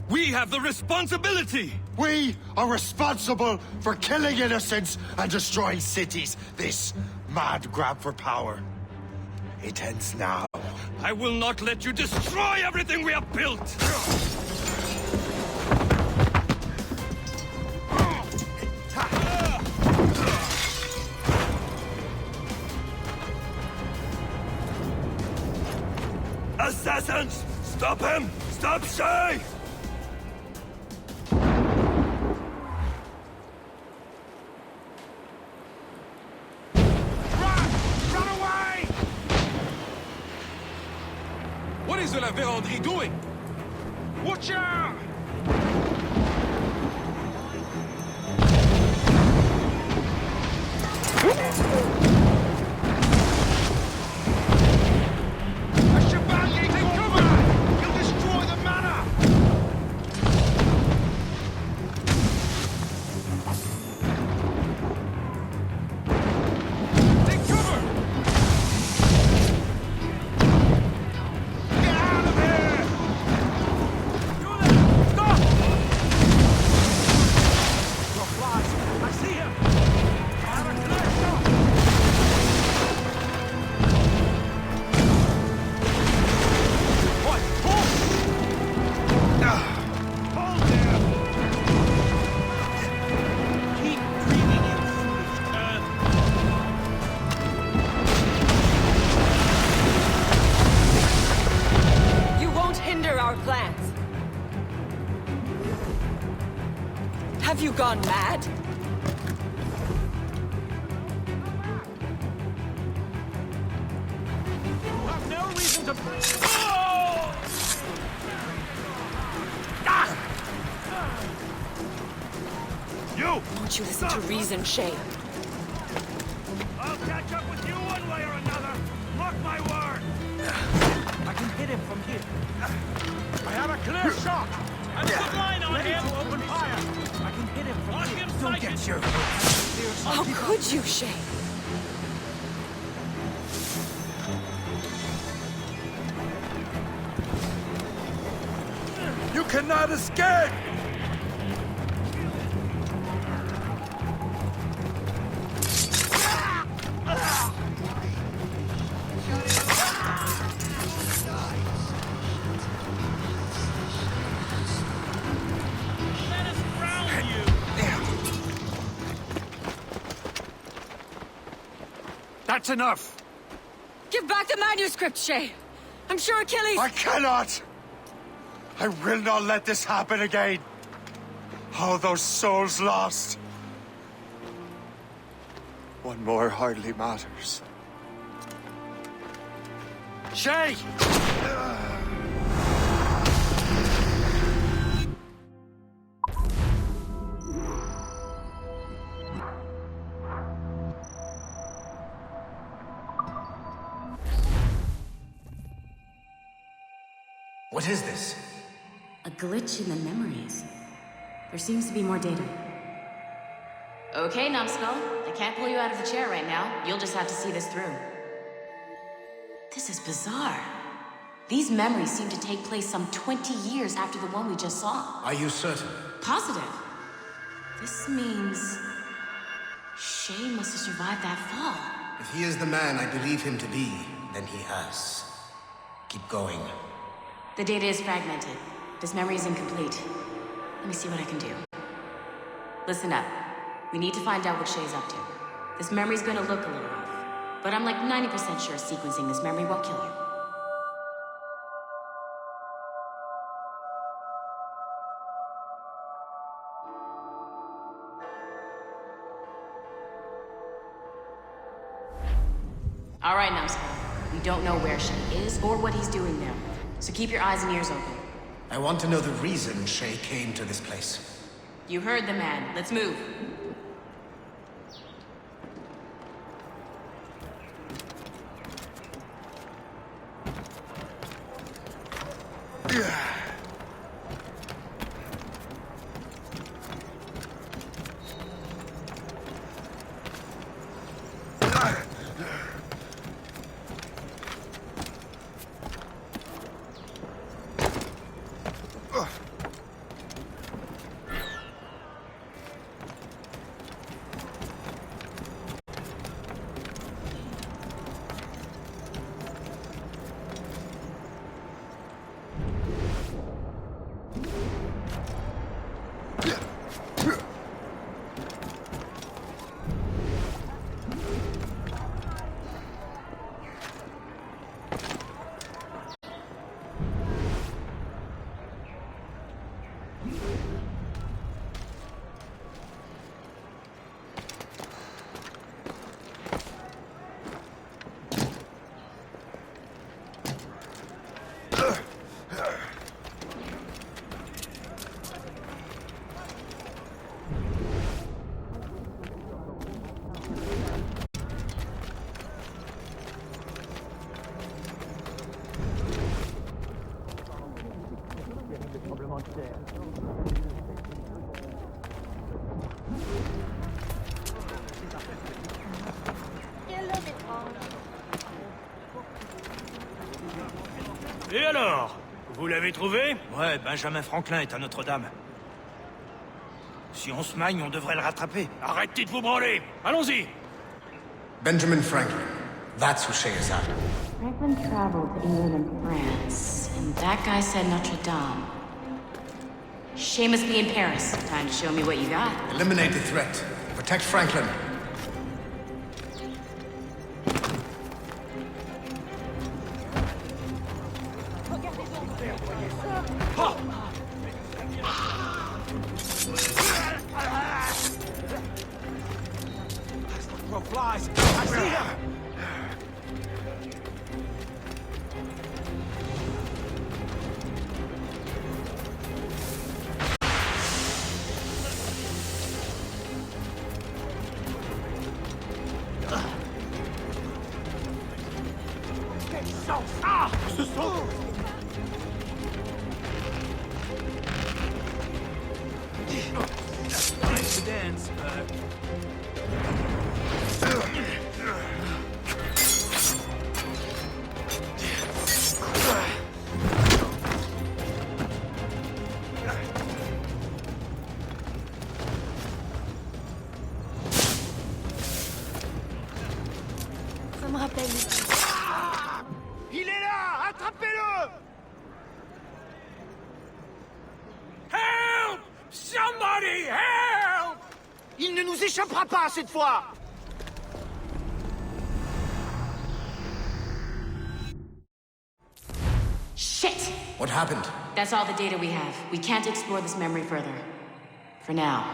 We have the responsibility! We are responsible for killing innocents and destroying cities. This mad grab for power. It ends now. I will not let you destroy everything we have built! Assassins! Stop him! Stop Shay! Run away! What is La Vérendrye doing? Watch out! Have you gone mad? You have no reason to... You! Won't you listen to reason, Shay? I'll catch up with you one way or another. Mark my word. I can hit him from here. I have a clear shot. I'm good line on him. To open fire. I can hit him from here. Don't get your How could you, Shay? You cannot escape! That's enough! Give back the manuscript, Shay! I'm sure Achilles... I cannot! I will not let this happen again! All those souls lost! One more hardly matters. Shay! What is this? A glitch in the memories. There seems to be more data. Okay, Numbskull. I can't pull you out of the chair right now. You'll just have to see this through. This is bizarre. These memories seem to take place some 20 years after the one we just saw. Are you certain? Positive. This means... Shay must have survived that fall. If he is the man I believe him to be, then he has. Keep going. The data is fragmented. This memory is incomplete. Let me see what I can do. Listen up. We need to find out what Shay's up to. This memory's gonna look a little rough, but I'm like 90% sure sequencing this memory won't kill you. All right, Numbskull. We don't know where Shay is or what he's doing there. So keep your eyes and ears open. I want to know the reason Shay came to this place. You heard the man. Let's move. Et alors? Vous l'avez trouvé? Ouais, Benjamin Franklin est à Notre-Dame. Si on se magne, on devrait le rattraper. Arrêtez de vous branler! Allons-y! Benjamin Franklin. That's who Shay is after. Franklin traveled to England and France, and that guy said Notre-Dame. Shay must be in Paris. Time to show me what you got. Eliminate the threat. Protect Franklin. flies! I see him! Nice dance, bud. Ça me rappelle. Il est là! Attrapez-le! Help! Somebody help! Il ne nous échappera pas cette fois! Shit! What happened? That's all the data we have. We can't explore this memory further. For now.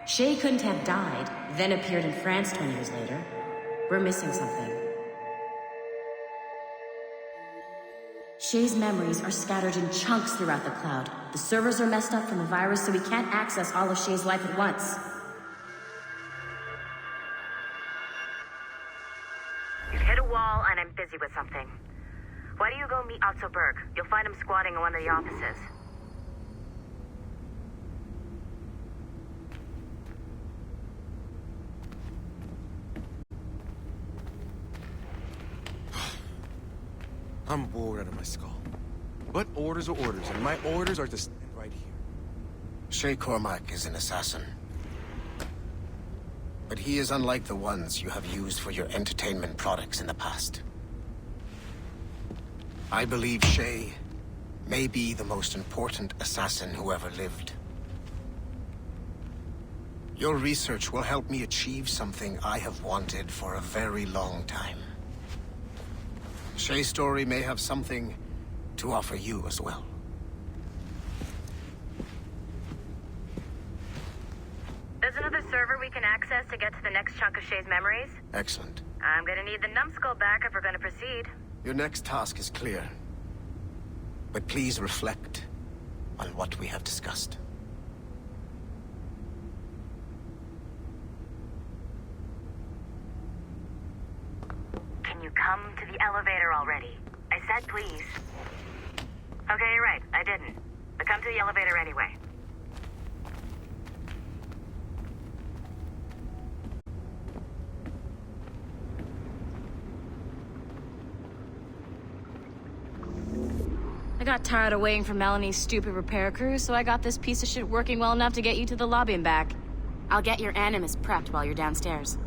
Shay couldn't have died, then appeared in France 20 years later. We're missing something. Shay's memories are scattered in chunks throughout the cloud. The servers are messed up from the virus, so we can't access all of Shay's life at once. You've hit a wall, and I'm busy with something. Why don't you go meet Otto Berg? You'll find him squatting in one of the offices. I'm bored out of my skull. But orders are orders, and my orders are to stand right here. Shay Cormac is an assassin. But he is unlike the ones you have used for your entertainment products in the past. I believe Shay may be the most important assassin who ever lived. Your research will help me achieve something I have wanted for a very long time. Shay's story may have something to offer you as well. There's another server we can access to get to the next chunk of Shay's memories. Excellent. I'm gonna need the numbskull back if we're gonna proceed. Your next task is clear. But please reflect on what we have discussed. Can you come to the elevator already? I said please. Okay, you're right. I didn't. But come to the elevator anyway. I got tired of waiting for Melanie's stupid repair crew, so I got this piece of shit working well enough to get you to the lobby and back. I'll get your Animus prepped while you're downstairs.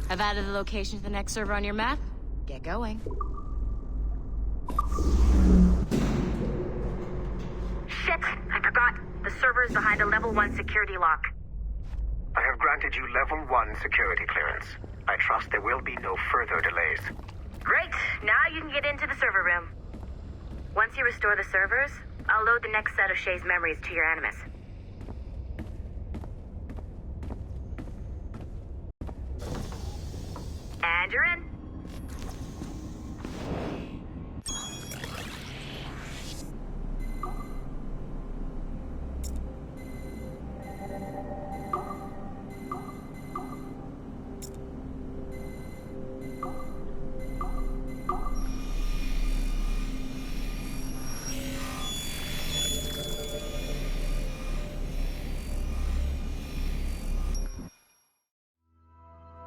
I've added the location to the next server on your map. Get going. Shit! I forgot. The server is behind a level 1 security lock. I have granted you level 1 security clearance. I trust there will be no further delays. Great! Now you can get into the server room. Once you restore the servers, I'll load the next set of Shay's memories to your Animus. And you're in.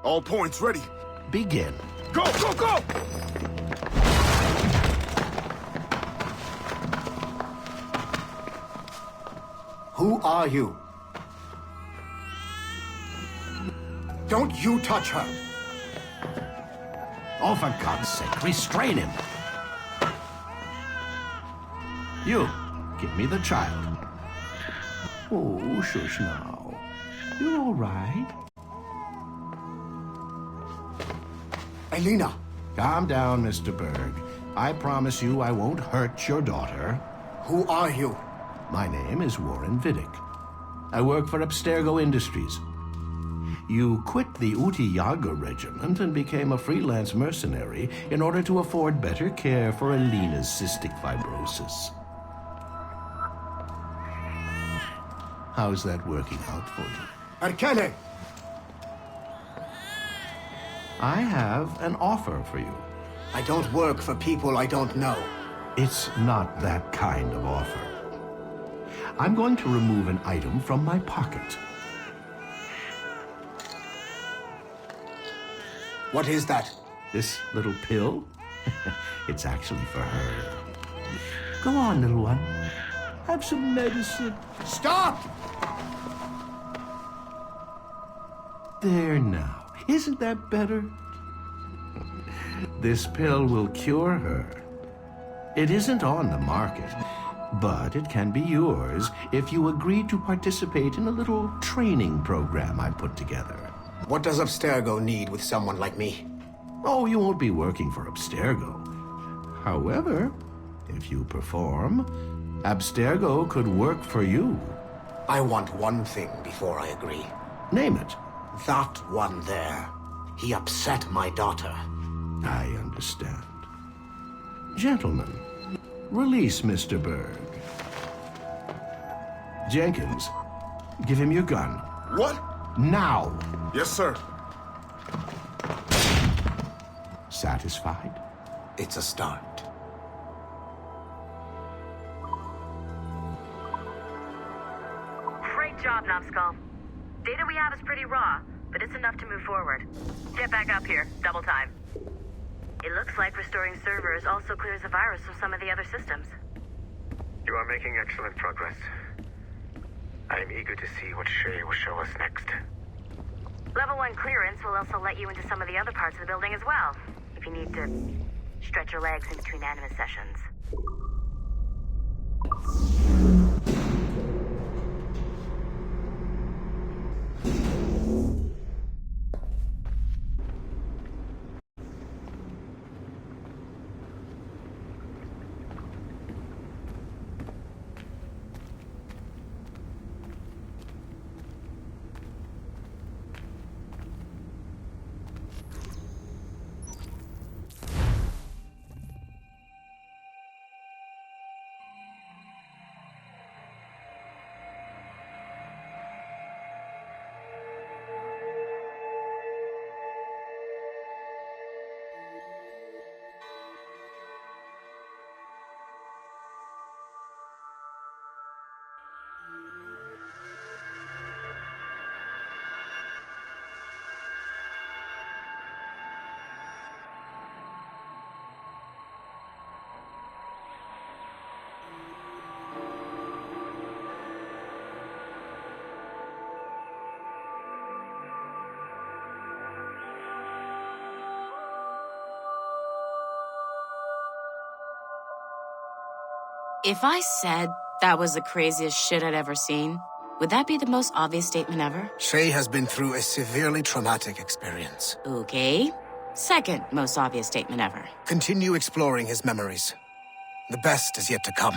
All points ready. Begin. Go, go, go! Who are you? Don't you touch her! Oh, for God's sake, restrain him. You, give me the child. Oh, shush now. You're all right. Elena! Calm down, Mr. Berg. I promise you I won't hurt your daughter. Who are you? My name is Warren Vidic. I work for Abstergo Industries. You quit the Uti Yaga regiment and became a freelance mercenary in order to afford better care for Alina's cystic fibrosis. How's that working out for you? Arkele! I have an offer for you. I don't work for people I don't know. It's not that kind of offer. I'm going to remove an item from my pocket. What is that? This little pill? It's actually for her. Go on, little one. Have some medicine. Stop! There now. Isn't that better? This pill will cure her. It isn't on the market, but it can be yours if you agree to participate in a little training program I put together. What does Abstergo need with someone like me? Oh, you won't be working for Abstergo. However, if you perform, Abstergo could work for you. I want one thing before I agree. Name it. That one there. He upset my daughter. I understand. Gentlemen, release Mr. Berg. Jenkins, give him your gun. What? Now! Yes, sir. Satisfied? It's a start. Great job, Numbskull. Data we have is pretty raw, but it's enough to move forward. Get back up here. Double time. It looks like restoring servers also clears the virus from some of the other systems. You are making excellent progress. I am eager to see what Shay will show us next. Level 1 clearance will also let you into some of the other parts of the building as well, if you need to stretch your legs in between animus sessions. If I said that was the craziest shit I'd ever seen, would that be the most obvious statement ever? Shay has been through a severely traumatic experience. Okay. Second most obvious statement ever. Continue exploring his memories. The best is yet to come.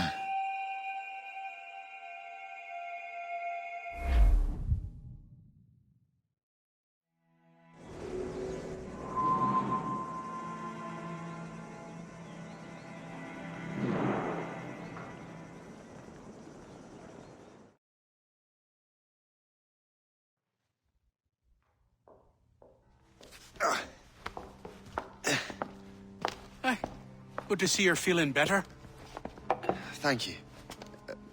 Good to see you're feeling better. Thank you.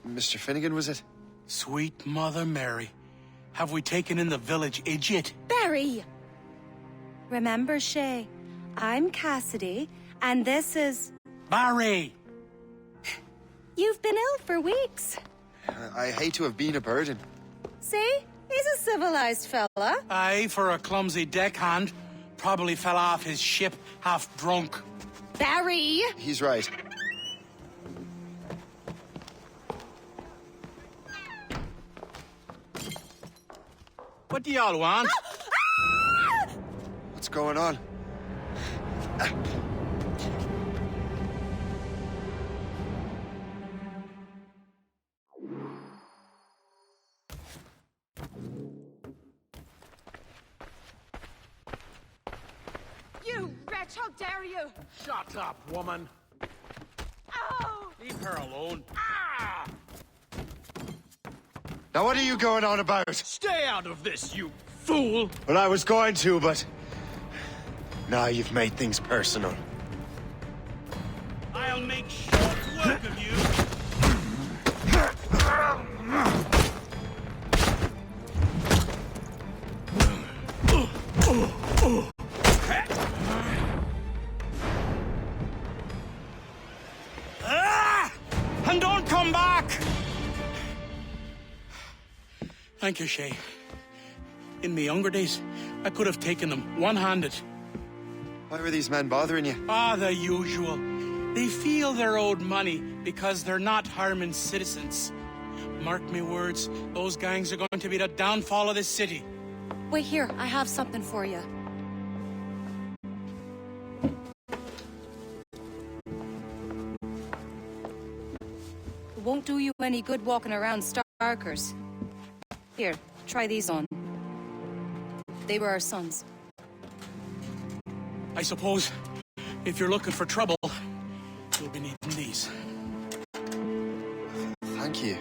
Mr. Finnegan, was it? Sweet Mother Mary. Have we taken in the village idiot? Barry! Remember, Shay, I'm Cassidy, and this is... Barry! You've been ill for weeks. I hate to have been a burden. See? He's a civilized fella. Aye, for a clumsy deckhand. Probably fell off his ship half drunk. Barry! He's right. What do y'all want? What's going on? wretch! How dare you! Shut up, woman. Ow! Leave her alone. Ah! Now what are you going on about? Stay out of this, you fool! Well, I was going to, but... Now you've made things personal. I'll make short work of you. And don't come back! Thank you, Shay. In my younger days, I could have taken them one-handed. Why were these men bothering you? Ah, the usual. They feel they're owed money because they're not harming citizens. Mark me words, those gangs are going to be the downfall of this city. Wait here, I have something for you. It won't do you any good walking around Starkers. Here, try these on. They were our sons. I suppose, if you're looking for trouble, you'll be needing these. Thank you.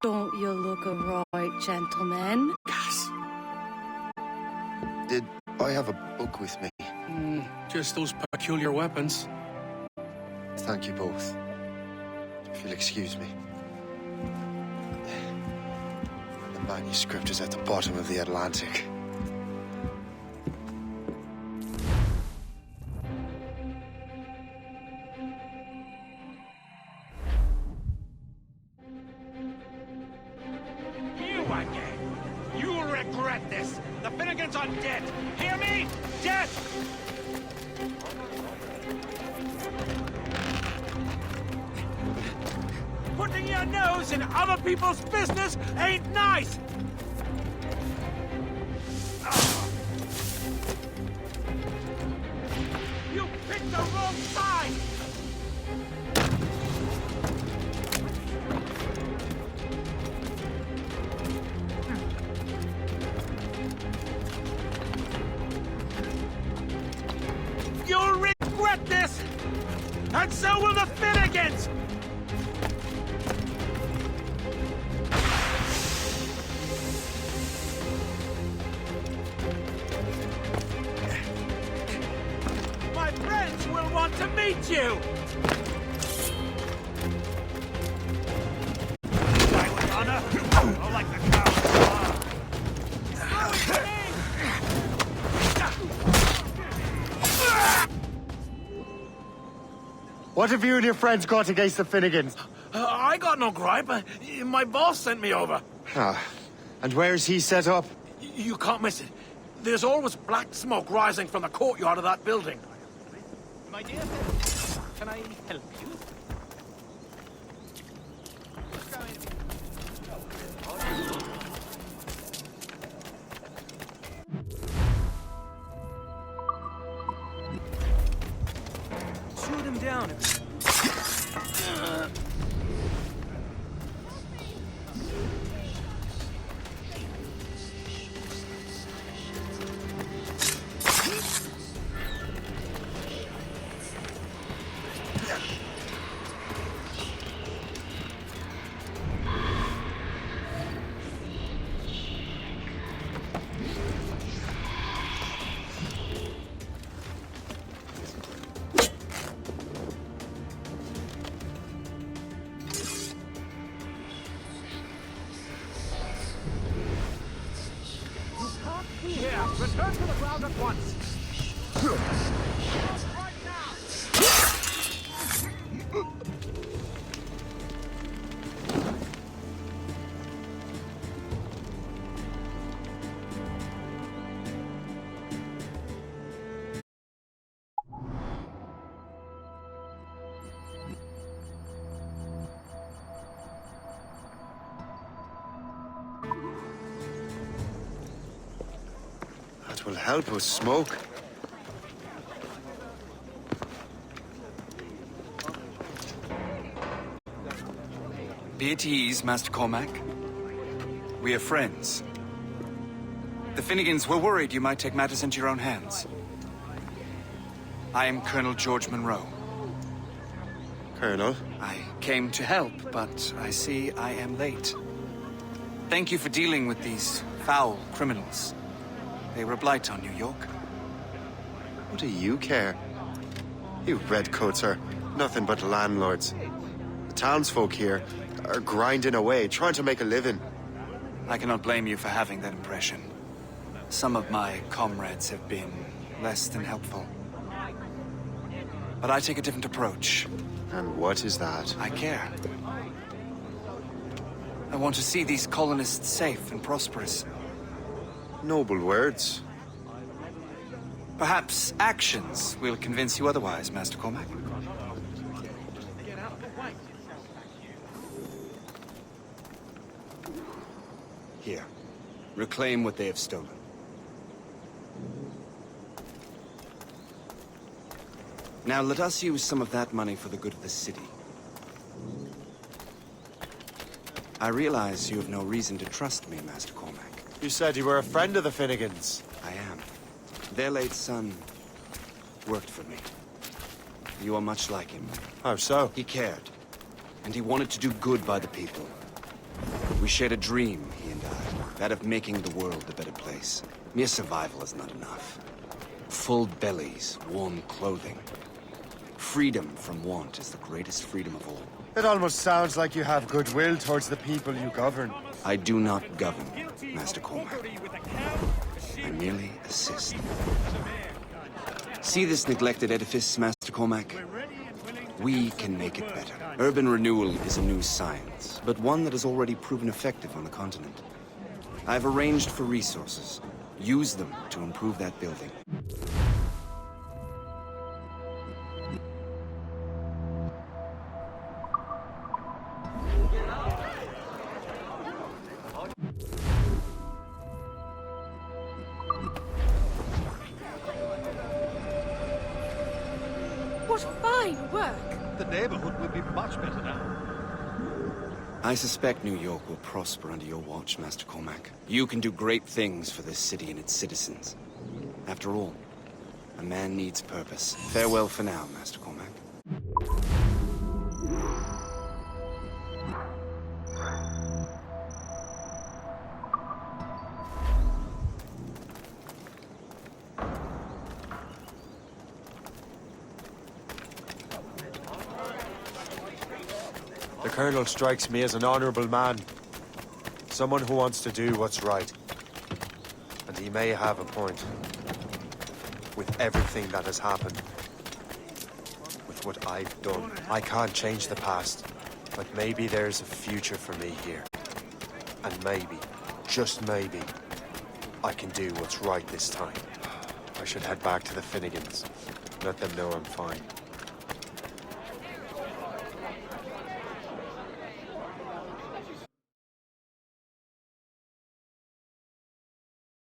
Don't you look a right gentleman? Yes. Did I have a book with me? Just those peculiar weapons. Thank you both. If you'll excuse me. The manuscript is at the bottom of the Atlantic. You again! You'll regret this! The Finnegans are dead! Hear me? Dead! Putting your nose in other people's business ain't nice! You picked the wrong side! You'll regret this! And so will the Finnegans! My friends will want to meet you! Die with honor, or like the cowards. What have you and your friends got against the Finnegans? I got no gripe. My boss sent me over. Ah, and where's he set up? You can't miss it. There's always black smoke rising from the courtyard of that building. My dear, can I help you? Shoot him down. Here, return to the ground at once. Right That will help us smoke. Be at ease, Master Cormac. We are friends. The Finnegans were worried you might take matters into your own hands. I am Colonel George Monroe. Colonel? I came to help, but I see I am late. Thank you for dealing with these foul criminals. They were a blight on New York. What do you care? You redcoats are nothing but landlords. The townsfolk here are grinding away, trying to make a living. I cannot blame you for having that impression. Some of my comrades have been less than helpful. But I take a different approach. And what is that? I care. I want to see these colonists safe and prosperous. Noble words. Perhaps actions will convince you otherwise, Master Cormac. Here. Reclaim what they have stolen. Now let us use some of that money for the good of the city. I realize you have no reason to trust me, Master Cormac. You said you were a friend of the Finnegans. I am. Their late son worked for me. You are much like him. How so? He cared, and he wanted to do good by the people. We shared a dream, he and I, that of making the world a better place. Mere survival is not enough. Full bellies, warm clothing. Freedom from want is the greatest freedom of all. It almost sounds like you have goodwill towards the people you govern. I do not govern, Master Cormac. I merely assist. See this neglected edifice, Master Cormac? We can make it better. Urban renewal is a new science, but one that has already proven effective on the continent. I've arranged for resources. Use them to improve that building. What fine work! The neighborhood will be much better now. I suspect New York will prosper under your watch, Master Cormac. You can do great things for this city and its citizens. After all, a man needs purpose. Farewell for now, Master Cormac. The Colonel strikes me as an honorable man. Someone who wants to do what's right. And he may have a point. With everything that has happened. With what I've done. I can't change the past. But maybe there's a future for me here. And maybe, just maybe, I can do what's right this time. I should head back to the Finnegans. Let them know I'm fine.